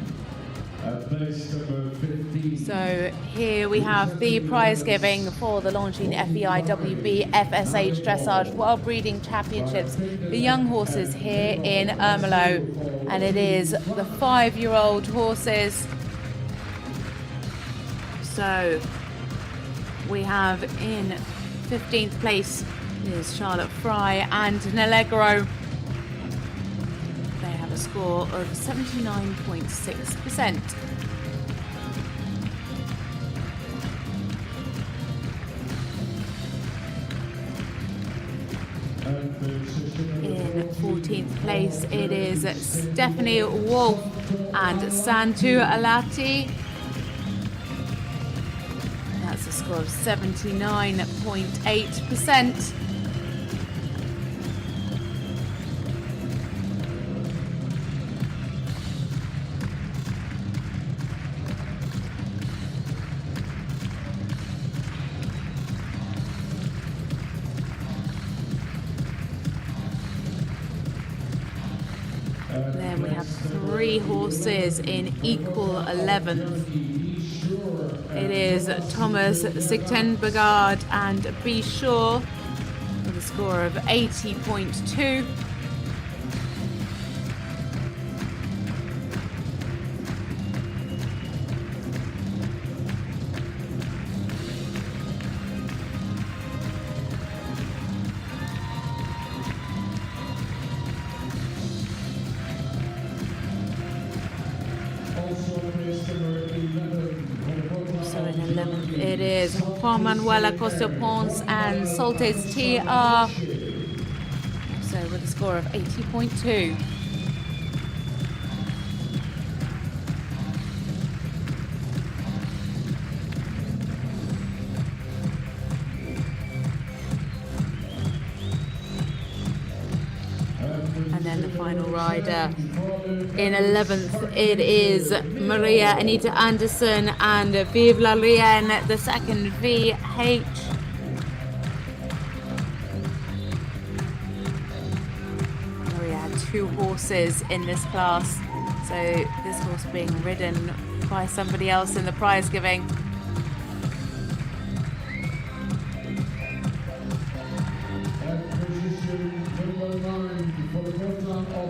at place number 15. So here we have the prize giving for the Longines FEI WBFSH Dressage World Breeding Championships for young horses here in Ermelo, and it is the 5-year-old horses. So we have in 15th place is Charlotte Fry and Nella. They have a score of 79.6%. In 14th place it is Stephanie Wolf and Santu Alati. That's a score of 79.8%. 3 horses in equal 11th. It is Thomas Sigtenbergard and Be Sure with a score of 80.2. It is Juan Manuel Acosta Pons and Soltes TR, so with a score of 80.2. And then the final rider in 11th, it is Maria Anita Anderson and Vive la Reine, the second VH. Maria had 2 horses in this class, so this horse being ridden by somebody else in the prize giving.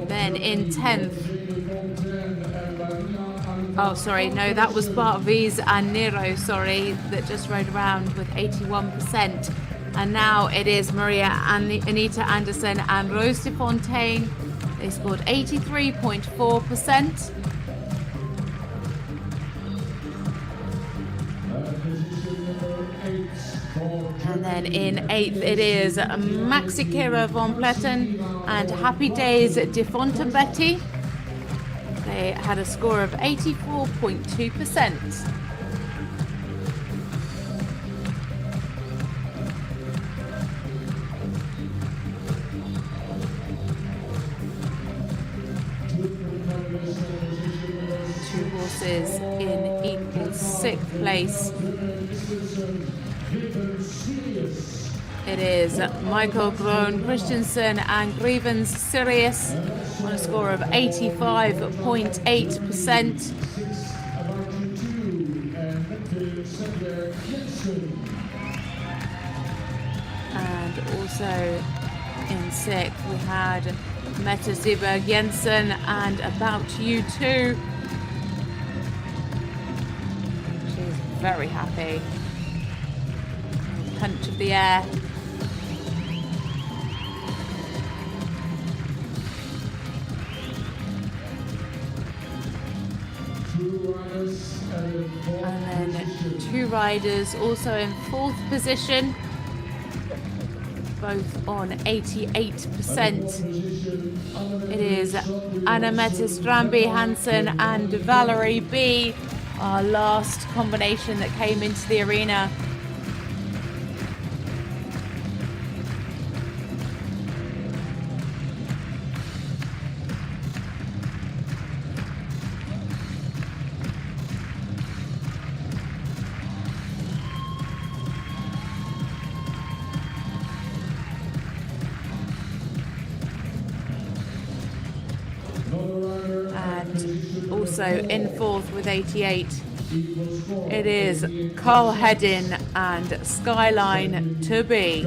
Then in 10th, oh sorry, no, that was Bart Wies and Nero, sorry, that just rode around with 81%. And now it is Maria and Anita Anderson and Rose de Fontaine. They scored 83.4%. And then in 8th, it is Maxikera von Pletten and Happy Days de Fontenbetti. They had a score of 84.2%. Two horses in equal 6th place. It is Michael Groen Christensen and Grievens Sirius on a score of 85.8%. And also in 6th we had Mette Ziberg Jensen and About You Too. She's very happy. Punch of the air. And then 2 riders also in 4th position, both on 88%. It is Anna Mette Strandby Hansen and Valerie B, our last combination that came into the arena. Also in 4th with 88, it is Carl Hedin and Skyline to be.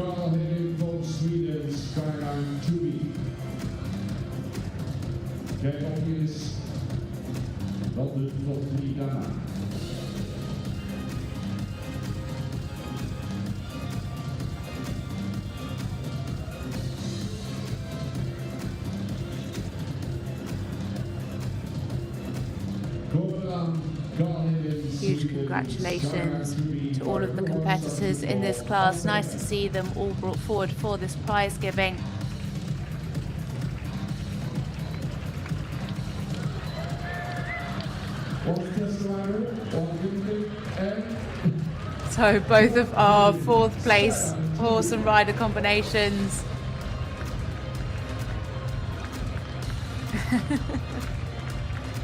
Huge congratulations to all of the competitors in this class. Nice to see them all brought forward for this prize giving. So both of our 4th place horse and rider combinations.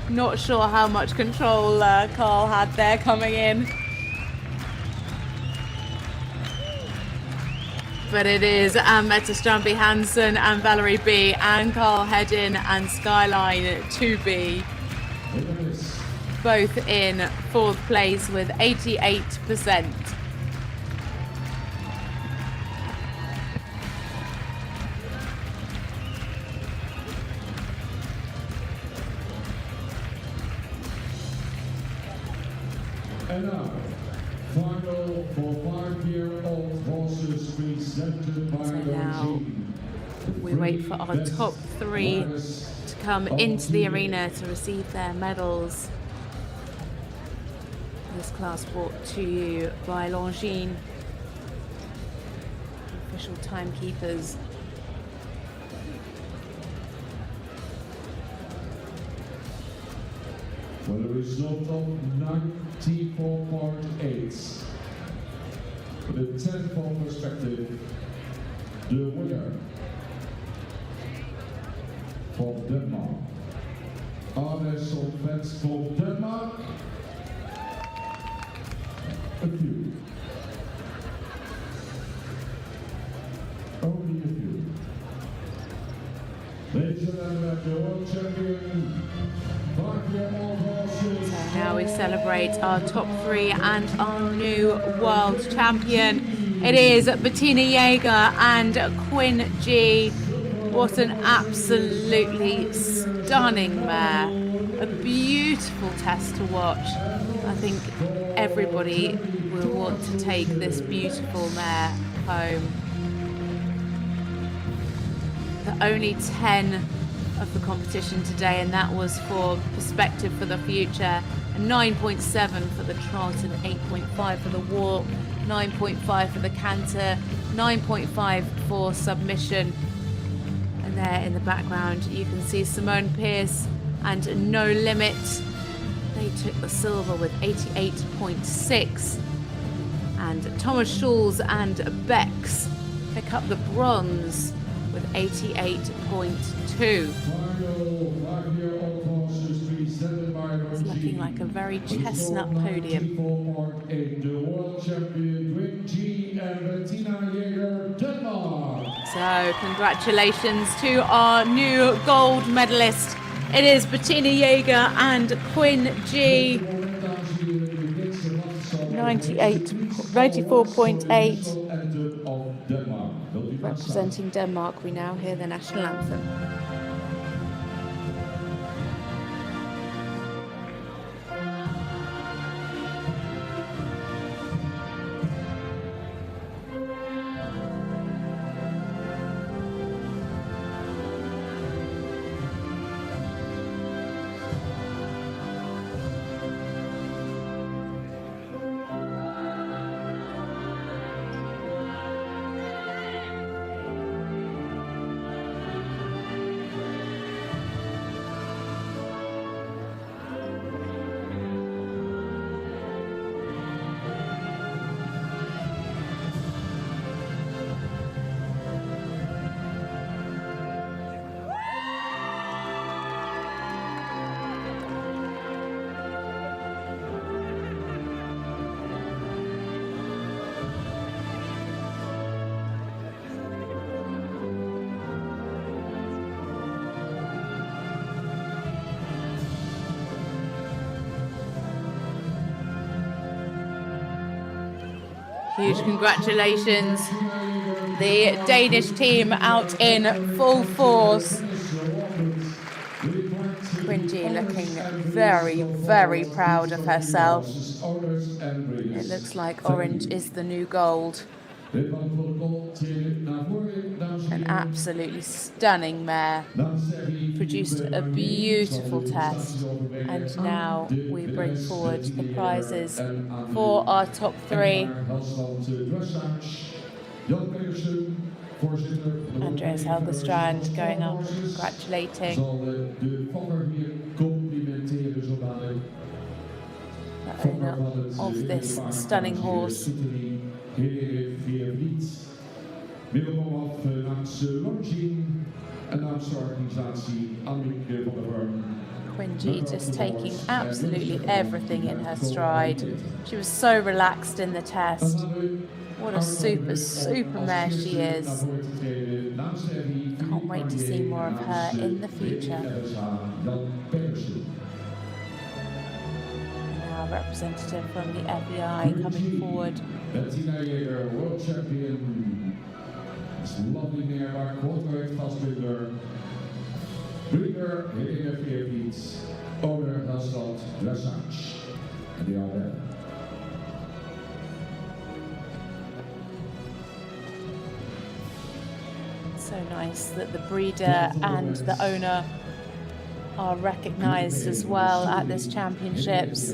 Not sure how much control Carl had there coming in. But it is Mette Strandby Hansen and Valerie B and Carl Hedin and Skyline to be both in 4th place with 88%. And now, final for 5-year-old horses presented by Longines. We wait for our top 3 to come into the arena to receive their medals. This class brought to you by Longines, official timekeepers. For the result of 94.8. For the 10-4 perspective, the winner from Denmark. Anita from Denmark. A few. Only a few. Ladies and gentlemen, the world champion. So now we celebrate our top 3 and our new world champion. It is Bettina Jaeger and Quinn G. What an absolutely stunning mare. A beautiful test to watch. I think everybody will want to take this beautiful mare home. The only 10 of the competition today, and that was for perspective for the future. 9.7 for the trot and 8.5 for the walk, 9.5 for the canter, 9.5 for submission. And there in the background you can see Simone Pierce and No Limit. They took the silver with 88.6, and Thomas Schulz and Bex pick up the bronze with 88.2. It's looking like a very chestnut podium. So congratulations to our new gold medalist. It is Bettina Jaeger and Quinn G. 94.8. Representing Denmark, we now hear the national anthem. Huge congratulations. The Danish team out in full force. Quinn G looking very, very proud of herself. It looks like orange is the new gold. An absolutely stunning mare. Produced a beautiful test. And now we bring forward the prizes for our top 3. Andreas Helgestrand going up, congratulating the owner of this stunning horse. Quinn G just taking absolutely everything in her stride. She was so relaxed in the test. What a super, super mare she is. Can't wait to see more of her in the future. Now, a representative from the FEI coming forward. Bettina Jäger, world champion. Is lovely nearby, quarterweight vastbinder. Breeder, hitting the FEI feet. Owner, Dressage. And they are there. So nice that the breeder and the owner are recognised as well at this championships.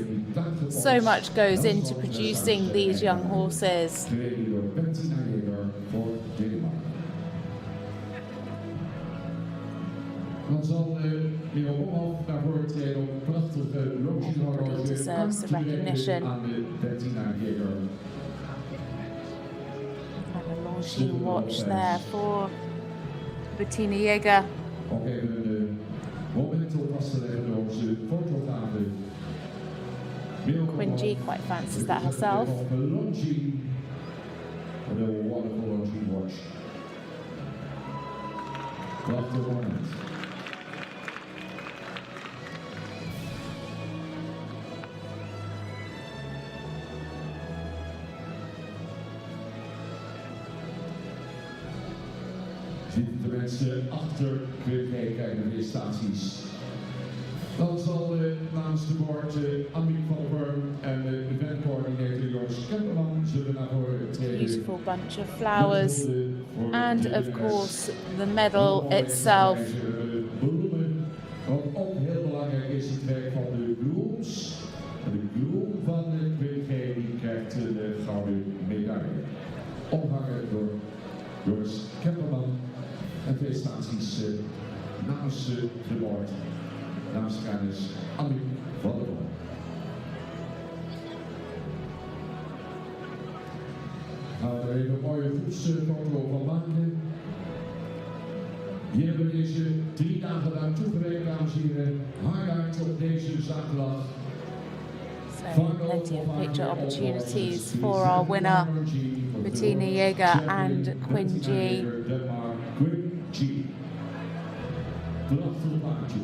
So much goes into producing these young horses. Everybody deserves the recognition. And a Longines watch there for Bettina Jäger. Quinn G quite fancies that herself. Zitten de mensen achter Quinn kijken naar de prestaties. Dan zal namens de board Annie van der Worm en de event coördinator Joris Kemperman zullen naar voren treden. Beautiful bunch of flowers and of course the medal itself. Wat ook heel belangrijk is, het werk van de grooms. En de groom van de Quinn G die krijgt de gouden medaille. Opgehangen door Joris Kemperman en prestaties namens de board. Namens de kennis Annie van der Worm. Gaan we er even een mooie groepsfoto van maken. Hier hebben we deze 3 dagen lang toegewerkt, dames en heren. Highlight op deze zaterdag. So plenty of picture opportunities for our winner, Bettina Jäger and Quinn G. Quinn G. Prachtig plaatje.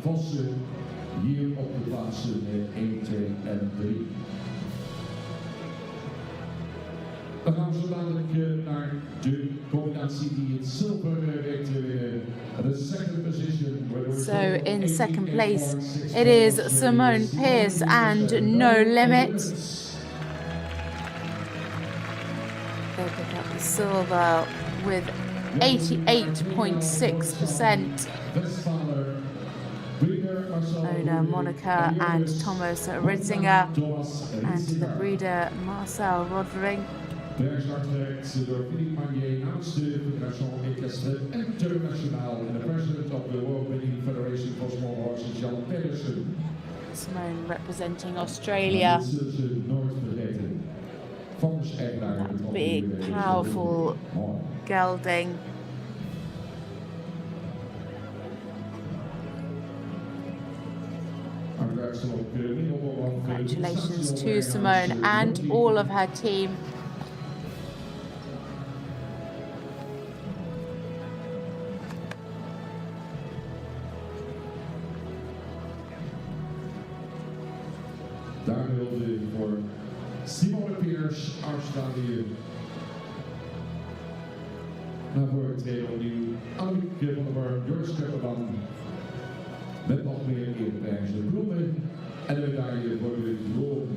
Vossen hier op de plaatsen 1, 2 en 3. Dan gaan we zo dadelijk naar de combinatie die het zilver weet te winnen. The second position. So in second place it is Simone Pierce and No Limit. They pick up the silver with 88.6%. Owner Monica and Thomas Ritzinger and the breeder Marcel Rodring. Bergzaktrekt door Philippe Magnier namens de Federation Equestre Internationaal en de president of the World Breeding Federation for Small Horses, Jan Pedersen. Simone representing Australia. That big, powerful gelding. Congratulations to Simone and all of her team. Daar wilde voor Simone Pierce, Australië. Nou, voor het tweede opnieuw Annieke van der Worm, Joris Kemperman. Met nog meer eerprijzen, bloemen en de medaille voor de groom.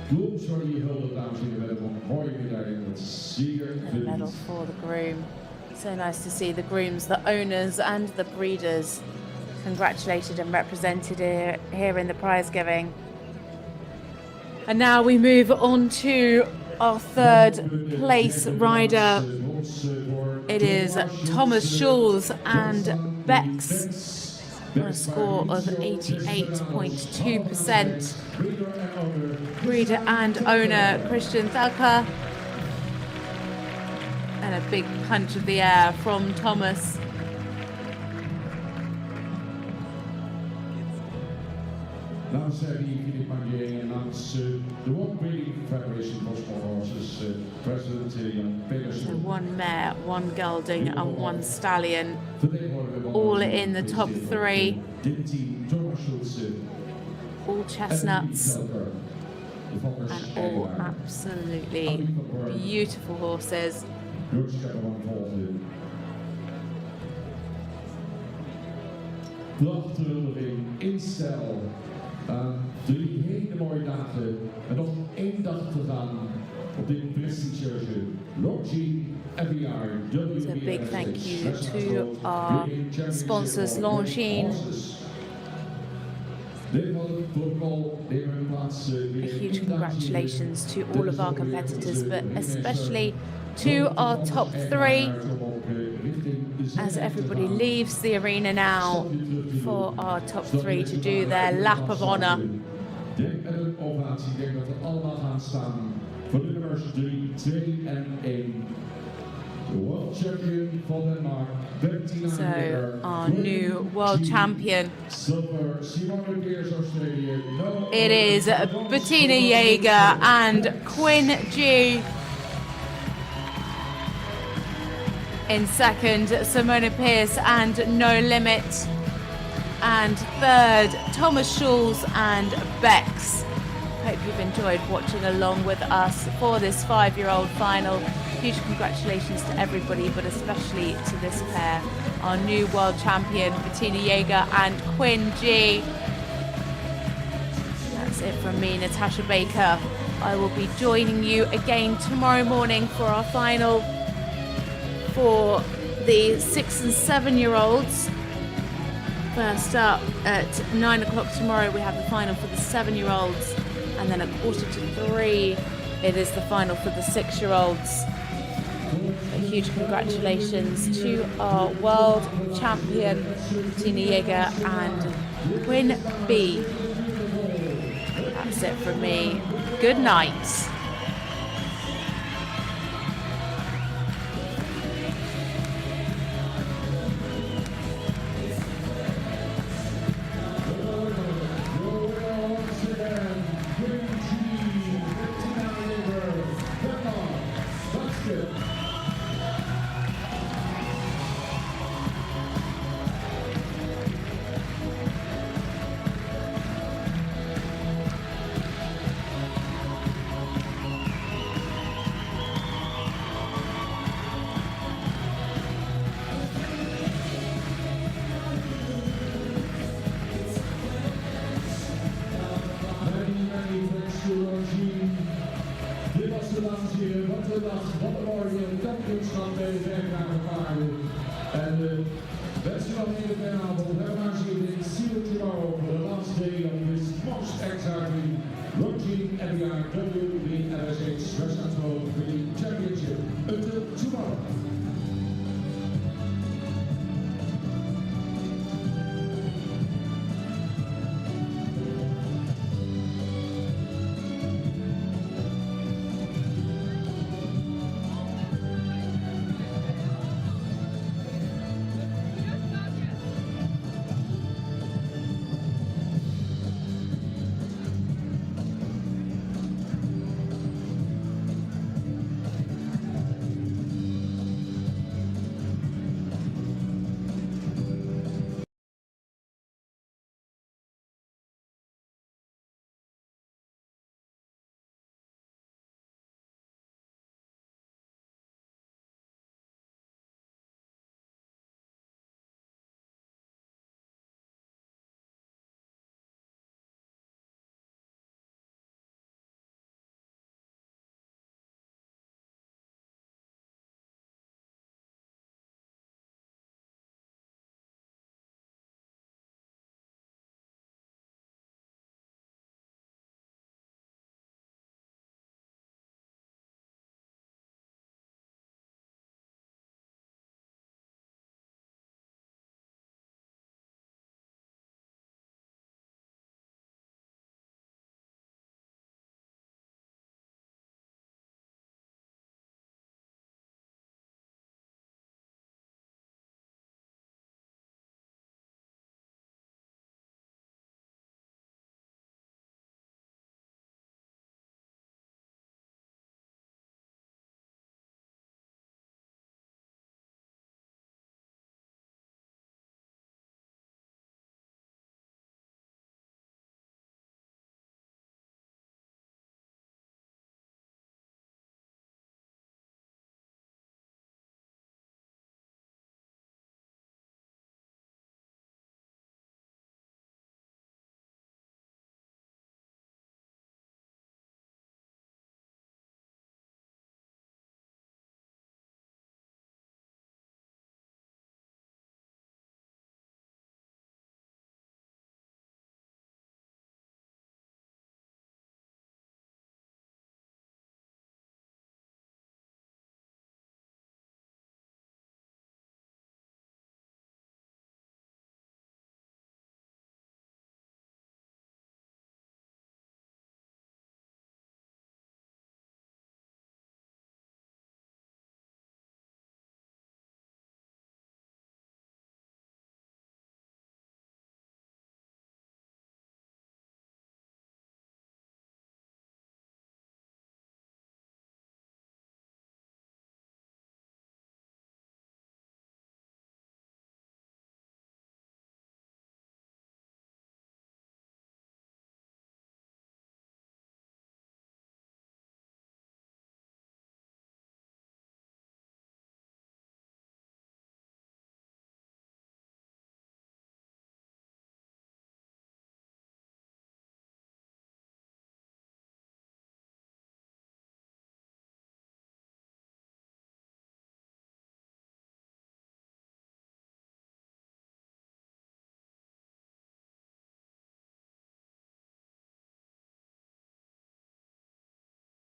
Grooms worden hier gehuldigd, dames en heren, met een mooie medaille. Dat is zeer A medal for the groom. So nice to see the grooms, the owners and the breeders congratulated and represented here in the prize giving. And now we move on to our third place rider. It is Thomas Schulz and Bex on a score of 88.2%. Breeder and owner Christian Thalka. And a big punch of the air from Thomas. Dames namens Philip Magier and namens the World Breeding Federation for Sport Horses, President Jan Pedersen. So one mare, one gelding and one stallion, all in the top 3. All chestnuts and all absolutely beautiful horses. Prachtige instel. 3 hele mooie dagen en nog 1 dag te gaan op dit prestigieuze Longines FEI WBFSH. So a big thank you to our sponsors, Longines. A huge congratulations to all of our competitors, but especially to our top 3 as everybody leaves the arena now for our top 3 to do their lap of honour. So our new world champion, it is Bettina Jaeger and Quinn G. In second, Simona Pierce and No Limit. And third, Thomas Schulz and Bex. Hope you've enjoyed watching along with us for this 5-year-old final. Huge congratulations to everybody, but especially to this pair, our new world champion, Bettina Jaeger and Quinn G. That's it from me, Natasha Baker. I will be joining you again tomorrow morning for our final for the 6 and 7-year-olds. First up at 9 o'clock tomorrow, we have the final for the 7-year-olds, and then at 2:45 it is the final for the 6-year-olds. A huge congratulations to our world champion, Bettina Jaeger and Quinn B. That's it from me. Good night. Longines FEI